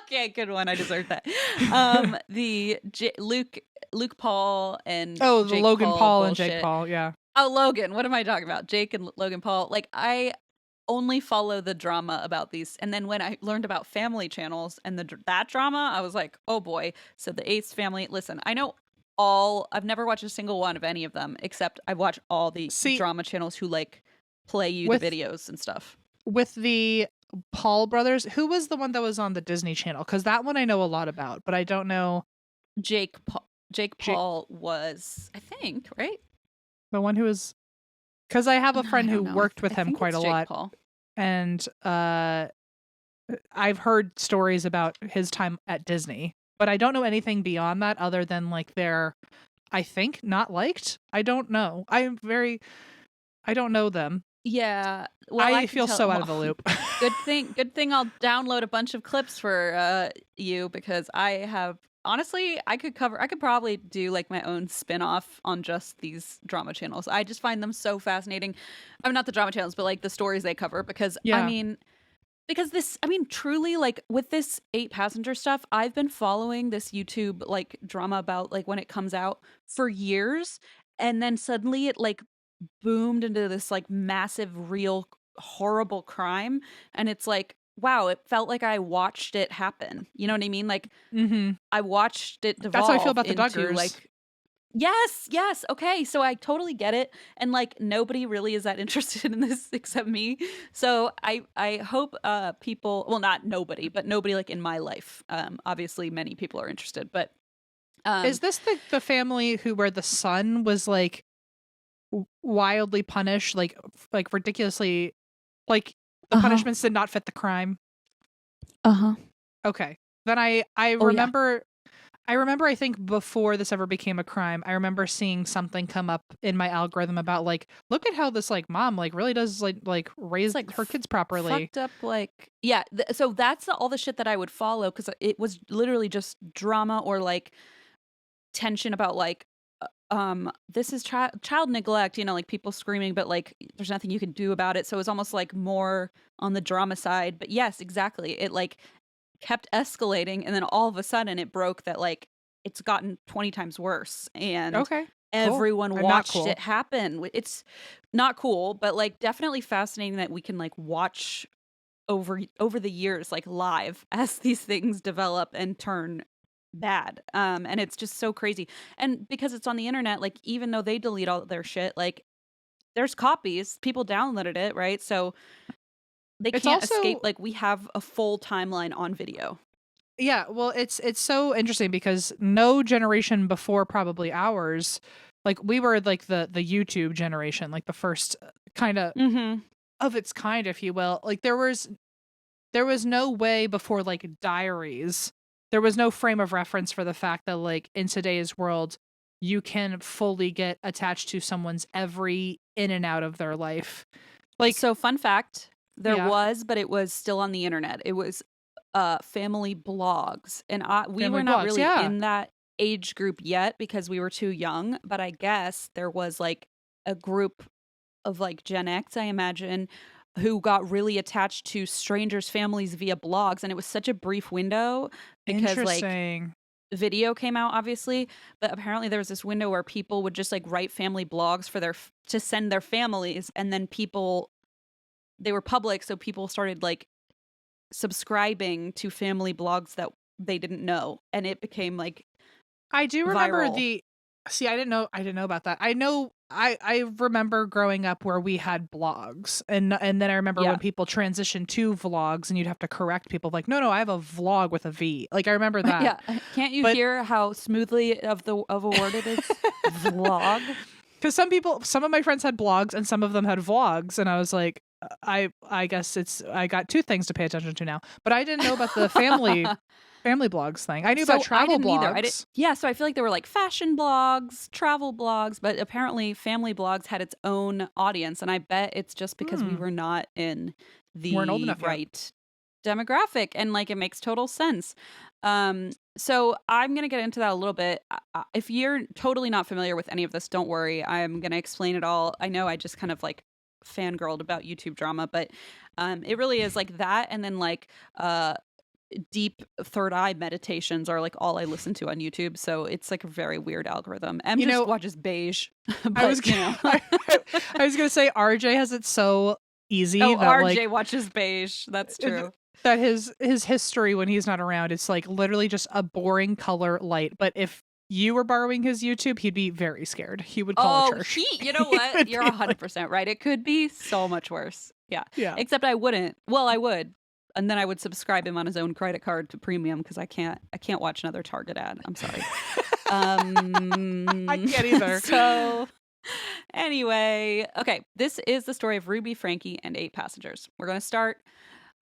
Okay, good one. I deserve that. Luke Paul and the Jake Logan Paul and bullshit. Jake Paul, yeah. Oh, Logan. What am I talking about? Jake and Logan Paul. Like, I only follow the drama about these, and then when I learned about family channels and that drama, I was like, oh boy. So the Ace family. Listen, I know I've never watched a single one of any of them, except I watch all the drama channels who like play you the videos and stuff. With the Paul brothers, who was the one that was on the Disney Channel? Because that one I know a lot about, but I don't know. Jake Paul was, I think, right? The one who was, because I have a friend who know. worked with I him think quite it's a Jake lot, Paul. and I've heard stories about his time at Disney, but I don't know anything beyond that other than like they're, I think, not liked. I don't know. I don't know them. Yeah, well, I feel so out of the loop. Good thing I'll download a bunch of clips for you, because I have honestly I could probably do like my own spin-off on just these drama channels. I just find them so fascinating. I mean, not the drama channels, but like the stories they cover, because Yeah. Truly, like with this 8 passenger stuff, I've been following this YouTube like drama about like when it comes out for years, and then suddenly it like boomed into this like massive, real, horrible crime, and it's like, wow, it felt like I watched it happen. You know what I mean? Like, I watched it devolve. That's how I feel about the into, Duggars. like, yes, okay, so I totally get it, and like nobody really is that interested in this except me. So I hope people, well, not nobody, but nobody like in my life. Obviously, many people are interested, but is this the family where the son was like wildly punished, like ridiculously, like the punishments did not fit the crime? Okay, then I remember. I remember, I think before this ever became a crime, I remember seeing something come up in my algorithm about like, look at how this like mom like really does like raise like her kids properly. Fucked up, like, yeah. So that's all the shit that I would follow, because it was literally just drama or like tension about like, this is child neglect, you know, like people screaming, but like there's nothing you can do about it. So it was almost like more on the drama side. But yes, exactly. It like kept escalating, and then all of a sudden it broke that like it's gotten 20 times worse, and everyone watched it happen. It's not cool, but like definitely fascinating that we can like watch over the years like live as these things develop and turn bad. And it's just so crazy, and because it's on the internet, like even though they delete all their shit, like there's copies, people downloaded it, right? So they can't escape. Like we have a full timeline on video. Yeah, well, it's so interesting because no generation before probably ours, like we were like the YouTube generation, like the first kind of of its kind, if you will. Like there was no way before like diaries. There was no frame of reference for the fact that like in today's world, you can fully get attached to someone's every in and out of their life. Like, so fun fact. There was, but it was still on the internet. It was family blogs. And we were not really in that age group yet because we were too young. But I guess there was like a group of like Gen X, I imagine, who got really attached to strangers' families via blogs. And it was such a brief window because like video came out, obviously. But apparently there was this window where people would just like write family blogs for to send their families. And then people they were public, so people started like subscribing to family blogs that they didn't know, and it became like I do remember viral. see, I didn't know about that. I remember growing up where we had blogs, and then I remember Yeah. when people transitioned to vlogs and you'd have to correct people like, no, I have a vlog with a V. Like I remember that. Yeah, can't you But hear how smoothly of a word it is? Vlog. because some of my friends had blogs and some of them had vlogs, and I was like, I guess I got two things to pay attention to now. But I didn't know about the family blogs thing. I knew about travel didn't either. blogs. Yeah, so I feel like there were like fashion blogs, travel blogs, but apparently family blogs had its own audience, and I bet it's just because we were not in Weren't old the enough yet. right demographic, and like it makes total sense. So I'm gonna get into that a little bit. If you're totally not familiar with any of this, don't worry. I'm gonna explain it all. I know I just kind of like fangirled about YouTube drama, but it really is like that, and then like deep third eye meditations are like all I listen to on YouTube. So it's like a very weird algorithm. Em just watches beige. But, I was gonna say RJ has it so easy Oh, that RJ like watches beige. That's true. that his history when he's not around, it's like literally just a boring color light. But if you were borrowing his YouTube, he'd be very scared. He would call a church. You know what? You're 100% right. It could be so much worse. Yeah. Yeah. Except I wouldn't. Well, I would. And then I would subscribe him on his own credit card to premium because I can't watch another Target ad. I'm sorry. I can't either. So anyway, okay. This is the story of Ruby, Frankie, and 8 passengers. We're going to start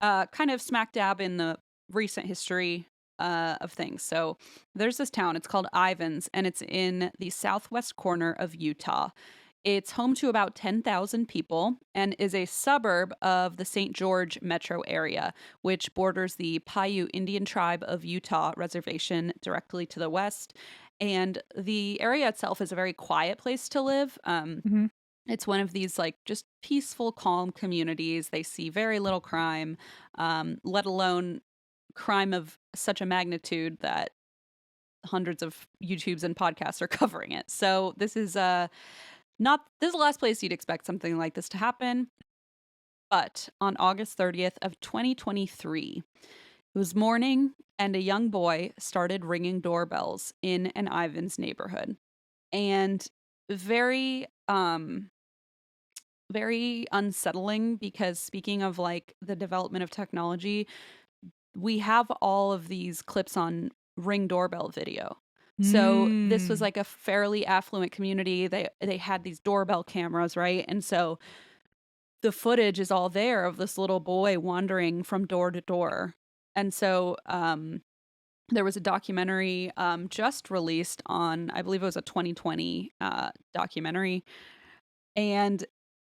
kind of smack dab in the recent history of things. So there's this town. It's called Ivins, and it's in the southwest corner of Utah. It's home to about 10,000 people and is a suburb of the St. George metro area, which borders the Paiute Indian tribe of Utah reservation directly to the west. And the area itself is a very quiet place to live. It's one of these like just peaceful, calm communities. They see very little crime, let alone crime of such a magnitude that hundreds of YouTubes and podcasts are covering it. So this is this is the last place you'd expect something like this to happen. But on August 30th of 2023, it was morning and a young boy started ringing doorbells in an Ivins neighborhood. And very very unsettling because speaking of like the development of technology, we have all of these clips on Ring doorbell video. So this was like a fairly affluent community. They had these doorbell cameras, right? And so the footage is all there of this little boy wandering from door to door. And so there was a documentary just released on, I believe it was a 2020 documentary. And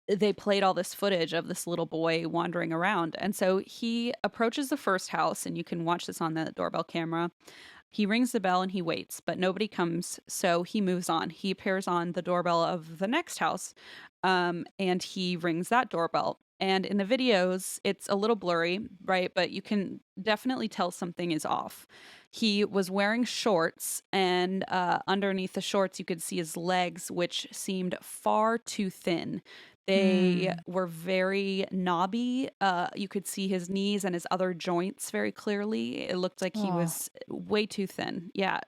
they played all this footage of this little boy wandering around. And so he approaches the first house, and you can watch this on the doorbell camera. He rings the bell and he waits, but nobody comes, so he moves on. He appears on the doorbell of the next house, and he rings that doorbell. And in the videos, it's a little blurry, right? But you can definitely tell something is off. He was wearing shorts, and underneath the shorts, you could see his legs, which seemed far too thin. They were very knobby. You could see his knees and his other joints very clearly. It looked like he was way too thin. Yeah.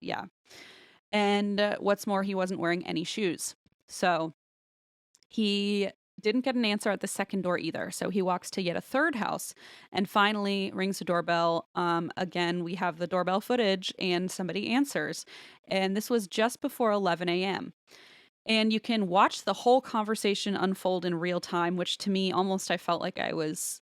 And what's more, he wasn't wearing any shoes. So he didn't get an answer at the second door either. So he walks to yet a third house and finally rings the doorbell. Again, we have the doorbell footage and somebody answers. And this was just before 11 a.m. And you can watch the whole conversation unfold in real time, which to me, almost I felt like I was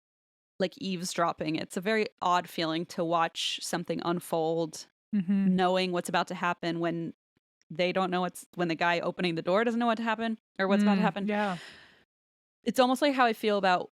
like eavesdropping. It's a very odd feeling to watch something unfold, knowing what's about to happen when they don't know when the guy opening the door doesn't know what to happen or what's about to happen. Yeah. It's almost like how I feel about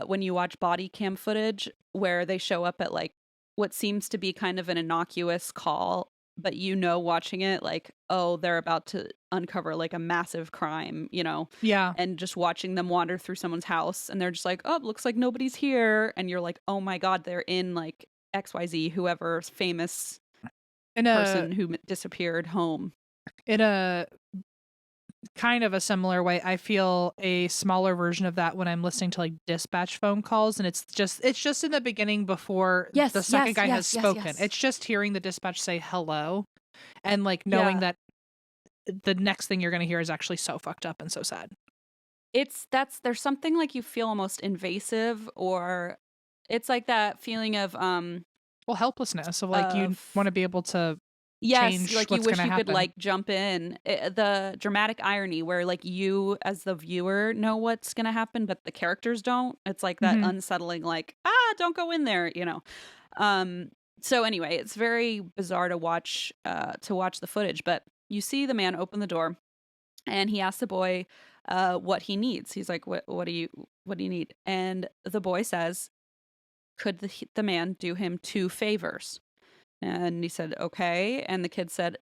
when you watch body cam footage where they show up at like what seems to be kind of an innocuous call, but watching it like, oh, they're about to uncover like a massive crime, Yeah. and just watching them wander through someone's house and they're just like, oh, looks like nobody's here. And you're like, oh my God, they're in like XYZ, whoever's famous person who disappeared home. In a kind of a similar way. I feel a smaller version of that when I'm listening to like dispatch phone calls, and it's just in the beginning before Yes, the second yes, guy has yes, yes, spoken. yes. It's just hearing the dispatch say hello and like knowing Yeah. that the next thing you're going to hear is actually so fucked up and so sad. There's something like you feel almost invasive, or it's like that feeling of Well, helplessness of like you want to be able to yes, change like you what's wish going to you could happen. like jump in. The dramatic irony where like you as the viewer know what's going to happen, but the characters don't. It's like that Mhm. unsettling, like don't go in there, you know. So anyway, it's very bizarre to watch the footage, but you see the man open the door, and he asks the boy what he needs. He's like, what do you need?" And the boy says, "Could the man do him 2 favors?" And he said, "Okay." And the kid said,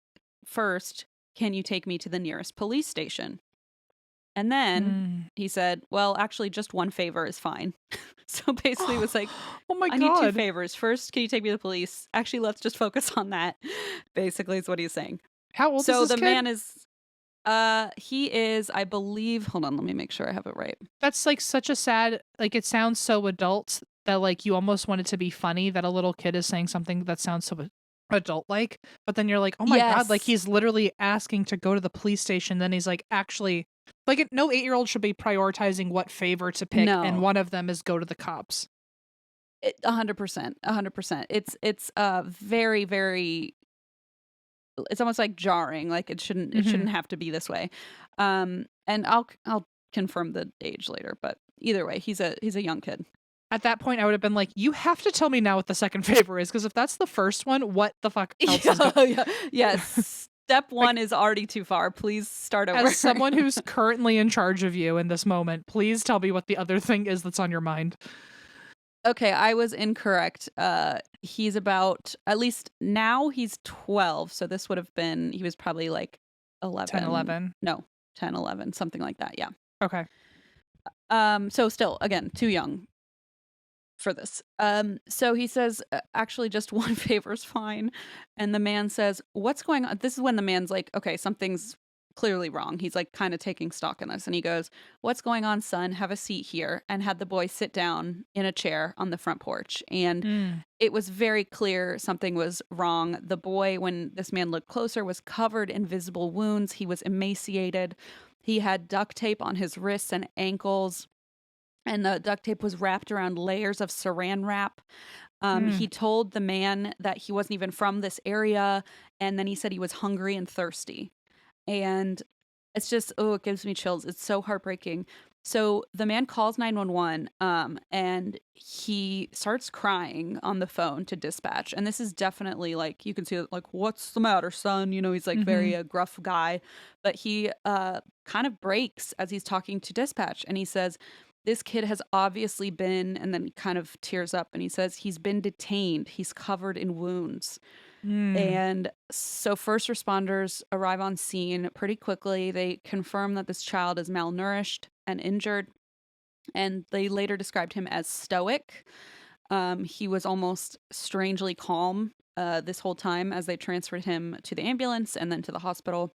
"First, can you take me to the nearest police station?" And then he said, "Well, actually, just 1 favor is fine." So basically, it was like, Oh my "I need 2 God. favors. First, can you take me to the police? Actually, let's just focus on that." Basically, is what he's saying. How old So is this the kid? man is, he is, I believe. Hold on, let me make sure I have it right. That's like such a sad, like it sounds so adult that like you almost want it to be funny that a little kid is saying something that sounds so adult like, but then you're like, oh my God, like Yes. he's literally asking to go to the police station. Then he's like, actually, like no 8-year-old should be prioritizing what favor to pick, and No. one of them is go to the cops. 100%. 100%. It's very, very. It's almost like jarring. Like it shouldn't have to be this way. And I'll confirm the age later, but either way, he's a young kid. At that point, I would have been like, you have to tell me now what the second favor is, because if that's the first one, what the fuck else is going? Yeah. Yes. Step 1 is already too far. Please start over. As someone who's currently in charge of you in this moment, please tell me what the other thing is that's on your mind. Okay, I was incorrect. He's about, at least now he's 12. So this would have been, he was probably like 11. 10, 11. No, 10, 11, something like that. Yeah. Okay. So still, again, too young for this. So he says, actually, just 1 favor's fine. And the man says, "What's going on?" This is when the man's like, okay, something's clearly wrong. He's like kind of taking stock in this. And he goes, "What's going on, son? Have a seat here." And had the boy sit down in a chair on the front porch. And it was very clear something was wrong. The boy, when this man looked closer, was covered in visible wounds. He was emaciated. He had duct tape on his wrists and ankles, and the duct tape was wrapped around layers of saran wrap. He told the man that he wasn't even from this area, and then he said he was hungry and thirsty. And it's just, it gives me chills. It's so heartbreaking. So the man calls 911, and he starts crying on the phone to dispatch. And this is definitely like, you can see like, "What's the matter, son?" You know, he's like very a gruff guy, but he kind of breaks as he's talking to dispatch. And he says, "This kid has obviously been," and then he kind of tears up and he says, "He's been detained. He's covered in wounds." And so first responders arrive on scene pretty quickly. They confirm that this child is malnourished and injured, and they later described him as stoic. He was almost strangely calm this whole time as they transferred him to the ambulance and then to the hospital.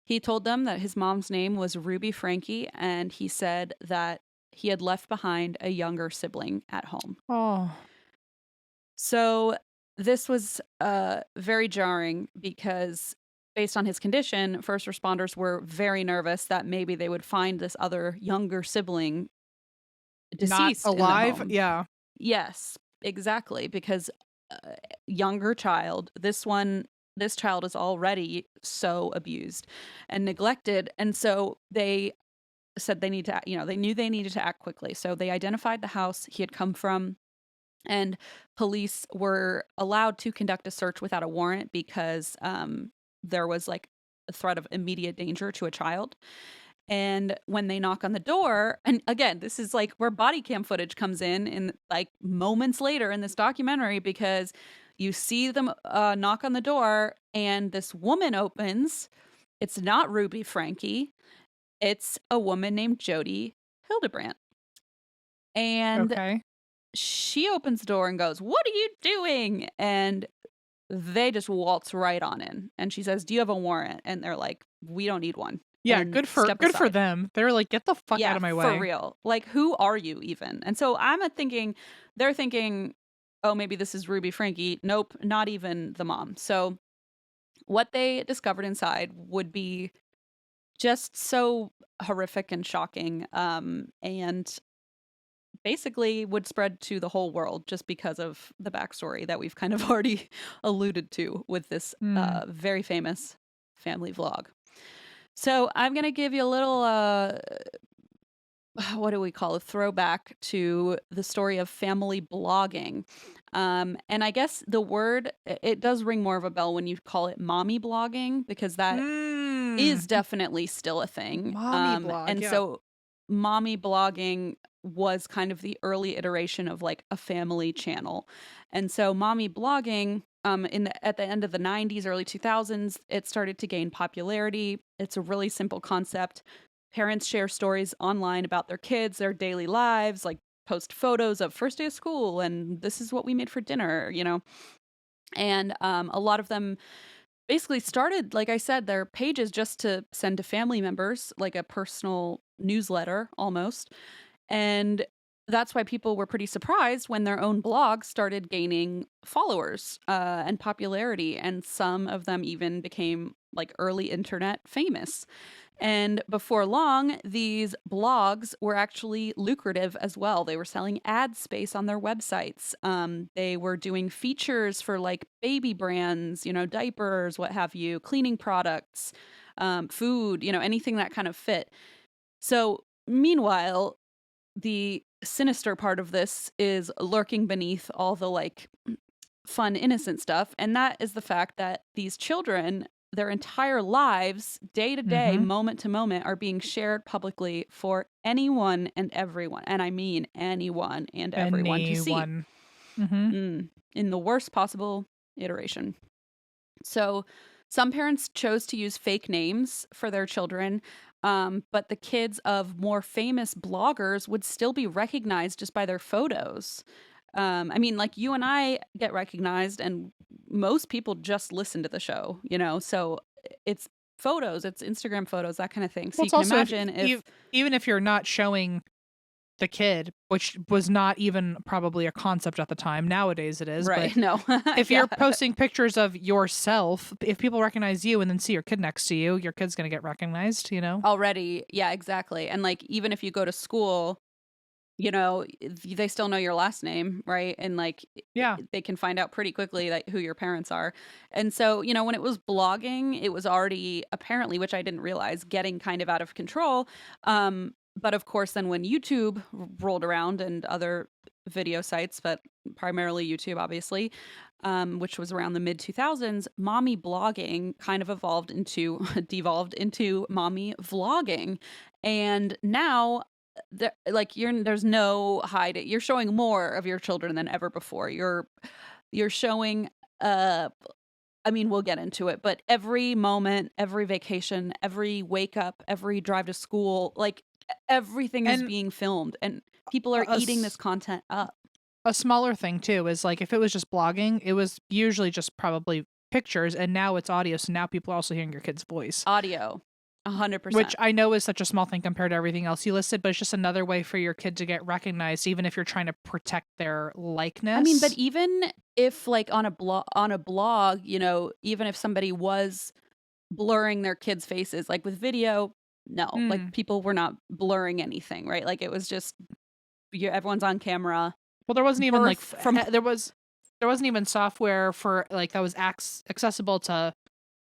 He told them that his mom's name was Ruby Frankie, and he said that he had left behind a younger sibling at home. Oh. So this was very jarring because based on his condition, first responders were very nervous that maybe they would find this other younger sibling deceased, Not alive? in the home. Yeah. Yes, exactly. Because younger child, this child is already so abused and neglected. And so they said they need to, they knew they needed to act quickly. So they identified the house he had come from, and police were allowed to conduct a search without a warrant because there was like a threat of immediate danger to a child. And when they knock on the door, and again, this is like where body cam footage comes in like moments later in this documentary, because you see them knock on the door and this woman opens. It's not Ruby Frankie. It's a woman named Jody Hildebrandt. And she opens the door and goes, "What are you doing?" And they just waltz right on in. And she says, "Do you have a warrant?" And they're like, "We don't need one." Yeah, and good for step good for aside. them. They're like, get the fuck out of my way. For real. Like, who are you even? And so they're thinking, oh, maybe this is Ruby Frankie. Nope, not even the mom. So what they discovered inside would be just so horrific and shocking, and basically would spread to the whole world just because of the backstory that we've kind of already alluded to with this very famous family vlog. So I'm going to give you a little, what do we call a throwback to the story of family blogging. And I guess the word, it does ring more of a bell when you call it mommy blogging, because that is definitely still a thing. Mommy blog, and yeah. so mommy blogging was kind of the early iteration of like a family channel. And so mommy blogging, at the end of the 90s, early 2000s, it started to gain popularity. It's a really simple concept. Parents share stories online about their kids, their daily lives, like post photos of first day of school and this is what we made for dinner, And a lot of them basically started, like I said, their pages just to send to family members, like a personal newsletter almost. And that's why people were pretty surprised when their own blogs started gaining followers and popularity. And some of them even became like early internet famous. And before long, these blogs were actually lucrative as well. They were selling ad space on their websites. They were doing features for like baby brands, diapers, what have you, cleaning products, food, anything that kind of fit. So meanwhile, the sinister part of this is lurking beneath all the like fun, innocent stuff. And that is the fact that these children, their entire lives, day to day, moment to moment, are being shared publicly for anyone and everyone. And I mean anyone and everyone to see. In the worst possible iteration. So some parents chose to use fake names for their children, but the kids of more famous bloggers would still be recognized just by their photos. I mean, like you and I get recognized, and most people just listen to the show, so it's photos, it's Instagram photos, that kind of thing. So Well, you can also imagine even if you're not showing the kid, which was not even probably a concept at the time. Nowadays it is. Right. But No. if you're posting pictures of yourself, if people recognize you and then see your kid next to you, your kid's going to get recognized, Already. Yeah, exactly. And like, even if you go to school, they still know your last name, right? And like, yeah, they can find out pretty quickly like who your parents are. And so, when it was blogging, it was already apparently, which I didn't realize, getting kind of out of control. But of course, then when YouTube rolled around and other video sites, but primarily YouTube, obviously, which was around the mid 2000s, mommy blogging kind of devolved into mommy vlogging. And now there's no hiding. You're showing more of your children than ever before. You're showing, I mean, we'll get into it, but every moment, every vacation, every wake up, every drive to school, like everything is being filmed and people are eating this content up. A smaller thing too is like if it was just blogging, it was usually just probably pictures, and now it's audio. So now people are also hearing your kid's voice. Audio. 100%. Which I know is such a small thing compared to everything else you listed, but it's just another way for your kid to get recognized, even if you're trying to protect their likeness. I mean, but even if like on a blog, even if somebody was blurring their kids' faces, like with video, no, like people were not blurring anything, right? Like it was just everyone's on camera. Well, there wasn't even there wasn't even software for like that was accessible to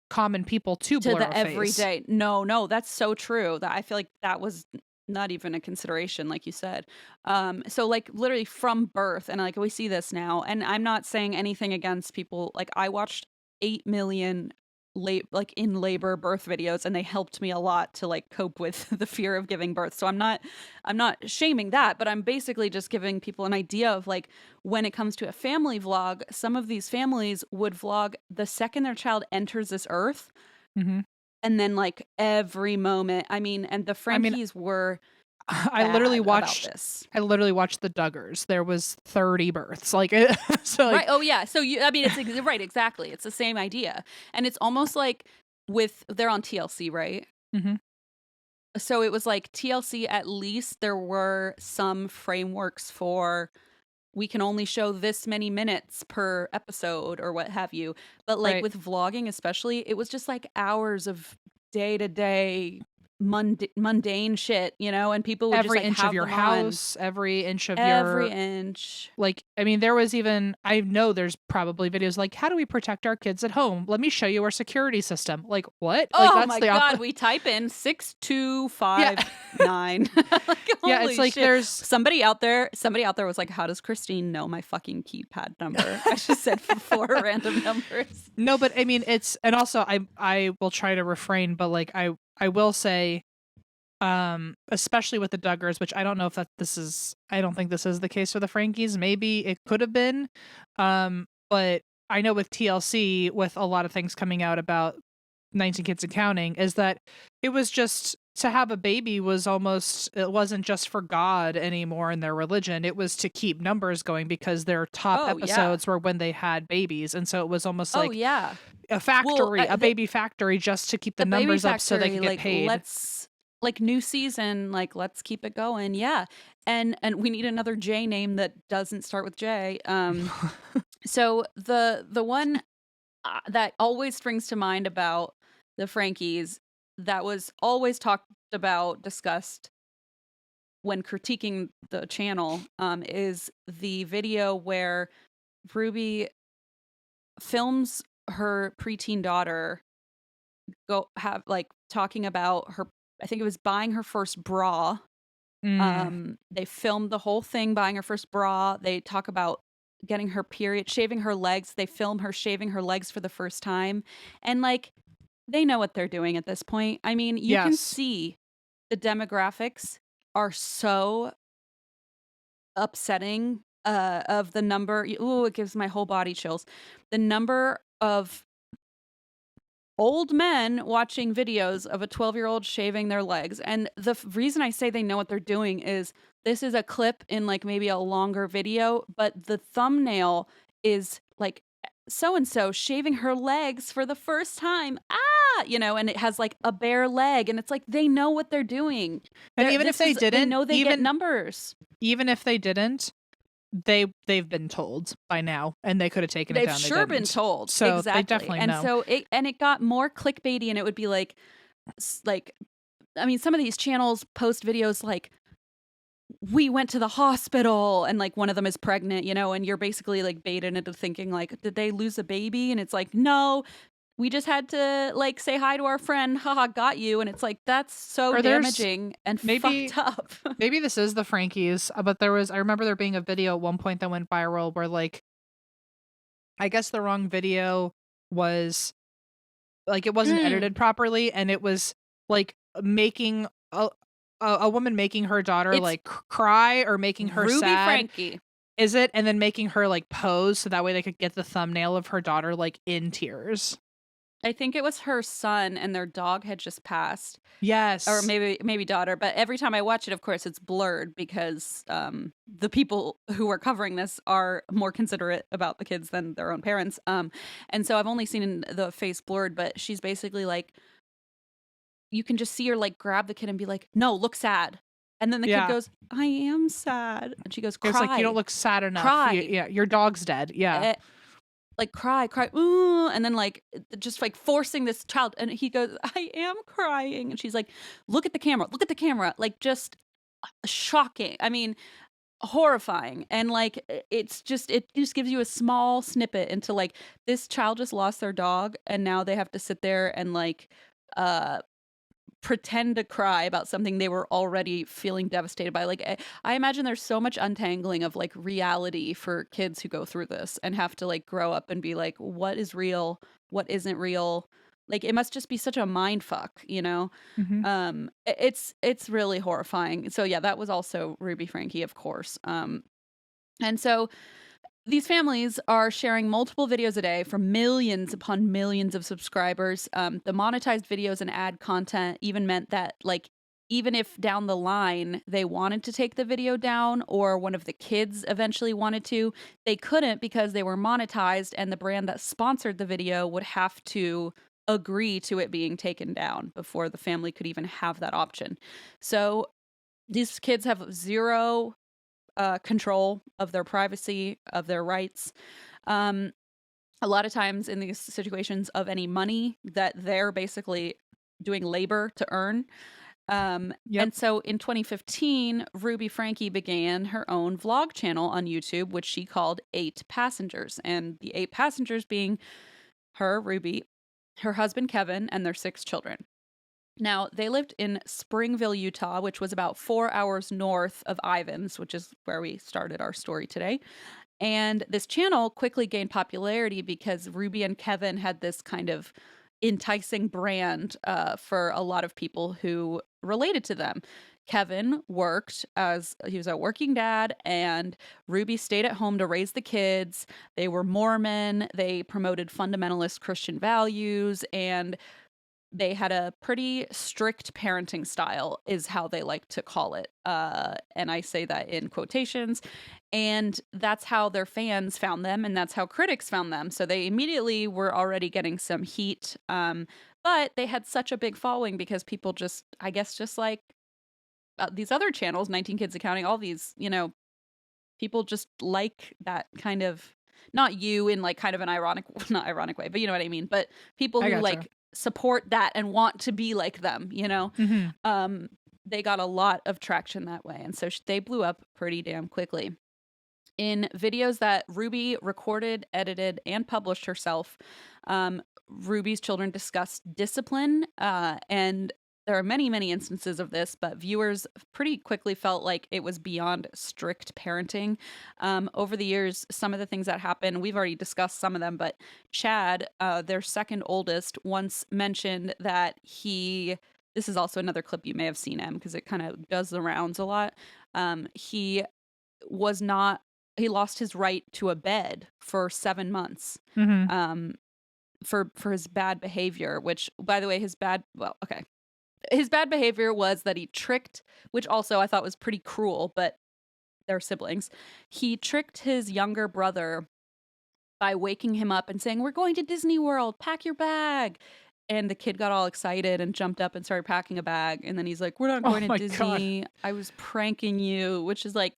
common people to blur the a face. Everyday. No, that's so true. That I feel like that was not even a consideration, like you said. So like literally from birth, and like we see this now, and I'm not saying anything against people. Like I watched 8 million in labor birth videos, and they helped me a lot to like cope with the fear of giving birth. So I'm not shaming that, but I'm basically just giving people an idea of like when it comes to a family vlog, some of these families would vlog the second their child enters this earth. And then like every moment, I mean, and the Frankies were I literally watched the Duggars. There was 30 births. Like so like, right. Oh yeah. So it's right, exactly. It's the same idea. And it's almost like they're on TLC, right? So it was like TLC, at least there were some frameworks for, we can only show this many minutes per episode or what have you. But like Right. with vlogging especially, it was just like hours of day-to-day mundane shit, you know, and people would just Every like inch have of your them on house, every inch of every your inch. like, I mean, there was even, I know there's probably videos like, how do we protect our kids at home? Let me show you our security system. Like, what? Like, Oh that's my the God, we type in 6259. Like, Yeah, holy it's like shit. there's Somebody out there was like, how does Christine know my fucking keypad number? I just said 4 random numbers. no, but I mean, it's, and also I will try to refrain, but like, I will say, especially with the Duggars, which I don't know if I don't think this is the case for the Frankies. Maybe it could have been. But I know with TLC, with a lot of things coming out about 19 Kids and Counting, is that it was just, to have a baby was almost, it wasn't just for God anymore in their religion. It was to keep numbers going because their top Oh, yeah. episodes were when they had babies. And so it was almost Oh like yeah. a factory, a the baby factory, just to keep the baby numbers up so they factory, could get like, paid. let's, like, new season, like, let's keep it going. Yeah. And we need another J name that doesn't start with J. So the one that always springs to mind about the Frankies, that was always talked about, discussed when critiquing the channel, is the video where Ruby films her preteen daughter talking about her, I think it was buying her first bra. They filmed the whole thing buying her first bra. They talk about getting her period, shaving her legs. They film her shaving her legs for the first time. And like, they know what they're doing at this point. I mean, you can Yes. see the demographics are so upsetting, of the number. Ooh, it gives my whole body chills. The number of old men watching videos of a 12-year-old shaving their legs. And the reason I say they know what they're doing is, this is a clip in like maybe a longer video, but the thumbnail is like, so and so shaving her legs for the first time. You know, and it has like a bare leg, and it's like, they know what they're doing. And even if they didn't, they know they get numbers. Even if they didn't, they've been told by now, and they could have taken it They've down. sure they been told. So exactly. they definitely and know. so it got more clickbaity, and it would be like, I mean, some of these channels post videos like, we went to the hospital, and like one of them is pregnant, you know, and you're basically like baited into thinking like, did they lose a baby? And it's like, no, we just had to like say hi to our friend, haha, got you. And it's like, that's so damaging and fucked up. Maybe this is the Frankies, but I remember there being a video at one point that went viral where like, I guess the wrong video was like, it wasn't edited properly, and it was like making a woman making her daughter like cry, or making her Ruby sad. Frankie. Is it? And then making her like pose so that way they could get the thumbnail of her daughter like in tears. I think it was her son, and their dog had just passed. Yes. Or maybe daughter. But every time I watch it, of course, it's blurred because the people who are covering this are more considerate about the kids than their own parents. And so I've only seen the face blurred, but she's basically like, you can just see her like grab the kid and be like, no, look sad. And then the kid goes, I am sad. And she goes, cry. It's like, you don't look sad enough. Cry. Your dog's dead. Yeah. Like cry, ooh, and then like just like forcing this child, and he goes, I am crying, and she's like, look at the camera, like just shocking. I mean, horrifying. And like, it just gives you a small snippet into like, this child just lost their dog, and now they have to sit there and like pretend to cry about something they were already feeling devastated by. Like, I imagine there's so much untangling of like reality for kids who go through this and have to like grow up and be like, what is real, what isn't real. Like, it must just be such a mind fuck, you know? Mm-hmm. It's really horrifying. So yeah, that was also Ruby Frankie, of course. And so these families are sharing multiple videos a day from millions upon millions of subscribers. The monetized videos and ad content even meant that, like, even if down the line they wanted to take the video down, or one of the kids eventually wanted to, they couldn't because they were monetized, and the brand that sponsored the video would have to agree to it being taken down before the family could even have that option. So these kids have zero control of their privacy, of their rights. A lot of times in these situations of any money that they're basically doing labor to earn. And so in 2015, Ruby Frankie began her own vlog channel on YouTube, which she called 8 Passengers. And the 8 passengers being her, Ruby, her husband, Kevin, and their 6 children. Now, they lived in Springville, Utah, which was about 4 hours north of Ivins, which is where we started our story today. And this channel quickly gained popularity because Ruby and Kevin had this kind of enticing brand for a lot of people who related to them. Kevin worked he was a working dad, and Ruby stayed at home to raise the kids. They were Mormon. They promoted fundamentalist Christian values, and they had a pretty strict parenting style, is how they like to call it. And I say that in quotations. And that's how their fans found them, and that's how critics found them. So they immediately were already getting some heat. But they had such a big following because people just, I guess, just like these other channels, 19 Kids Accounting, all these, people just like that kind of, not you in like kind of an not ironic way, but you know what I mean? But people who like support that and want to be like them, they got a lot of traction that way. And so they blew up pretty damn quickly. In videos that Ruby recorded, edited, and published herself, Ruby's children discussed discipline, and there are many, many instances of this, but viewers pretty quickly felt like it was beyond strict parenting. Over the years, some of the things that happened, we've already discussed some of them, but Chad, their second oldest, once mentioned that this is also another clip you may have seen him because it kind of does the rounds a lot. He lost his right to a bed for 7 months. For his bad behavior, which, by the way, his bad behavior was that he tricked, which also I thought was pretty cruel, but they're siblings. He tricked his younger brother by waking him up and saying, "We're going to Disney World, pack your bag." And the kid got all excited and jumped up and started packing a bag. And then he's like, "We're not going to Disney. God. I was pranking you," which is like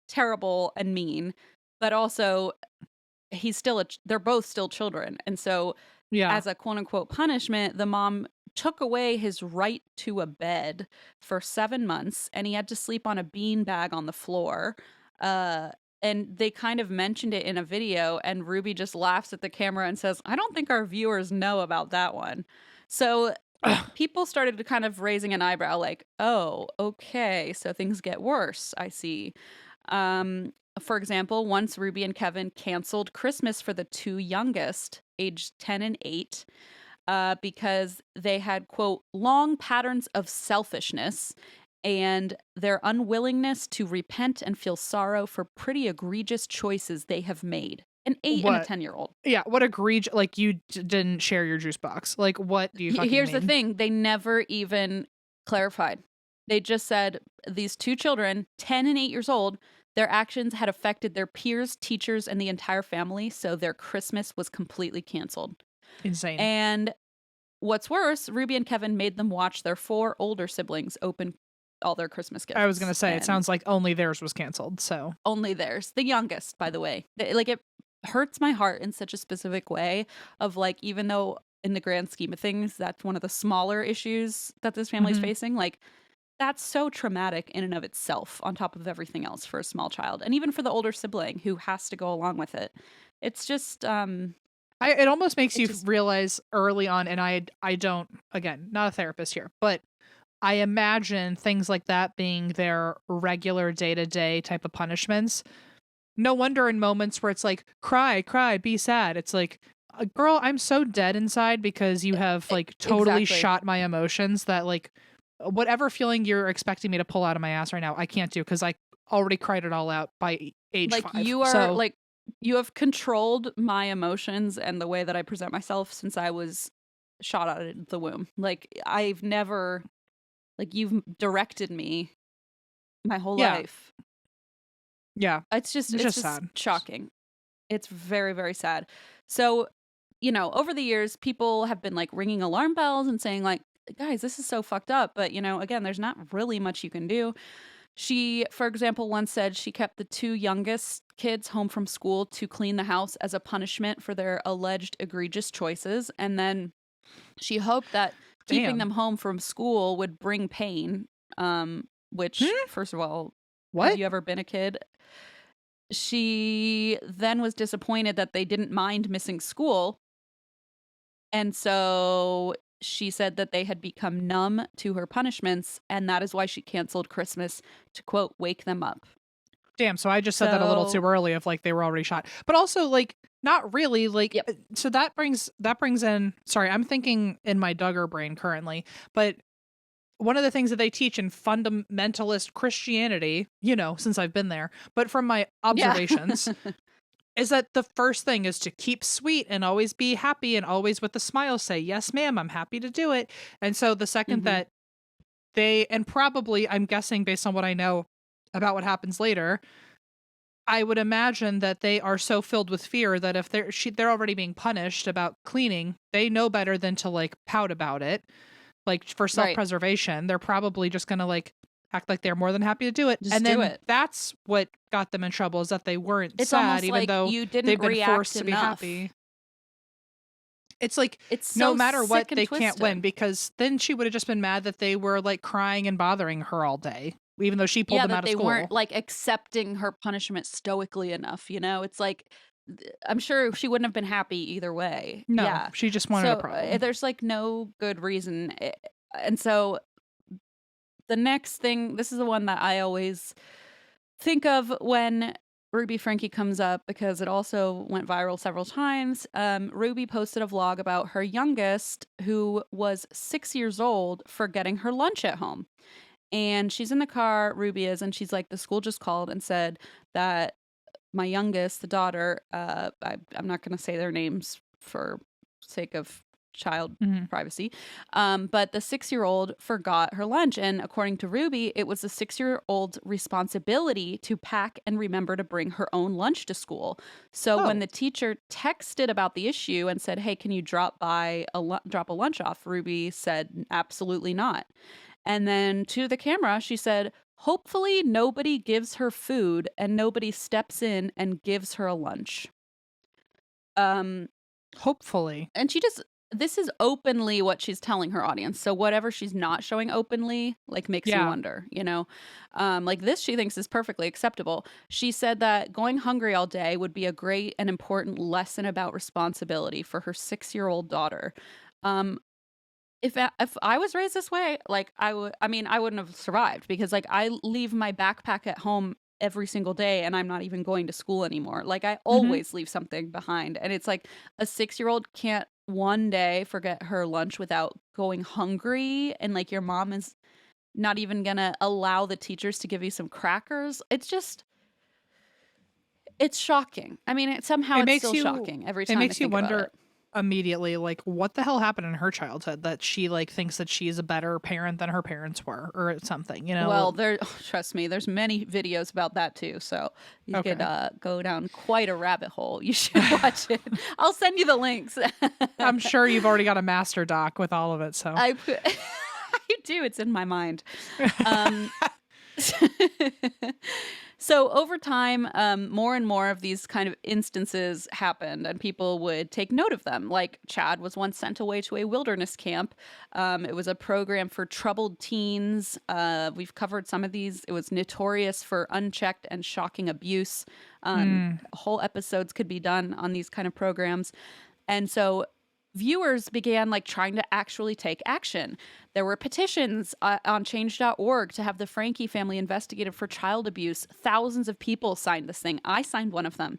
terrible and mean, but also they're both still children. And so as a quote unquote punishment, the mom took away his right to a bed for 7 months, and he had to sleep on a bean bag on the floor. And they kind of mentioned it in a video, and Ruby just laughs at the camera and says, "I don't think our viewers know about that one." So people started to kind of raising an eyebrow like, "Oh, okay, so things get worse, I see." For example, once Ruby and Kevin canceled Christmas for the 2 youngest, aged 10 and 8, because they had, quote, long patterns of selfishness and their unwillingness to repent and feel sorrow for pretty egregious choices they have made. An 8 and a 10-year-old. Yeah, what egregious, like you didn't share your juice box. Like, what do you fucking Here's mean? the thing, they never even clarified. They just said these 2 children, 10 and 8 years old, their actions had affected their peers, teachers, and the entire family, so their Christmas was completely canceled. Insane. And what's worse, Ruby and Kevin made them watch their 4 older siblings open all their Christmas gifts. I was going to say, it sounds like only theirs was canceled, so. Only theirs. The youngest, by the way. Like, it hurts my heart in such a specific way of, like, even though in the grand scheme of things, that's one of the smaller issues that this family's facing, like, that's so traumatic in and of itself on top of everything else for a small child. And even for the older sibling who has to go along with it. It's just, it almost makes you realize early on, and I don't, again, not a therapist here, but I imagine things like that being their regular day-to-day type of punishments. No wonder in moments where it's like, cry, be sad. It's like, girl, I'm so dead inside because you have like totally shot my emotions that like, whatever feeling you're expecting me to pull out of my ass right now, I can't do because I already cried it all out by age 5. You are like, you have controlled my emotions and the way that I present myself since I was shot out of the womb. Like, I've never, like, you've directed me my whole life. Yeah. It's just sad. shocking. It's very, very sad. So over the years, people have been like ringing alarm bells and saying like, guys, this is so fucked up. But, again, there's not really much you can do. She, for example, once said she kept the 2 youngest kids home from school to clean the house as a punishment for their alleged egregious choices. And then she hoped that keeping Damn. them home from school would bring pain, which, first of all, What? have you ever been a kid? She then was disappointed that they didn't mind missing school. And so she said that they had become numb to her punishments, and that is why she canceled Christmas to, quote, wake them up. Damn, so I just said that a little too early of like they were already shot. But also like not really like Yep. So that brings in, sorry, I'm thinking in my Duggar brain currently, but one of the things that they teach in fundamentalist Christianity, since I've been there, but from my observations, is that the first thing is to keep sweet and always be happy and always with a smile say, yes, ma'am, I'm happy to do it. And so the second that and probably, I'm guessing based on what I know about what happens later, I would imagine that they are so filled with fear that if they're already being punished about cleaning, they know better than to like pout about it. Like for self-preservation, they're probably just going to like act like they're more than happy to do it. Just do it. That's what got them in trouble, is that they weren't It's sad, almost even like though you didn't they've been react forced to be enough. happy. It's like It's no so matter what, sick and they can't win, twisted. because then she would have just been mad that they were like crying and bothering her all day, even though she pulled them that out of they school. weren't like accepting her punishment stoically enough. It's like, I'm sure she wouldn't have been happy either way. No, Yeah. she just wanted a problem. There's like no good reason. And so the next thing, this is the one that I always think of when Ruby Frankie comes up, because it also went viral several times. Ruby posted a vlog about her youngest, who was 6 years old, forgetting her lunch at home. And she's in the car, Ruby is, and she's like, the school just called and said that my youngest, the daughter, I'm not going to say their names for sake of child privacy, but the 6-year-old forgot her lunch. And according to Ruby, it was the 6-year-old's responsibility to pack and remember to bring her own lunch to school. So when the teacher texted about the issue and said, hey, can you drop a lunch off? Ruby said, absolutely not. And then to the camera, she said, hopefully nobody gives her food and nobody steps in and gives her a lunch. Hopefully. And this is openly what she's telling her audience. So whatever she's not showing openly, like, makes you wonder, like this, she thinks is perfectly acceptable. She said that going hungry all day would be a great and important lesson about responsibility for her 6-year-old daughter. If I was raised this way, like I wouldn't have survived, because like I leave my backpack at home every single day and I'm not even going to school anymore. Like I always leave something behind. And it's like a 6-year-old can't one day forget her lunch without going hungry, and like your mom is not even gonna allow the teachers to give you some crackers. It's shocking. I mean, it's still shocking every time. It makes I you think about wonder it. immediately, like, what the hell happened in her childhood that she like thinks that she's a better parent than her parents were, or something, Well, trust me, there's many videos about that too, so you could go down quite a rabbit hole. You should watch it. I'll send you the links. I'm sure you've already got a master doc with all of it, so I do. It's in my mind. So over time, more and more of these kind of instances happened, and people would take note of them. Like Chad was once sent away to a wilderness camp. It was a program for troubled teens. We've covered some of these. It was notorious for unchecked and shocking abuse. Whole episodes could be done on these kind of programs. And so viewers began like trying to actually take action. There were petitions on change.org to have the Frankie family investigated for child abuse. Thousands of people signed this thing. I signed one of them.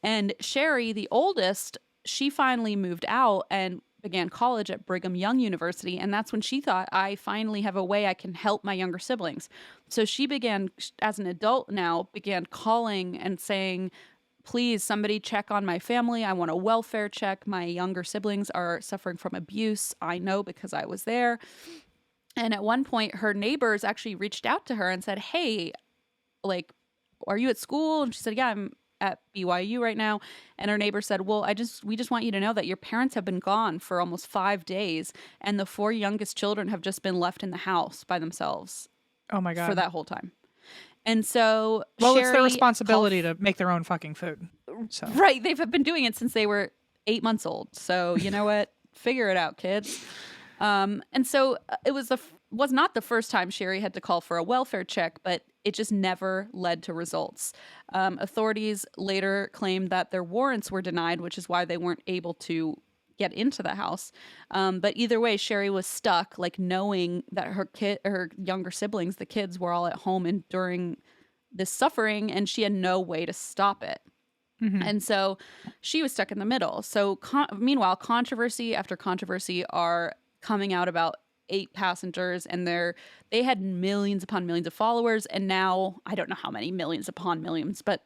And Sherry, the oldest, she finally moved out and began college at Brigham Young University. And that's when she thought, I finally have a way I can help my younger siblings. So she began, as an adult now, began calling and saying, please, somebody check on my family. I want a welfare check. My younger siblings are suffering from abuse. I know because I was there. And at one point, her neighbors actually reached out to her and said, hey, like, are you at school? And she said, yeah, at BYU right now. And her neighbor said, well, we just want you to know that your parents have been gone for almost 5 days. And the 4 youngest children have just been left in the house by themselves. Oh my God. For that whole time. And so well, it's their Sherry responsibility to make their own fucking food. So. Right. They've been doing it since they were 8 months old. So you know what? Figure it out, kids. And so it was not the first time Sherry had to call for a welfare check, but it just never led to results. Authorities later claimed that their warrants were denied, which is why they weren't able to get into the house. But either way, Sherry was stuck, like knowing that her younger siblings, the kids, were all at home enduring this suffering, and she had no way to stop it. Mm-hmm. And so she was stuck in the middle. So meanwhile, controversy after controversy are coming out about 8 passengers, and they had millions upon millions of followers, and now I don't know how many millions upon millions, but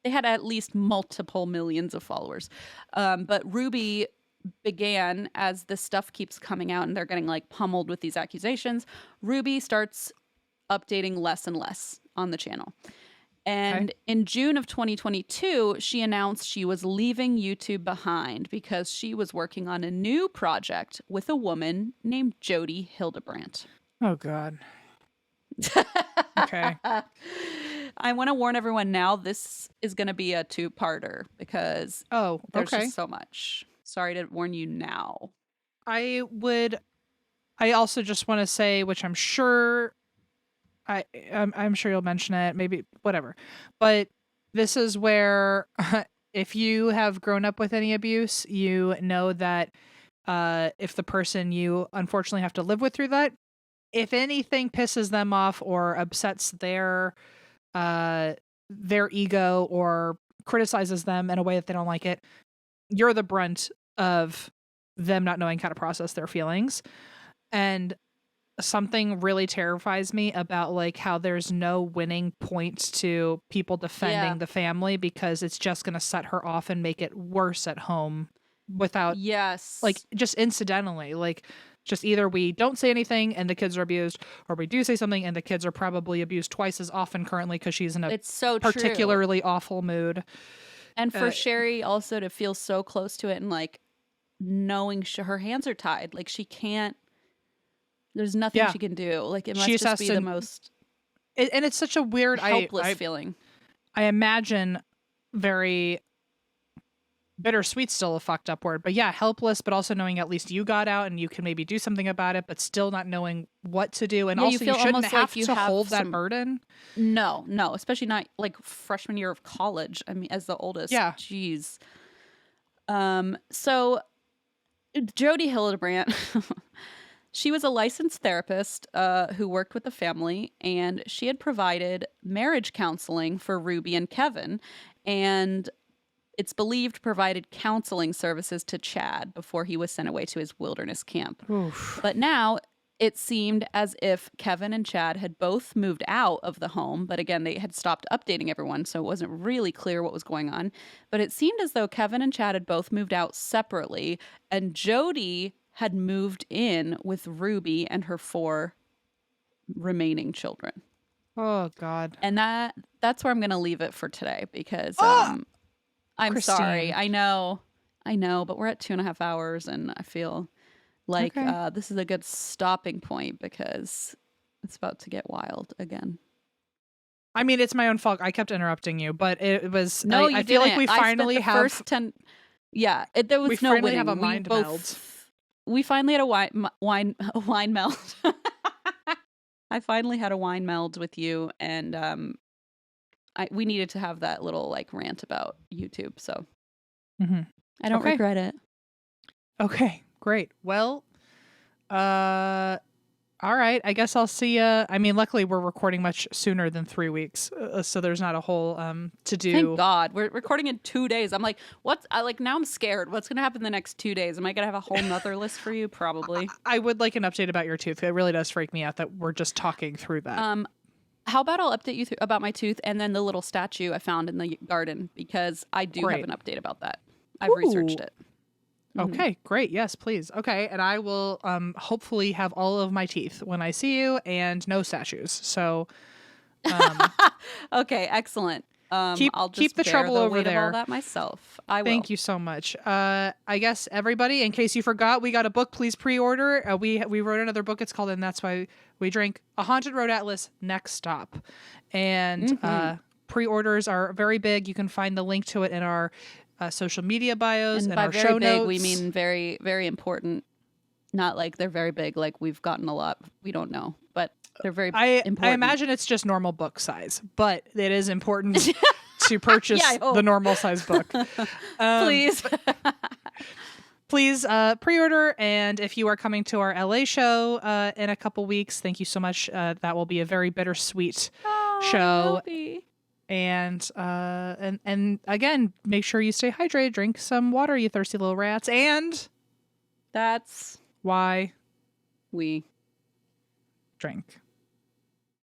they had at least multiple millions of followers. But Ruby began, as this stuff keeps coming out and they're getting like pummeled with these accusations, Ruby starts updating less and less on the channel. And in June of 2022, she announced she was leaving YouTube behind because she was working on a new project with a woman named Jodi Hildebrandt. Oh, God. Okay. I want to warn everyone now, this is going to be a 2-parter because there's just so much. Sorry to warn you now. I also just want to say, which I'm sure you'll mention it, maybe whatever. But this is where if you have grown up with any abuse, you know that if the person you unfortunately have to live with through that, if anything pisses them off or upsets their ego or criticizes them in a way that they don't like it, you're the brunt of them not knowing how to process their feelings. And something really terrifies me about like how there's no winning points to people defending the family, because it's just going to set her off and make it worse at home without like just incidentally, like just either we don't say anything and the kids are abused, or we do say something and the kids are probably abused twice as often currently because she's in a particularly awful mood. And for Sherry also to feel so close to it and like knowing her hands are tied, like she can't, there's nothing she can do. Like it must just be the most and it's such a weird helpless feeling. I imagine very bittersweet, still a fucked up word, but yeah, helpless, but also knowing at least you got out and you can maybe do something about it, but still not knowing what to do. And also you shouldn't have to hold that burden. No, especially not like freshman year of college. I mean, as the oldest. Yeah. Jeez. So Jodi Hildebrandt, she was a licensed therapist who worked with the family, and she had provided marriage counseling for Ruby and Kevin, and it's believed provided counseling services to Chad before he was sent away to his wilderness camp. Oof. But now it seemed as if Kevin and Chad had both moved out of the home, but again, they had stopped updating everyone, so it wasn't really clear what was going on. But it seemed as though Kevin and Chad had both moved out separately, and Jodi had moved in with Ruby and her 4 remaining children. Oh, God. And that's where I'm going to leave it for today because I'm Christine. sorry. I know, but we're at 2.5 hours, and I feel like this is a good stopping point because it's about to get wild again. I mean, it's my own fault. I kept interrupting you, but it was. No, I feel like we finally have. First 10. Yeah, there was no winning. We finally have a mind meld. We finally had a wine meld. I finally had a wine meld with you, and we needed to have that little like rant about YouTube. So I don't regret it. Okay, great. Well, all right. I guess I'll see you. I mean, luckily we're recording much sooner than 3 weeks, so there's not a whole to do. Thank God, we're recording in 2 days. I'm like, now I'm scared. What's gonna happen the next 2 days? Am I gonna have a whole nother list for you? Probably. I would like an update about your tooth. It really does freak me out that we're just talking through that. How about I'll update you about my tooth and then the little statue I found in the garden, because I do have an update about that. I've researched it. Okay, great. Yes, please. Okay, and I will hopefully have all of my teeth when I see you and no statues. So okay, excellent. I'll just keep the bear trouble over weight of there. all that myself. I will. Thank you so much. I guess everybody, in case you forgot, we got a book. Please pre-order. We wrote another book. It's called "And That's Why We Drink." A Haunted Road Atlas. Next stop, and pre-orders are very big. You can find the link to it in our social media bios and by our very show big, notes. we mean very, very important. Not like they're very big, like we've gotten a lot. We don't know, but they're very important. I imagine it's just normal book size, but it is important to purchase the normal size book. Please. Please pre-order, and if you are coming to our LA show in a couple weeks, thank you so much. That will be a very bittersweet show. And again, make sure you stay hydrated, drink some water, you thirsty little rats, and that's why we drink.